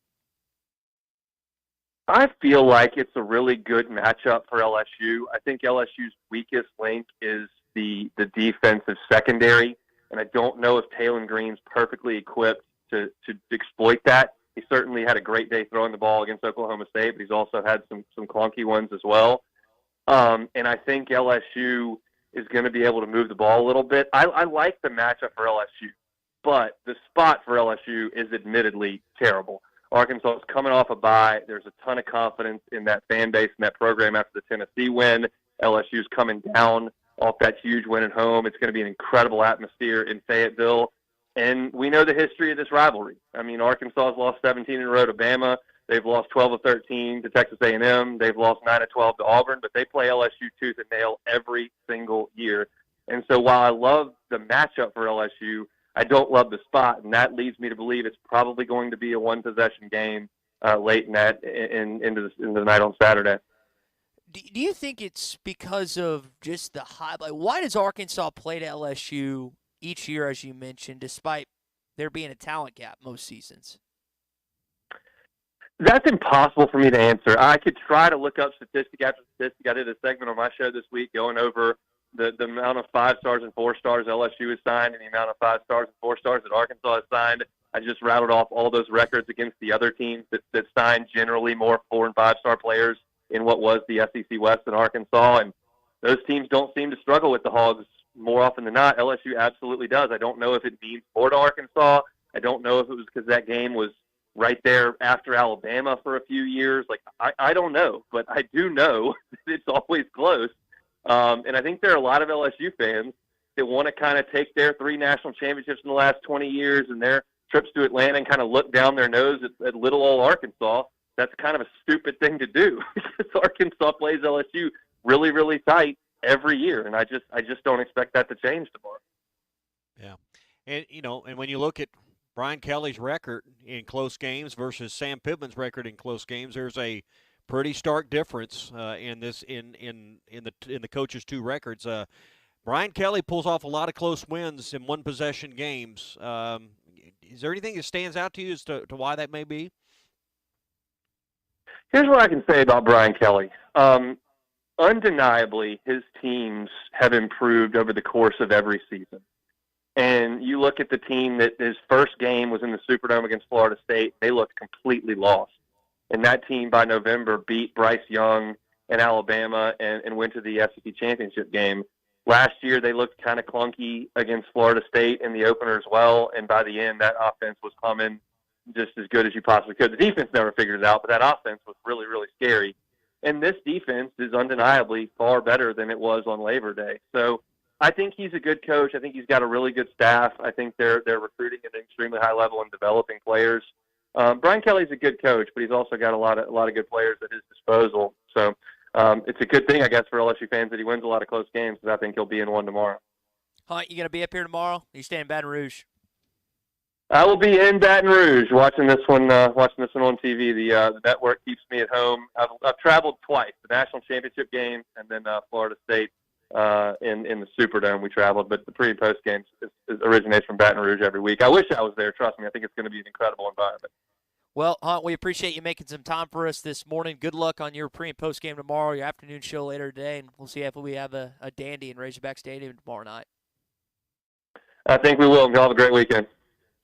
I feel like it's a really good matchup for LSU. I think LSU's weakest link is the defensive secondary, and I don't know if Talon Green's perfectly equipped to exploit that. He certainly had a great day throwing the ball against Oklahoma State, but he's also had some clunky ones as well. And I think LSU is going to be able to move the ball a little bit. I like the matchup for LSU, but the spot for LSU is admittedly terrible. Arkansas is coming off a bye. There's a ton of confidence in that fan base and that program after the Tennessee win. LSU's coming down off that huge win at home. It's going to be an incredible atmosphere in Fayetteville. And we know the history of this rivalry. I mean, Arkansas has lost 17 in a row to Bama. They've lost 12 of 13 to Texas A&M. They've lost 9 of 12 to Auburn, but they play LSU tooth and nail every single year. And so while I love the matchup for LSU, I don't love the spot, and that leads me to believe it's probably going to be a one-possession game late into the night on Saturday. Do you think it's because of just the high? Like, why does Arkansas play to LSU each year, as you mentioned, despite there being a talent gap most seasons? That's impossible for me to answer. I could try to look up statistic after statistic. I did a segment on my show this week going over the amount of 5-stars and 4-stars LSU has signed and the amount of 5-stars and 4-stars that Arkansas has signed. I just rattled off all those records against the other teams that signed generally more 4- and 5-star players in what was the SEC West in Arkansas. And those teams don't seem to struggle with the Hogs more often than not. LSU absolutely does. I don't know if it means more to Arkansas. I don't know if it was because that game was right there after Alabama for a few years. Like, I don't know, but I do know that it's always close. And I think there are a lot of LSU fans that want to kind of take their 3 national championships in the last 20 years and their trips to Atlanta and kind of look down their nose at little old Arkansas. That's kind of a stupid thing to do because Arkansas plays LSU really, really tight every year, and I just don't expect that to change tomorrow. Yeah, and when you look at Brian Kelly's record in close games versus Sam Pittman's record in close games, there's a pretty stark difference in the coaches' 2 records. Brian Kelly pulls off a lot of close wins in one-possession games. Is there anything that stands out to you as to why that may be? Here's what I can say about Brian Kelly. Undeniably, his teams have improved over the course of every season. And you look at the team that his first game was in the Superdome against Florida State, they looked completely lost. And that team by November beat Bryce Young and Alabama and went to the SEC championship game. Last year, they looked kind of clunky against Florida State in the opener as well. And by the end, that offense was humming just as good as you possibly could. The defense never figured it out, but that offense was really, really scary. And this defense is undeniably far better than it was on Labor Day. So I think he's a good coach. I think he's got a really good staff. I think they're recruiting at an extremely high level and developing players. Brian Kelly's a good coach, but he's also got a lot of good players at his disposal. So it's a good thing, I guess, for LSU fans that he wins a lot of close games, because I think he'll be in one tomorrow. Hunt, you going to be up here tomorrow? You stay in Baton Rouge? I will be in Baton Rouge watching this one on TV. The network keeps me at home. I've traveled twice: the national championship game and then Florida State in the Superdome. We traveled, but the pre and post games originates from Baton Rouge every week. I wish I was there. Trust me, I think it's going to be an incredible environment. Well, Hunt, we appreciate you making some time for us this morning. Good luck on your pre and post game tomorrow, your afternoon show later today, and we'll see if we have a dandy in Razorback Stadium tomorrow night. I think we will. Y'all have a great weekend.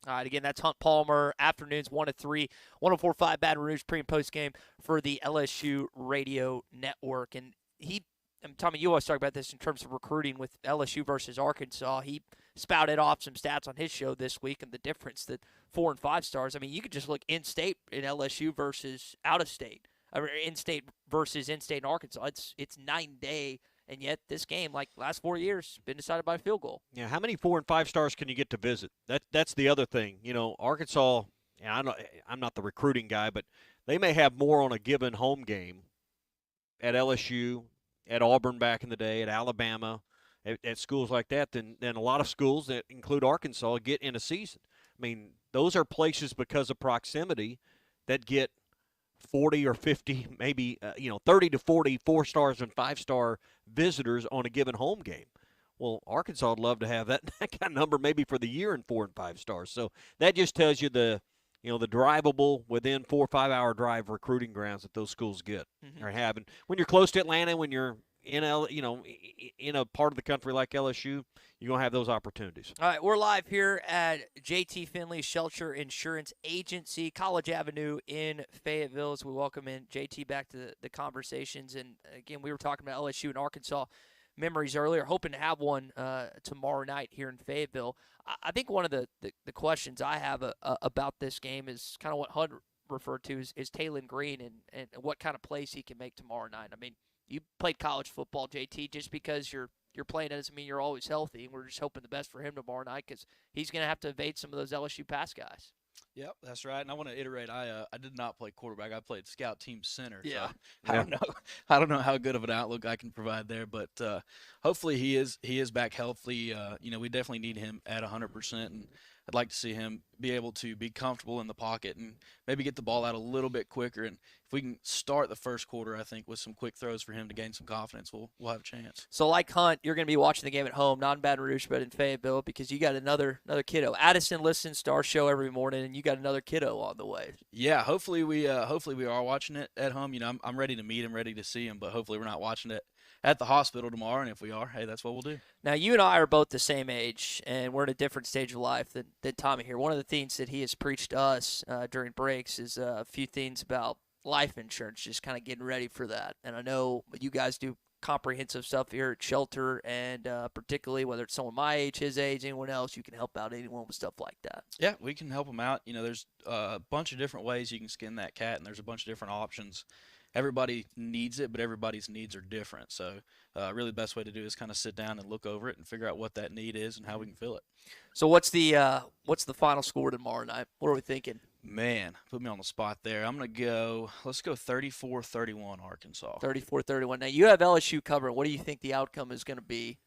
All right, again, that's Hunt Palmer, afternoons 1 to 3, 104.5 Baton Rouge pre and post game for the LSU Radio Network. And Tommy, you always talk about this in terms of recruiting with LSU versus Arkansas. He spouted off some stats on his show this week and the difference that 4 and 5 stars. I mean, you could just look in-state in LSU versus out-of-state, or in-state versus in-state in Arkansas. It's night and day. And yet this game, like last 4 years, been decided by a field goal. Yeah, how many 4 and 5 stars can you get to visit? That's the other thing. You know, Arkansas, and I'm not the recruiting guy, but they may have more on a given home game at LSU, at Auburn back in the day, at Alabama, at schools like that than a lot of schools that include Arkansas get in a season. I mean, those are places because of proximity that get 40 or 50, maybe 30 to 40 4-stars and 5-star visitors on a given home game. Well, Arkansas would love to have that kind of number maybe for the year in 4 and 5 stars. So that just tells you the drivable within 4 or 5 hour drive recruiting grounds that those schools get or have. And when you're close to Atlanta, when you're in a part of the country like LSU, you're going to have those opportunities. All right, we're live here at JT Finley Shelter Insurance Agency, College Avenue in Fayetteville, as we welcome in JT back to the conversations. And, again, we were talking about LSU and Arkansas memories earlier, hoping to have one tomorrow night here in Fayetteville. I think one of the questions I have about this game is kind of what Hunt referred to is Talon Green and what kind of plays he can make tomorrow night. I mean, you played college football, JT. Just because you're playing doesn't mean you're always healthy. We're just hoping the best for him tomorrow night because he's going to have to evade some of those LSU pass guys. Yep, that's right. And I want to iterate. I did not play quarterback. I played scout team center. Yeah. So I don't know how good of an outlook I can provide there, but hopefully he is back healthy. We definitely need him at 100%, and I'd like to see him be able to be comfortable in the pocket and maybe get the ball out a little bit quicker. And if we can start the first quarter, I think, with some quick throws for him to gain some confidence, we'll have a chance. So like Hunt, you're going to be watching the game at home, not in Baton Rouge, but in Fayetteville, because you got another kiddo. Addison listens to our show every morning, and you got another kiddo on the way. Yeah, hopefully we are watching it at home. I'm ready to meet him, ready to see him, but hopefully we're not watching it at the hospital tomorrow, and if we are, hey, that's what we'll do. Now, you and I are both the same age, and we're in a different stage of life than Tommy here. One of the things that he has preached to us during breaks is a few things about life insurance, just kind of getting ready for that. And I know you guys do comprehensive stuff here at Shelter, and particularly whether it's someone my age, his age, anyone else, you can help out anyone with stuff like that. Yeah, we can help them out. There's a bunch of different ways you can skin that cat, and there's a bunch of different options. Everybody needs it, but everybody's needs are different. So really the best way to do is kind of sit down and look over it and figure out what that need is and how we can fill it. So what's the final score tomorrow night? What are we thinking? Man, put me on the spot there. I'm going to go – let's go 34-31 Arkansas. 34-31. Now, you have LSU covering. What do you think the outcome is going to be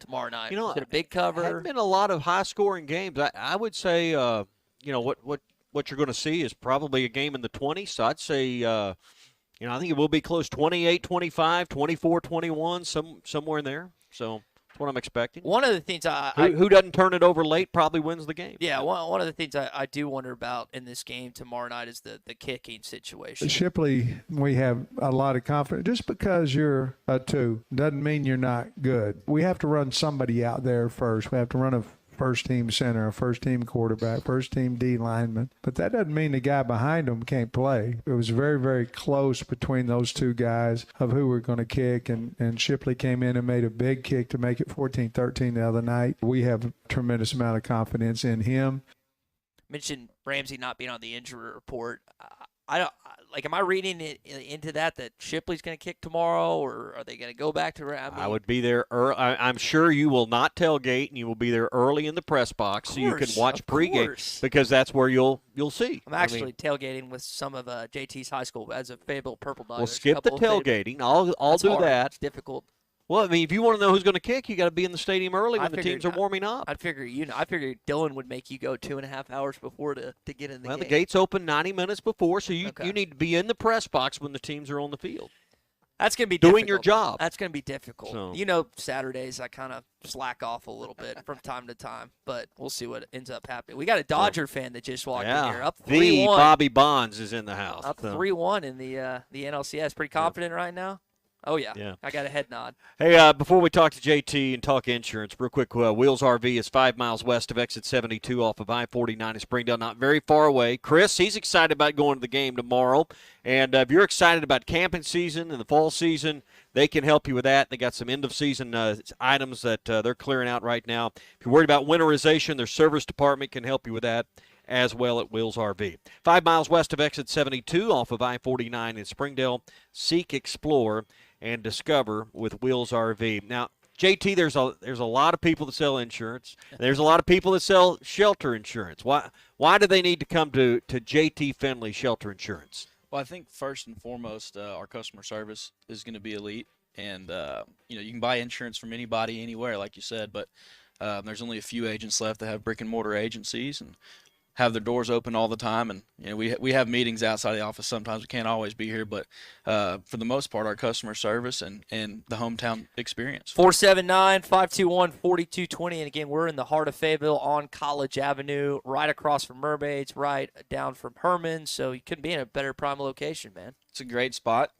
tomorrow night? Is it a big cover? There have been a lot of high-scoring games. I would say, what you're going to see is probably a game in the 20s. So I'd say I think it will be close, 28-25, 24-21, somewhere in there. So that's what I'm expecting. One of the things who doesn't turn it over late probably wins the game. Yeah, one of the things I do wonder about in this game tomorrow night is the kicking situation. Shipley, we have a lot of confidence. Just because you're a 2 doesn't mean you're not good. We have to run somebody out there first. We have to run a first-team center, a first-team quarterback, first-team D lineman. But that doesn't mean the guy behind him can't play. It was very, very close between those two guys of who were going to kick, and Shipley came in and made a big kick to make it 14-13 the other night. We have a tremendous amount of confidence in him. Mentioned Ramsey not being on the injury report. Am I reading it into that Shipley's going to kick tomorrow, or are they going to go back to? I would be there early. I'm sure you will not tailgate, and you will be there early in the press box so you can watch pregame because that's where you'll see. I'm actually tailgating with some of JT's high school as a Fayetteville Purple Dog. Well, skip the tailgating. I'll do that. It's difficult. Well, I mean, if you want to know who's going to kick, you got to be in the stadium early when the teams are warming up. I figured Dylan would make you go 2.5 hours before to get in the Well, game. the gates open 90 minutes before, so you need to be in the press box when the teams are on the field. That's going to be doing your job. That's going to be difficult. So. Saturdays I kind of slack off a little bit from time to time, but we'll see what ends up happening. We got a Dodger fan that just walked in here, up 3-1. The Bobby Bonds is in the house. Up 3-1 in the NLCS. Pretty confident right now? Oh, yeah. I got a head nod. Hey, before we talk to JT and talk insurance, real quick, Wheels RV is 5 miles west of exit 72 off of I-49 in Springdale, not very far away. Chris, he's excited about going to the game tomorrow. And if you're excited about camping season and the fall season, they can help you with that. They got some end-of-season items that they're clearing out right now. If you're worried about winterization, their service department can help you with that as well at Wheels RV. 5 miles west of exit 72 off of I-49 in Springdale. Seek, explore, and discover with Wheels RV. Now, JT, there's a lot of people that sell insurance. There's a lot of people that sell shelter insurance. Why do they need to come to JT Finley Shelter Insurance? Well, I think first and foremost, our customer service is going to be elite, and you can buy insurance from anybody, anywhere, like you said. But there's only a few agents left that have brick and mortar agencies and have their doors open all the time. And we have meetings outside the office. Sometimes we can't always be here, but for the most part, our customer service and the hometown experience. 479-521-4220. And again, we're in the heart of Fayetteville on College Avenue, right across from Mermaids, right down from Herman. So you couldn't be in a better prime location, man. It's a great spot.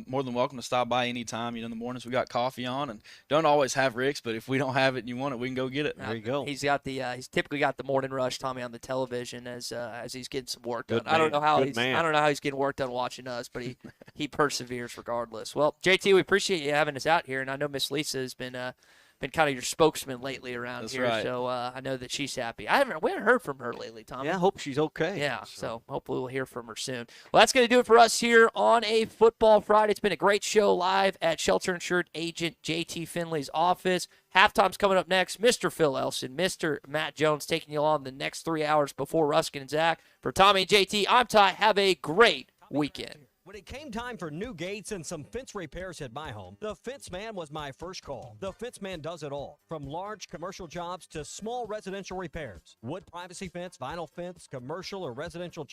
More than welcome to stop by anytime. In the mornings we got coffee on, and don't always have Rick's, but if we don't have it and you want it, we can go get it. There you go. He's typically got the morning rush, Tommy, on the television as he's getting some work done. Good I don't know how man. he's getting work done watching us, but he perseveres regardless. Well, JT, we appreciate you having us out here, and I know Miss Lisa has been kind of your spokesman lately around here. Right. So I know that she's happy. We haven't heard from her lately, Tommy. Yeah, I hope she's okay. Yeah, so hopefully we'll hear from her soon. Well, that's going to do it for us here on a Football Friday. It's been a great show live at Shelter Insured Agent JT Finley's office. Halftime's coming up next. Mr. Phil Elson, Mr. Matt Jones taking you along the next 3 hours before Ruskin and Zach. For Tommy and JT, I'm Ty. Have a great weekend. When it came time for new gates and some fence repairs at my home, the Fence Man was my first call. The Fence Man does it all, from large commercial jobs to small residential repairs. Wood privacy fence, vinyl fence, commercial or residential